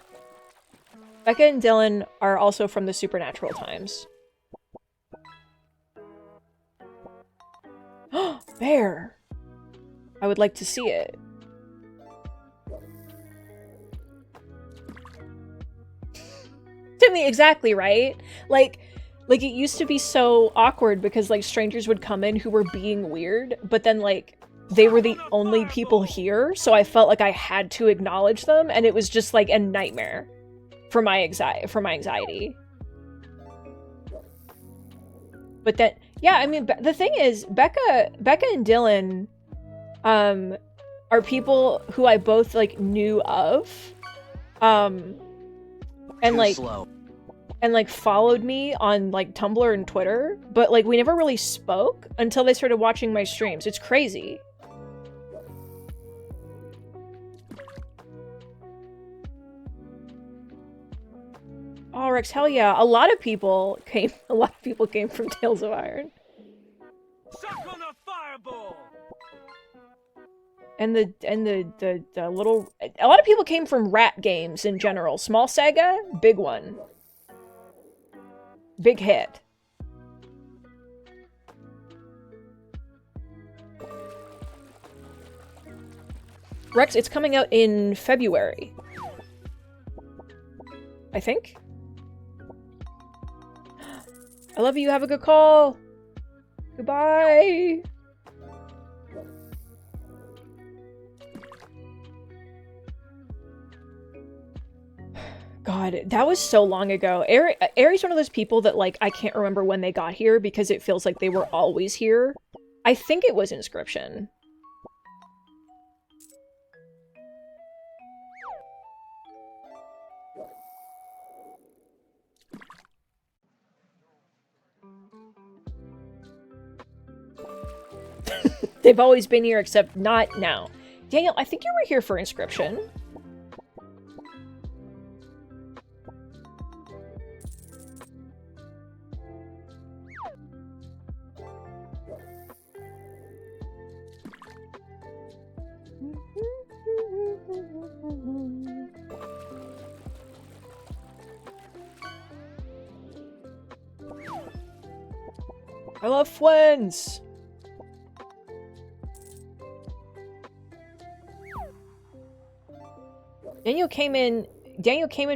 Becca and Dylan are also from the Supernatural times. Bear! I would like to see it. To me, exactly, right? Like it used to be so awkward because, like, strangers would come in who were being weird, but then, like, they were the only people here, so I felt like I had to acknowledge them, and it was just, like, a nightmare for my anxiety. But then, yeah, I mean, the thing is, Becca and Dylan, are people who I both, like, knew of, and, like, followed me on, like, Tumblr and Twitter, but, like, we never really spoke until they started watching my streams. It's crazy. Oh, Rex, hell yeah. A lot of people came from Tales of Iron. Suck on a fireball! And the little... A lot of people came from rat games in general. Small Sega, big one. Big hit. Rex, it's coming out in February. I think? I love you, have a good call! Goodbye! God, that was so long ago. Ari's one of those people that, like, I can't remember when they got here because it feels like they were always here. I think it was Inscription. They've always been here, except not now. Daniel, I think you were here for Inscription. I love Friends! Daniel came in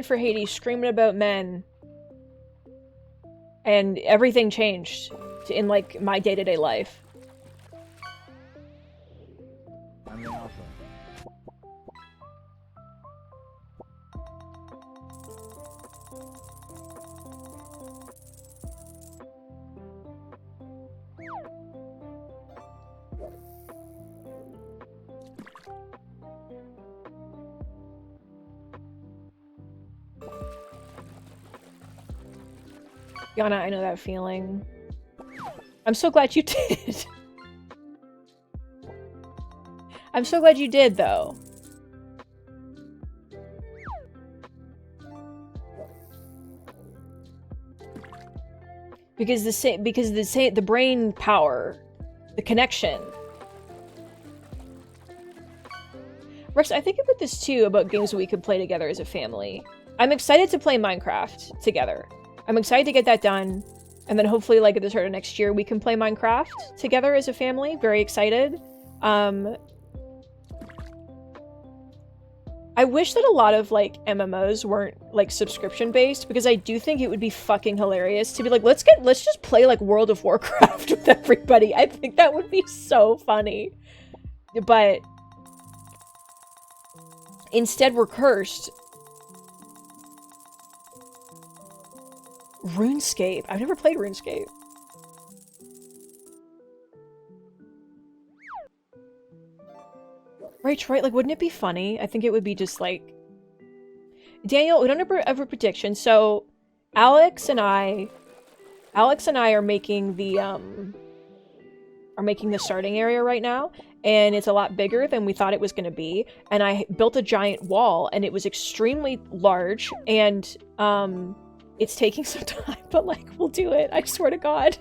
for Hades screaming about men. And everything changed in, like, my day-to-day life. I'm the alpha. Yana, I know that feeling. I'm so glad you did. I'm so glad you did, though. Because the brain power, the connection. Rex, I think about this too, about games we could play together as a family. I'm excited to play Minecraft together. I'm excited to get that done. And then hopefully, like, at the start of next year, we can play Minecraft together as a family. Very excited. I wish that a lot of, like, MMOs weren't, like, subscription-based, because I do think it would be fucking hilarious to be like, let's just play, like, World of Warcraft with everybody. I think that would be so funny. But instead, we're cursed. RuneScape. I've never played RuneScape. Right, Troy? Like, wouldn't it be funny? I think it would be just like... Daniel, we don't have a prediction. So, Alex and I are making the starting area right now, and it's a lot bigger than we thought it was going to be. And I built a giant wall, and it was extremely large, and it's taking some time, but, like, we'll do it. I swear to God.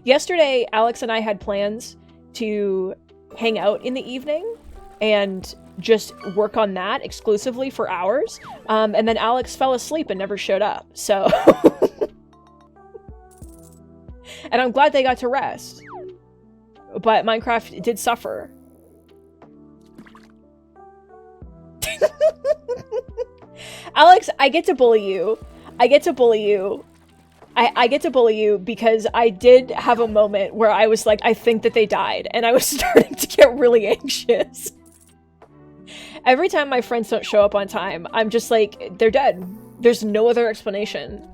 Yesterday, Alex and I had plans to hang out in the evening and just work on that exclusively for hours. And then Alex fell asleep and never showed up. So, and I'm glad they got to rest. But Minecraft did suffer. Alex, I get to bully you. I get to bully you because I did have a moment where I was like, I think that they died. And I was starting to get really anxious. Every time my friends don't show up on time, I'm just like, they're dead. There's no other explanation.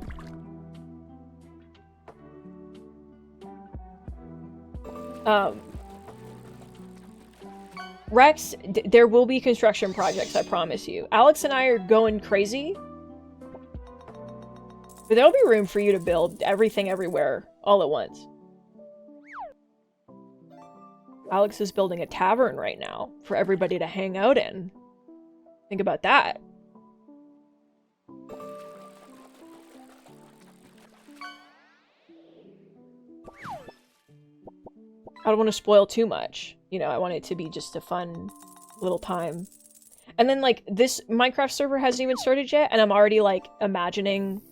Rex, there will be construction projects, I promise you. Alex and I are going crazy. But there'll be room for you to build everything everywhere all at once. Alex is building a tavern right now for everybody to hang out in. Think about that. I don't want to spoil too much. You know, I want it to be just a fun little time. And then, like, this Minecraft server hasn't even started yet, and I'm already, like, imagining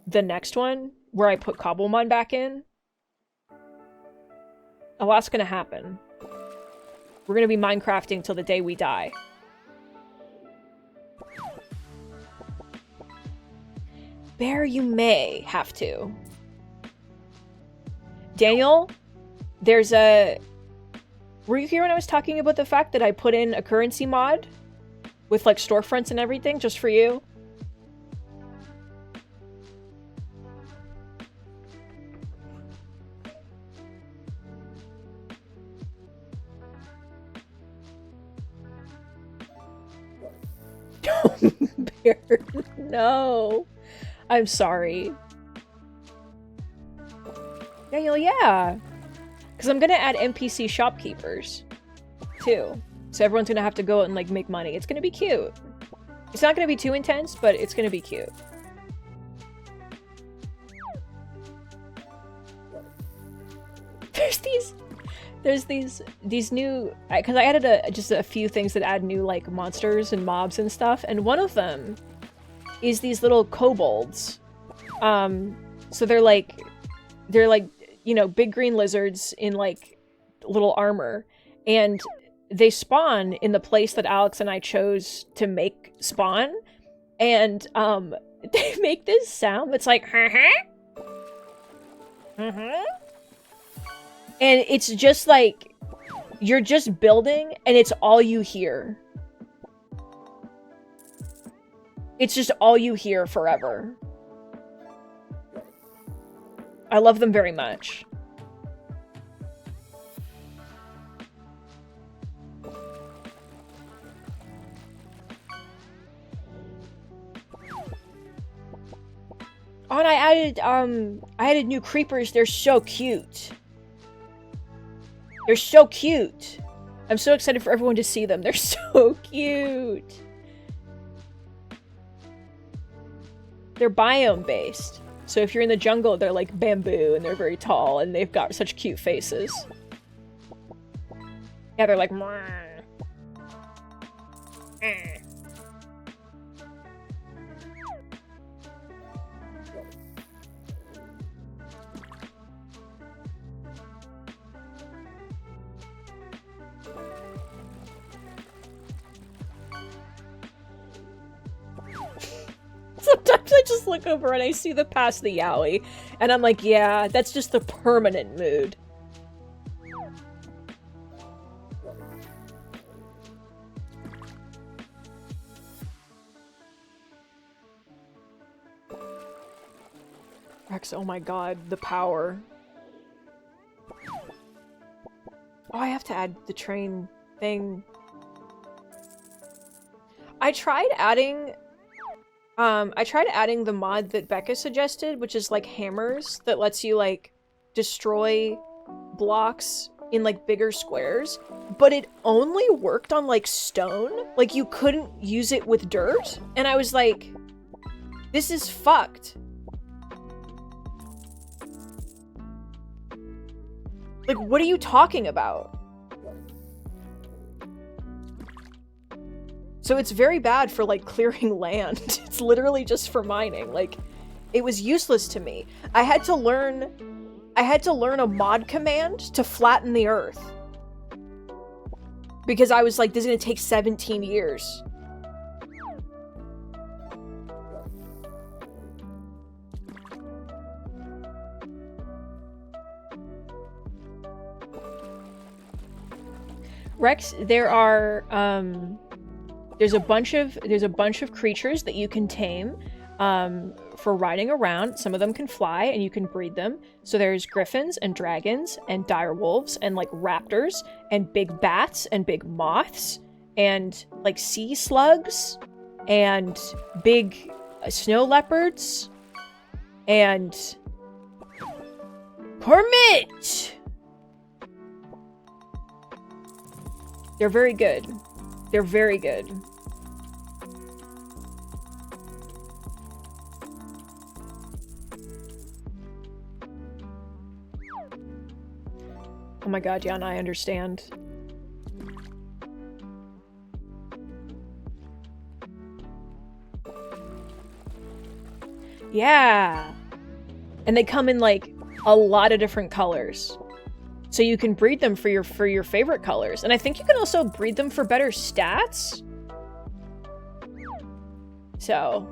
the next one where I put Cobblemon back in. A lot's gonna happen. We're gonna be Minecrafting till the day we die. Bear, you may have to. Daniel, there's a... Were you here when I was talking about the fact that I put in a currency mod? With, like, storefronts and everything, just for you? Bear, no. I'm sorry. Daniel, yeah. Because I'm going to add NPC shopkeepers, too. So everyone's going to have to go and, like, make money. It's going to be cute. It's not going to be too intense, but it's going to be cute. There's these new... Because I added just a few things that add new, like, monsters and mobs and stuff. And one of them is these little kobolds. So they're like, you know, big green lizards in, like, little armor. And they spawn in the place that Alex and I chose to make spawn. And, they make this sound that's like, and it's just like, you're just building, and it's all you hear. It's just all you hear forever. I love them very much. Oh, and I added new creepers. They're so cute. They're so cute. I'm so excited for everyone to see them. They're so cute. They're biome based. So if you're in the jungle, they're like bamboo and they're very tall and they've got such cute faces. Yeah, they're like... Sometimes I just look over and I see the past the yaoi, and I'm like, yeah, that's just the permanent mood. Rex, oh my god, the power. Oh, I have to add the train thing. I tried adding the mod that Becca suggested, which is like hammers that lets you like destroy blocks in like bigger squares, but it only worked on like stone. Like you couldn't use it with dirt. And I was like, this is fucked. Like, what are you talking about? So it's very bad for, like, clearing land. It's literally just for mining. Like, it was useless to me. I had to learn a mod command to flatten the earth. Because I was like, this is gonna take 17 years. Rex, there are, there's a bunch of creatures that you can tame, for riding around. Some of them can fly, and you can breed them. So there's griffins, and dragons, and direwolves, and, like, raptors, and big bats, and big moths, and, like, sea slugs, and big snow leopards, and... Permit! They're very good. They're very good. Oh my god, Jan, I understand. Yeah! And they come in, like, a lot of different colors. So you can breed them for your favorite colors. And I think you can also breed them for better stats. So.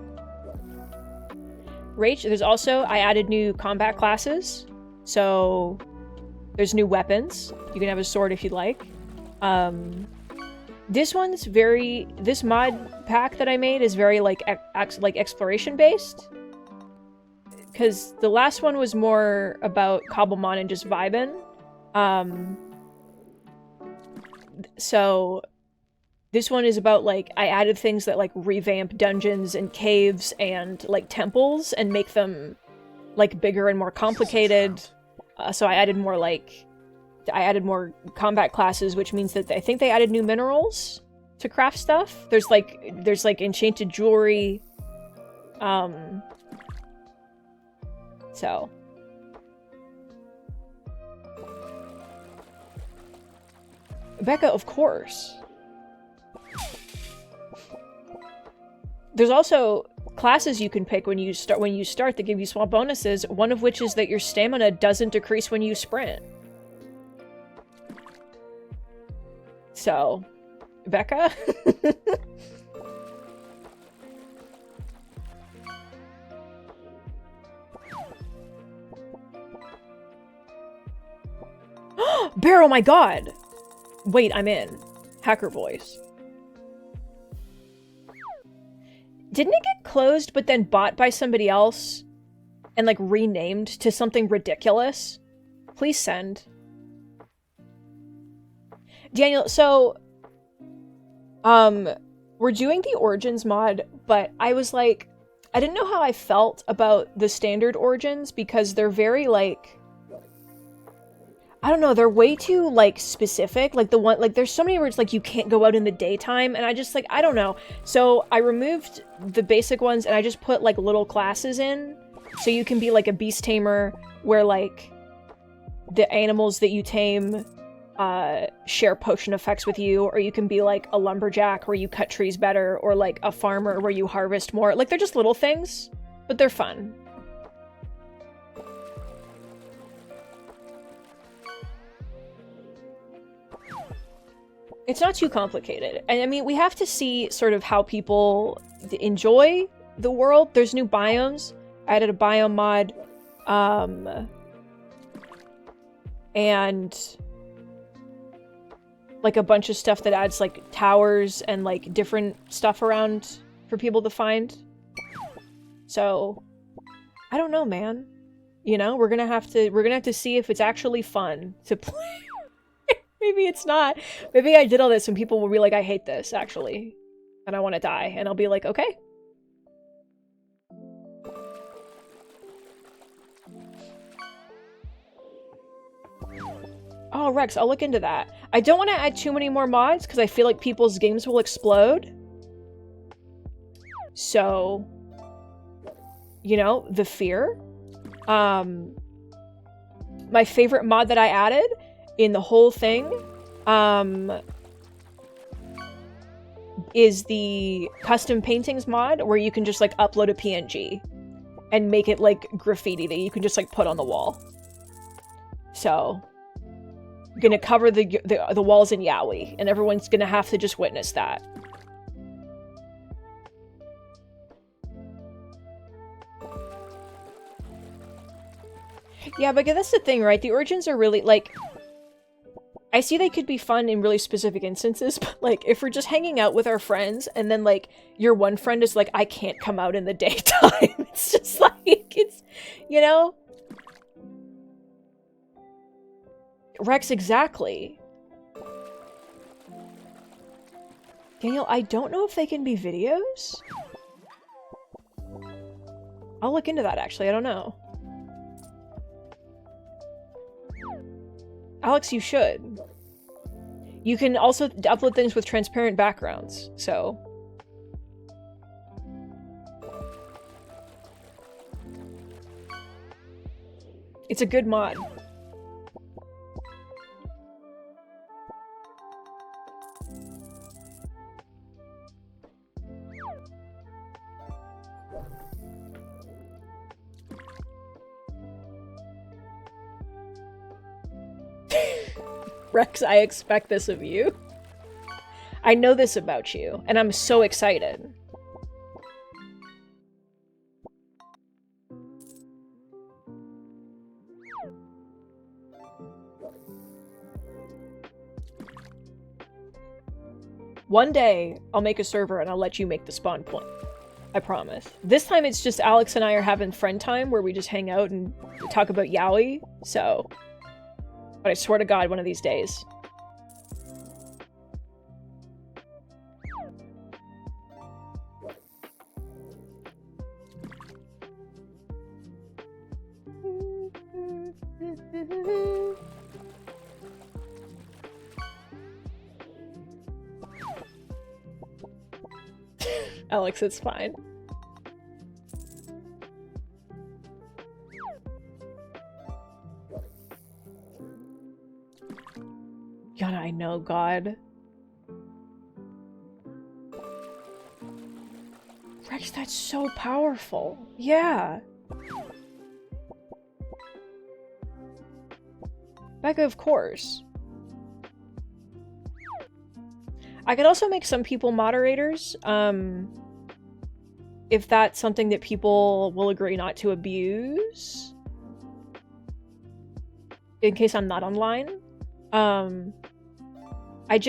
Rach, there's also, I added new combat classes. So there's new weapons. You can have a sword if you'd like. This mod pack that I made is very like exploration based. Because the last one was more about Cobblemon and just vibing. So this one is about, like, I added things that, like, revamp dungeons and caves and, like, temples and make them, like, bigger and more complicated. So I added more, like, combat classes, which means that I think they added new minerals to craft stuff. There's like enchanted jewelry. So. Becca, of course. There's also classes you can pick when you start that give you small bonuses, one of which is that your stamina doesn't decrease when you sprint. So, Becca? Beryl, my god! Wait, I'm in. Hacker voice. Didn't it get closed but then bought by somebody else and, like, renamed to something ridiculous? Please send. Daniel, so we're doing the Origins mod, but I was like, I didn't know how I felt about the standard Origins because they're very, like, I don't know, they're way too, like, specific. Like, the one, like, there's so many words, like, you can't go out in the daytime, and I just, like, I don't know. So I removed the basic ones, and I just put, like, little classes in So you can be like a beast tamer where like the animals that you tame share potion effects with you, or you can be like a lumberjack where you cut trees better, or like a farmer where you harvest more. Like they're just little things, but they're fun. It's not too complicated. And I mean, we have to see sort of how people enjoy the world. There's new biomes. I added a biome mod. And like a bunch of stuff that adds like towers and like different stuff around for people to find. So I don't know, man. You know, we're gonna have to see if it's actually fun to play. Maybe it's not. Maybe I did all this and people will be like, I hate this, actually. And I want to die. And I'll be like, okay. Oh, Rex, I'll look into that. I don't want to add too many more mods because I feel like people's games will explode. So, you know, the fear. My favorite mod that I added in the whole thing is the custom paintings mod, where you can just like upload a PNG and make it like graffiti that you can just like put on the wall. So I'm gonna cover the walls in yaoi, and everyone's gonna have to just witness that. Yeah, but that's the thing, right? The origins are really, like... I see they could be fun in really specific instances, but, like, if we're just hanging out with our friends, and then, like, your one friend is like, I can't come out in the daytime. It's just like, it's... You know? Rex, exactly. Daniel, I don't know if they can be videos? I'll look into that, actually. I don't know. Alex, you should. You can also upload things with transparent backgrounds, so... It's a good mod. Rex, I expect this of you. I know this about you, and I'm so excited. One day, I'll make a server and I'll let you make the spawn point. I promise. This time it's just Alex and I are having friend time where we just hang out and talk about yaoi, so... But I swear to God, one of these days. Alex, it's fine. Yana, I know, God. Rex, that's so powerful. Yeah. Becca, of course. I could also make some people moderators, if that's something that people will agree not to abuse. In case I'm not online. I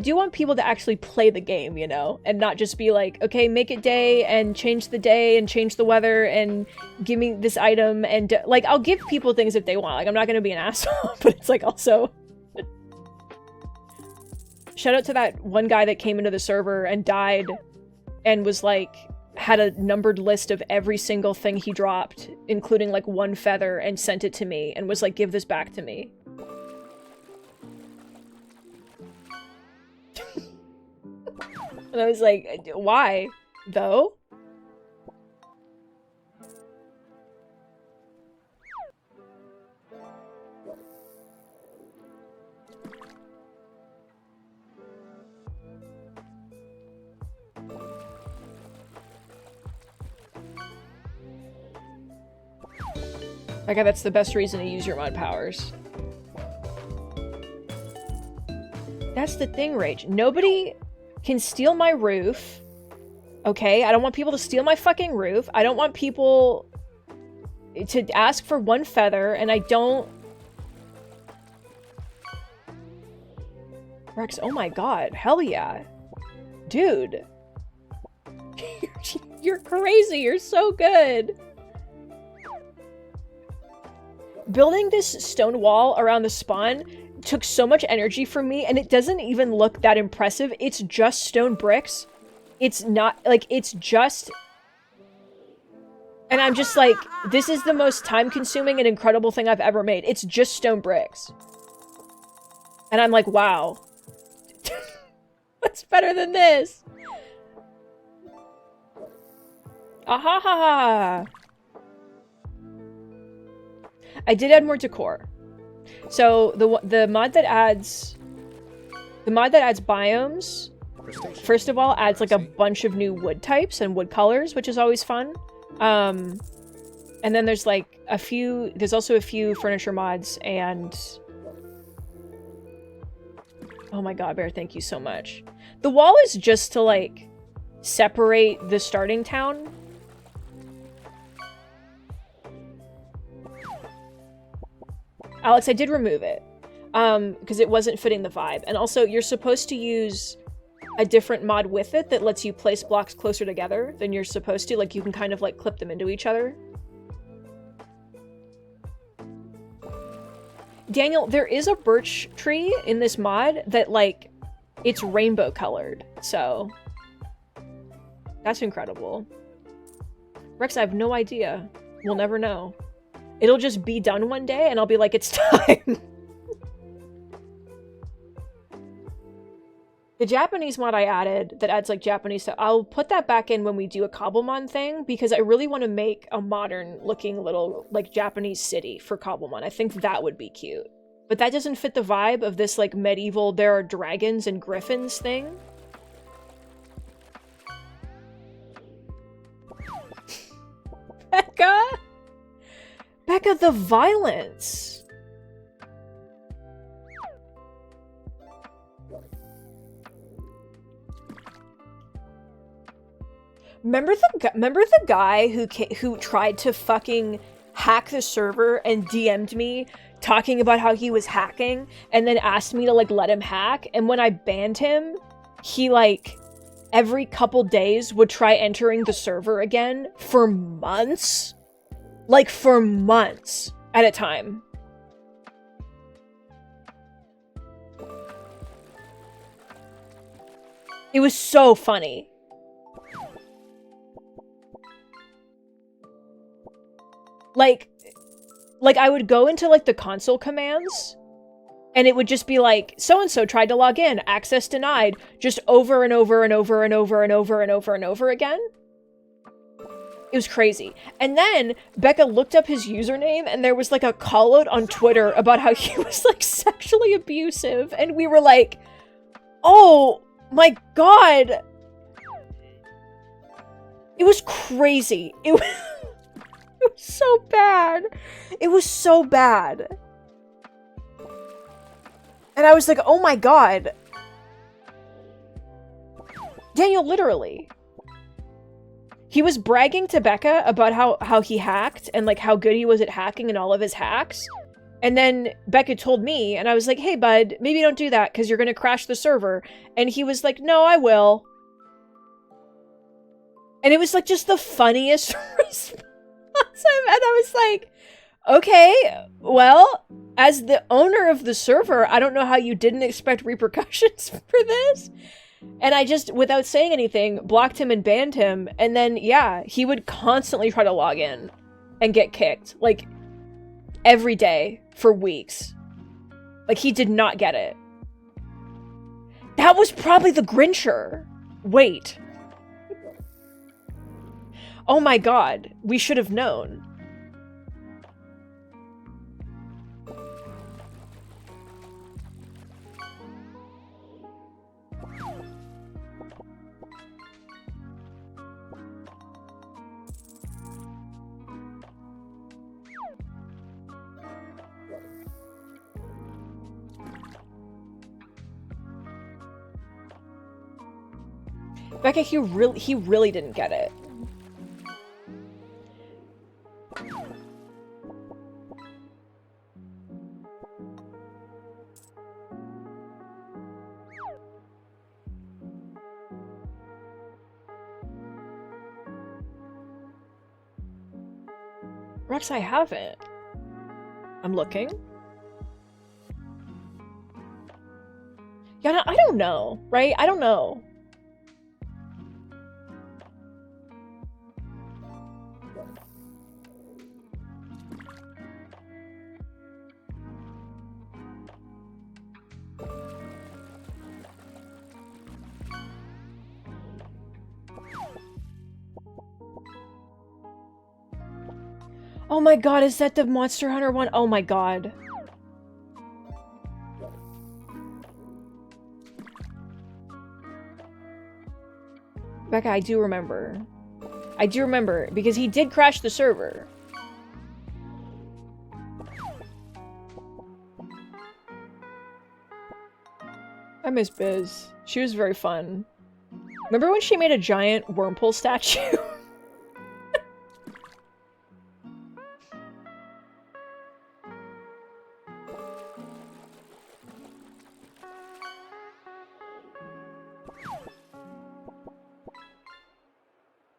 do want people to actually play the game, you know, and not just be like, okay, make it day and change the day and change the weather and give me this item and like, I'll give people things if they want. Like, I'm not gonna be an asshole, but it's like also... Shout out to that one guy that came into the server and died and was like, had a numbered list of every single thing he dropped, including like one feather, and sent it to me and was like, give this back to me. And I was like, why, though? Like, that's the best reason to use your mod powers. That's the thing, Rage. Nobody can steal my roof. Okay? I don't want people to steal my fucking roof. I don't want people to ask for one feather, and I don't... Rex, oh my god. Hell yeah. Dude. You're crazy. You're so good. Building this stone wall around the spawn took so much energy from me, and it doesn't even look that impressive. It's just stone bricks. It's not, like, it's just... And I'm just like, this is the most time-consuming and incredible thing I've ever made. It's just stone bricks. And I'm like, wow. What's better than this? Aha ha ha! I did add more decor. So the mod that adds biomes, first of all, adds like a bunch of new wood types and wood colors, which is always fun. And then there's like there's also a few furniture mods and... Oh my god, Bear, thank you so much. The wall is just to like separate the starting town. Alex, I did remove it, because it wasn't fitting the vibe. And also, you're supposed to use a different mod with it that lets you place blocks closer together than you're supposed to. Like, you can kind of, like, clip them into each other. Daniel, there is a birch tree in this mod that, like, it's rainbow colored, so... That's incredible. Rex, I have no idea. We'll never know. It'll just be done one day, and I'll be like, it's time. The Japanese mod I added that adds, like, Japanese stuff, I'll put that back in when we do a Cobblemon thing, because I really want to make a modern-looking little, like, Japanese city for Cobblemon. I think that would be cute. But that doesn't fit the vibe of this, like, medieval, there are dragons and griffins thing. Becca? Becca, the violence! Remember the guy who tried to fucking hack the server and DM'd me talking about how he was hacking and then asked me to, like, let him hack? And when I banned him, he, like, every couple days would try entering the server again for months? Like, for months at a time. It was so funny. Like I would go into, like, the console commands, and it would just be like, so-and-so tried to log in, access denied, just over and over and over and over and over and over and over again. It was crazy. And then Becca looked up his username, and there was, like, a call-out on Twitter about how he was, like, sexually abusive, and we were like, oh my god. It was crazy. It was so bad. It was so bad. And I was like, oh my god. Daniel, literally. He was bragging to Becca about how he hacked and, like, how good he was at hacking and all of his hacks. And then Becca told me, and I was like, hey, bud, maybe don't do that because you're going to crash the server. And he was like, no, I will. And it was, like, just the funniest response. And I was like, okay, well, as the owner of the server, I don't know how you didn't expect repercussions for this. And I just, without saying anything, blocked him and banned him. And then, yeah, he would constantly try to log in and get kicked. Like, every day for weeks. Like, he did not get it. That was probably the Grincher. Wait. Oh my god. We should have known. Becca, he really didn't get it. Rex, I haven't. I'm looking. Yeah, no, I don't know, right? I don't know. Oh my god, is that the Monster Hunter one? Oh my god. Becca, I do remember. I do remember, because he did crash the server. I miss Biz. She was very fun. Remember when she made a giant Wormhole statue?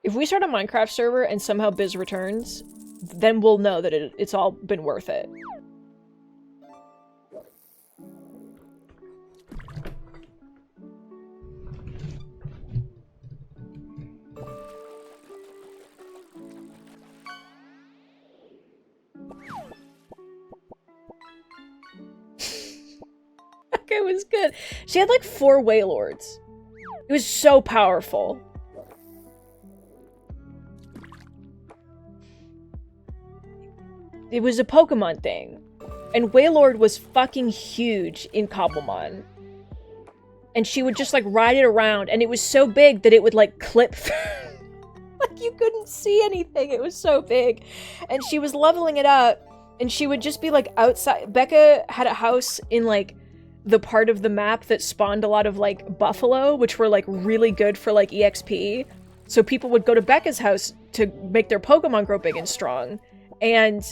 If we start a Minecraft server and somehow Biz returns, then we'll know that it's all been worth it. Okay, it was good. She had like 4 Wailords. It was so powerful. It was a Pokemon thing. And Wailord was fucking huge in Cobblemon. And she would just like ride it around, and it was so big that it would like clip like you couldn't see anything. It was so big. And she was leveling it up, and she would just be like outside. Becca had a house in like the part of the map that spawned a lot of like buffalo, which were like really good for like EXP. So people would go to Becca's house to make their Pokemon grow big and strong. And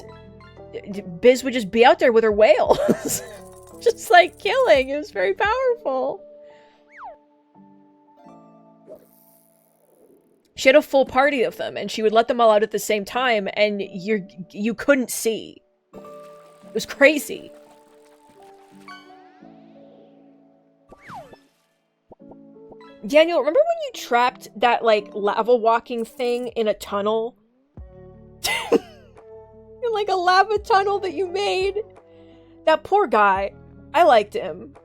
Biz would just be out there with her whales. Just like killing. It was very powerful. She had a full party of them, and she would let them all out at the same time, and you couldn't see. It was crazy. Daniel, remember when you trapped that like lava walking thing in a tunnel? Like a lava tunnel that you made. That poor guy. I liked him.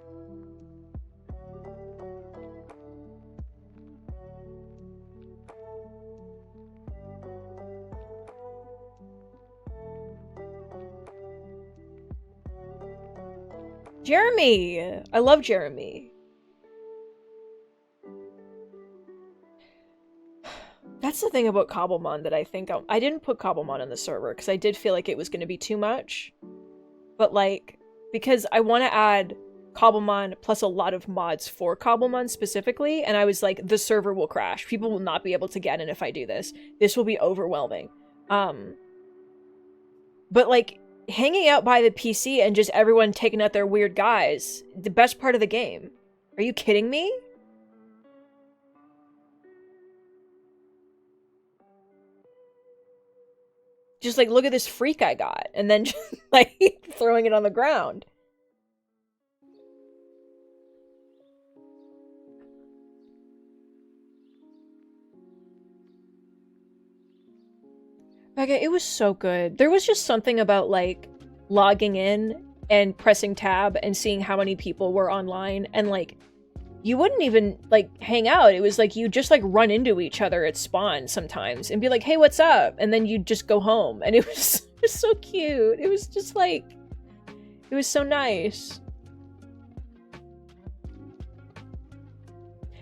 Jeremy! I love Jeremy. That's the thing about Cobblemon that I think I didn't put Cobblemon in the server because I did feel like it was going to be too much. But like, because I want to add Cobblemon plus a lot of mods for Cobblemon specifically, and I was like, the server will crash. People will not be able to get in if I do this. This will be overwhelming. But like, hanging out by the PC and just everyone taking out their weird guys, the best part of the game. Are you kidding me? Just like, look at this freak I got, and then just like throwing it on the ground. Okay, it was so good. There was just something about like logging in and pressing tab and seeing how many people were online, and like you wouldn't even like hang out. It was like you just like run into each other at spawn sometimes and be like, hey, what's up? And then you'd just go home, and it was just so cute. It was just like, it was so nice.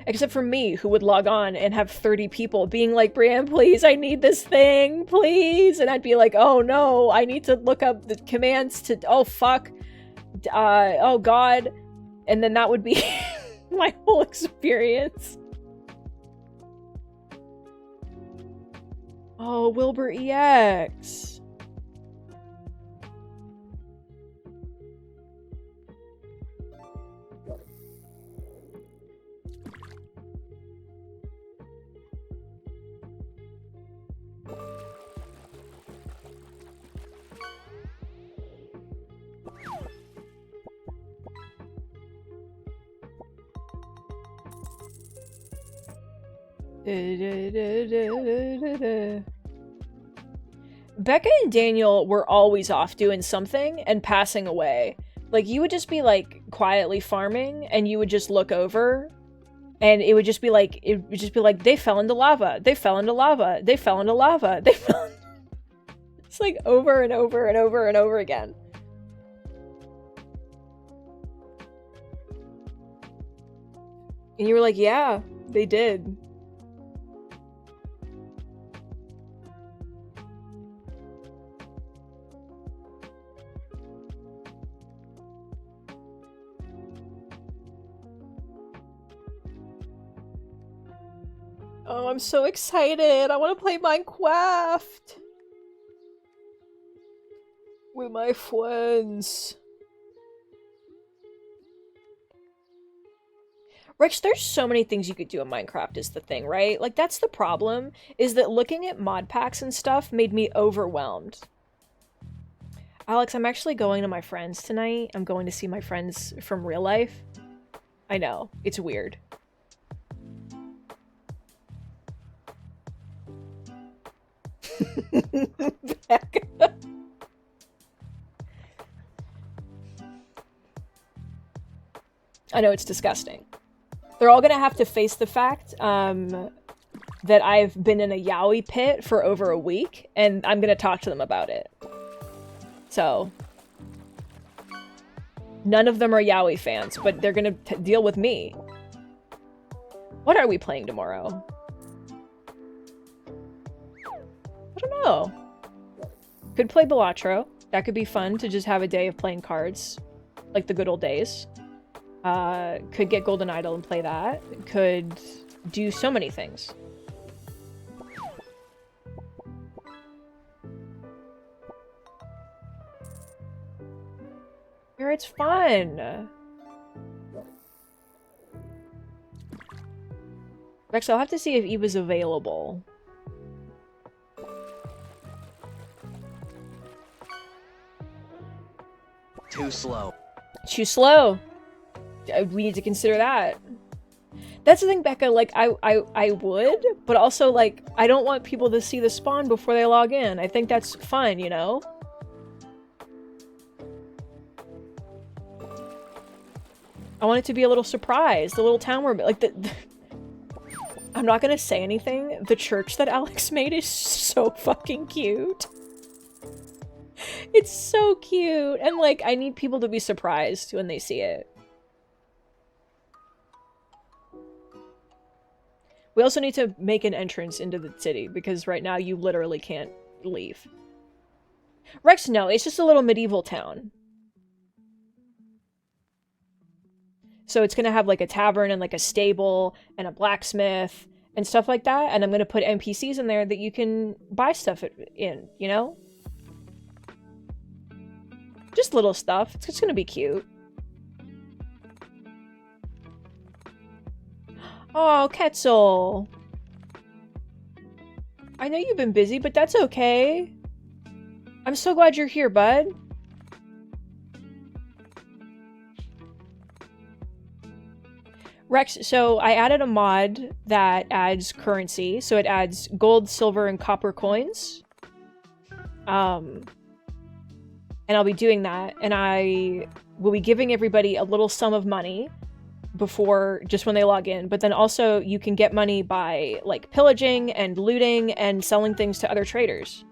Except for me, who would log on and have 30 people being like, Brienne, please, I need this thing, please. And I'd be like, oh no, I need to look up the commands to, oh fuck, oh god. And then that would be my whole experience. Oh, Wilbur EX. Becca and Daniel were always off doing something and passing away. Like, you would just be, like, quietly farming, and you would just look over, and it would just be like, they fell into lava, they fell into lava, they fell into lava, they fell... It's like over and over and over and over again. And you were like, yeah, they did. Oh, I'm so excited. I want to play Minecraft with my friends. Rex, there's so many things you could do in Minecraft is the thing, right? Like, that's the problem, is that looking at mod packs and stuff made me overwhelmed. Alex, I'm actually going to my friends tonight. I'm going to see my friends from real life. I know, it's weird. Becca. I know, it's disgusting. They're all gonna have to face the fact that I've been in a yaoi pit for over a week, and I'm gonna talk to them about it. So, none of them are yaoi fans, but they're gonna deal with me. What are we playing tomorrow? I don't know. Could play Balatro. That could be fun to just have a day of playing cards. Like the good old days. Could get Golden Idol and play that. Could do so many things. Where it's fun. Rex, I'll have to see if Eva's available. Too slow. Too slow. We need to consider that. That's the thing, Becca, like, I would, but also, like, I don't want people to see the spawn before they log in. I think that's fun, you know? I want it to be a little surprise, the little town where, like, I'm not gonna say anything. The church that Alex made is so fucking cute. It's so cute, and, like, I need people to be surprised when they see it. We also need to make an entrance into the city, because right now you literally can't leave. Rex, no, it's just a little medieval town. So it's gonna have, like, a tavern and, like, a stable and a blacksmith and stuff like that, and I'm gonna put NPCs in there that you can buy stuff in, you know? Just little stuff. It's just gonna be cute. Oh, Quetzal. I know you've been busy, but that's okay. I'm so glad you're here, bud. Rex, so I added a mod that adds currency. So it adds gold, silver, and copper coins. And I'll be doing that, and I will be giving everybody a little sum of money before, just when they log in, but then also you can get money by, like, pillaging and looting and selling things to other traders.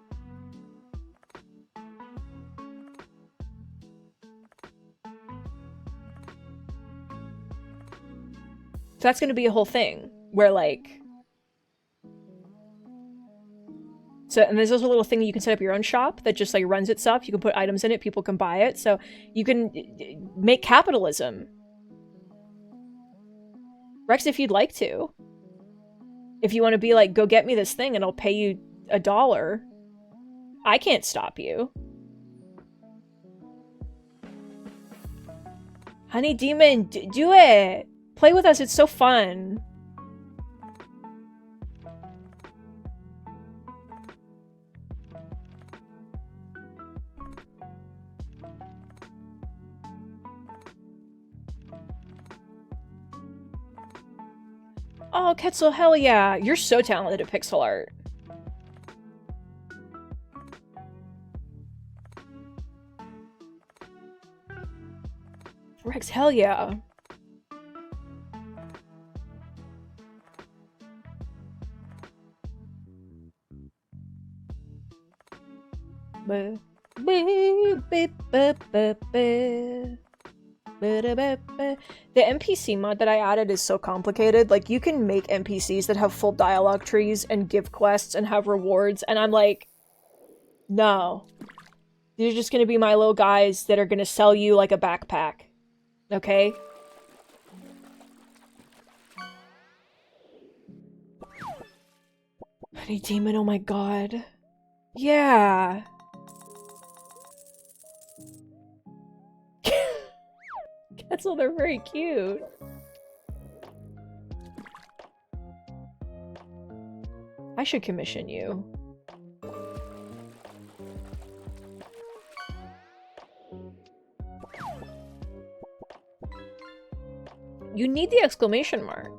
So that's gonna be a whole thing, where, like... So, and there's also a little thing that you can set up your own shop that just, like, runs itself. You can put items in it, people can buy it. So you can make capitalism. Rex, if you'd like to. If you want to be like, go get me this thing and I'll pay you $1. I can't stop you. Honey Demon, do it! Play with us, it's so fun. Oh, Ketzel, hell yeah. You're so talented at pixel art. Rex, hell yeah. The NPC mod that I added is so complicated. Like, you can make NPCs that have full dialogue trees and give quests and have rewards, and I'm like, no. These are just gonna be my little guys that are gonna sell you, like, a backpack. Okay? Honey Demon, oh my god. Yeah. Ketzel, they're very cute. I should commission you. You need the exclamation mark.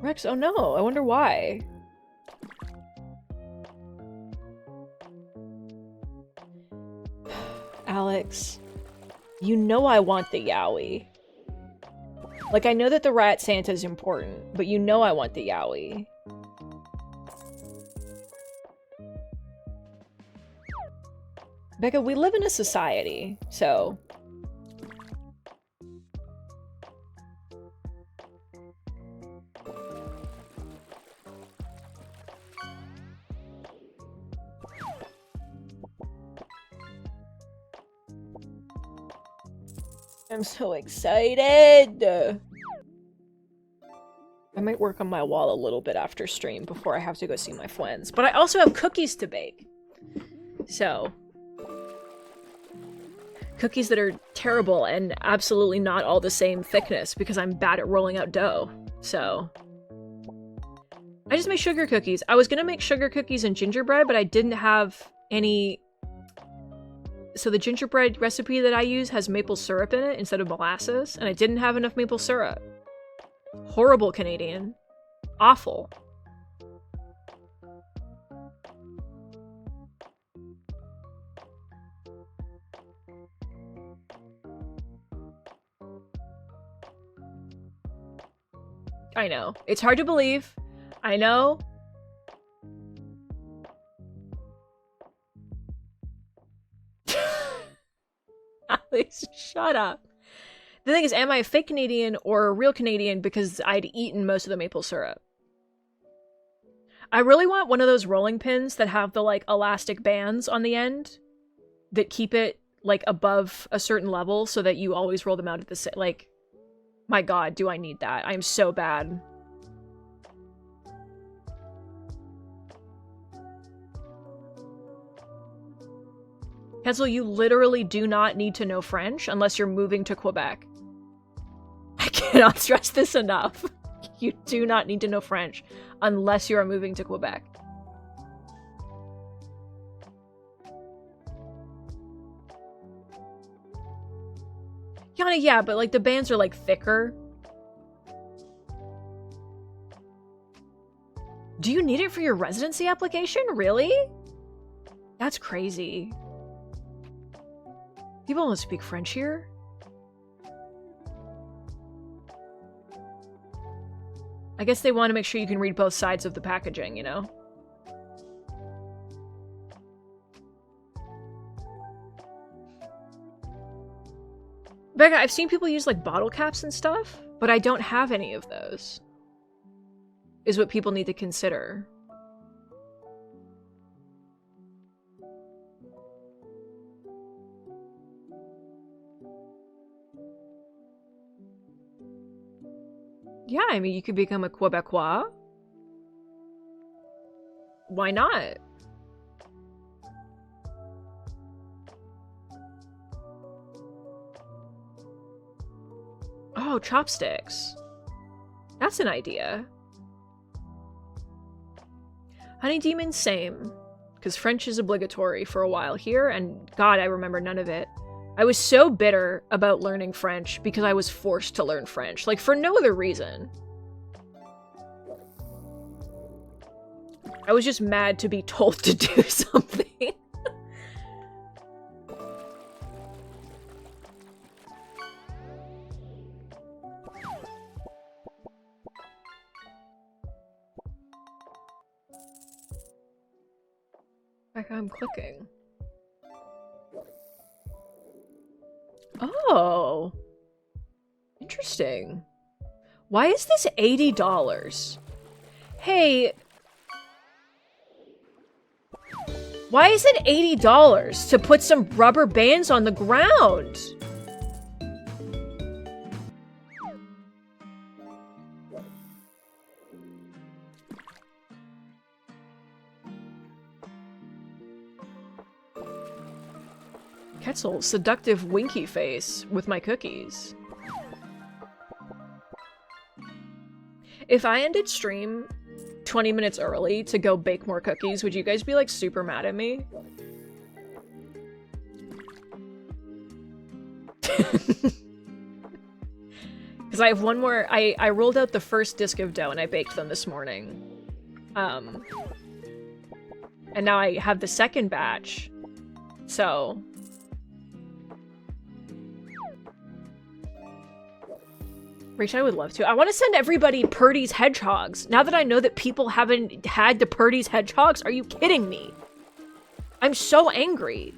Rex, oh no, I wonder why. Alex, you know I want the Yowie. Like, I know that the Rat Santa is important, but you know I want the Yowie. Becca, we live in a society, so... I'm so excited! I might work on my wall a little bit after stream before I have to go see my friends. But I also have cookies to bake. So... cookies that are terrible and absolutely not all the same thickness because I'm bad at rolling out dough. So... I just made sugar cookies. I was gonna make sugar cookies and gingerbread, but I didn't have any... So the gingerbread recipe that I use has maple syrup in it instead of molasses, and I didn't have enough maple syrup. Horrible Canadian. Awful. I know. It's hard to believe. I know. Alex, shut up. The thing is, am I a fake Canadian or a real Canadian because I'd eaten most of the maple syrup? I really want one of those rolling pins that have the, like, elastic bands on the end that keep it, like, above a certain level so that you always roll them out at the same... Like, my god, do I need that? I'm so bad. Ketzel, you literally do not need to know French unless you're moving to Quebec. I cannot stress this enough. You do not need to know French unless you are moving to Quebec. Yana, yeah, but like the bands are like thicker. Do you need it for your residency application? Really? That's crazy. People don't speak French here? I guess they want to make sure you can read both sides of the packaging, you know? Becca, I've seen people use, like, bottle caps and stuff, but I don't have any of those. Is what people need to consider. Yeah, I mean, you could become a Quebecois. Why not? Oh, chopsticks. That's an idea. Honey Demon, same. Because French is obligatory for a while here, and God, I remember none of it. I was so bitter about learning French because I was forced to learn French. Like, for no other reason. I was just mad to be told to do something. Like I'm clicking. Oh. Interesting. Why is this $80? Hey. Why is it $80 to put some rubber bands on the ground? Quetzal, seductive winky face with my cookies. If I ended stream 20 minutes early to go bake more cookies, would you guys be like super mad at me? Because I have one more. I rolled out the first disc of dough and I baked them this morning. And now I have the second batch. So Rachel, I would love to. I want to send everybody Purdy's hedgehogs. Now that I know that people haven't had the Purdy's hedgehogs, are you kidding me? I'm so angry.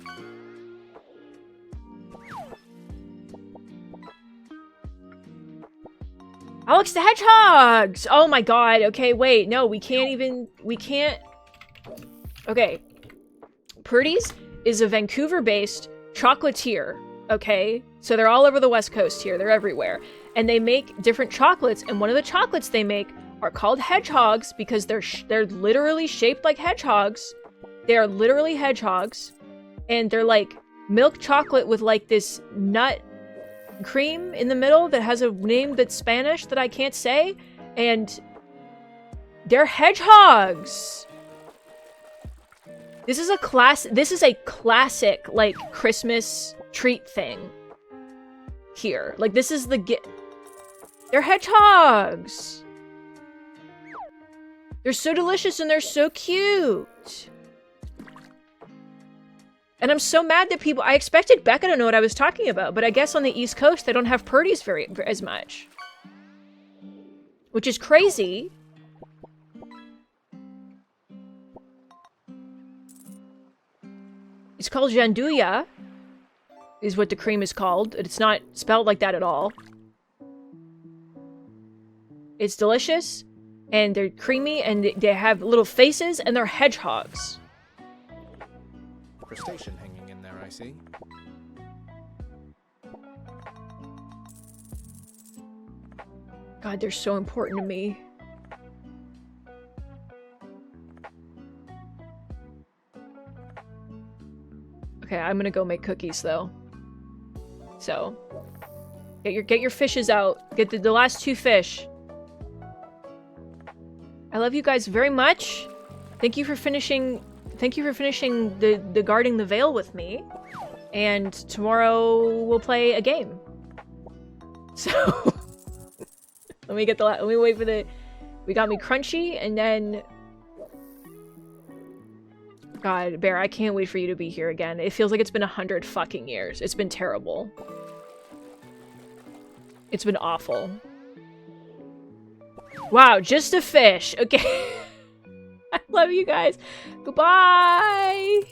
Alex the Hedgehogs! Oh my god, okay, wait, no, we can't. Okay. Purdy's is a Vancouver-based chocolatier, okay? So they're all over the West Coast here, they're everywhere. And they make different chocolates, and one of the chocolates they make are called hedgehogs because they're literally shaped like hedgehogs. They are literally hedgehogs, and they're like milk chocolate with like this nut cream in the middle that has a name that's Spanish that I can't say, and they're hedgehogs. This is a classic like Christmas treat thing here. Like this is the they're hedgehogs. They're so delicious and they're so cute. And I'm so mad that people... I expected Becca to know what I was talking about, but I guess on the East Coast they don't have Purdy's as much. Which is crazy. It's called Gianduja, is what the cream is called. It's not spelled like that at all. It's delicious, and they're creamy, and they have little faces, and they're hedgehogs. Crustacean hanging in there, I see. God, they're so important to me. Okay, I'm gonna go make cookies though. So, get your fishes out. Get the last 2 fish. I love you guys very much. Thank you for finishing the guarding the veil with me. And tomorrow we'll play a game. So let me wait for the... We got me crunchy, and then... God, Bear, I can't wait for you to be here again. It feels like it's been 100 fucking years. It's been terrible. It's been awful. Wow, just a fish. Okay. I love you guys. Goodbye.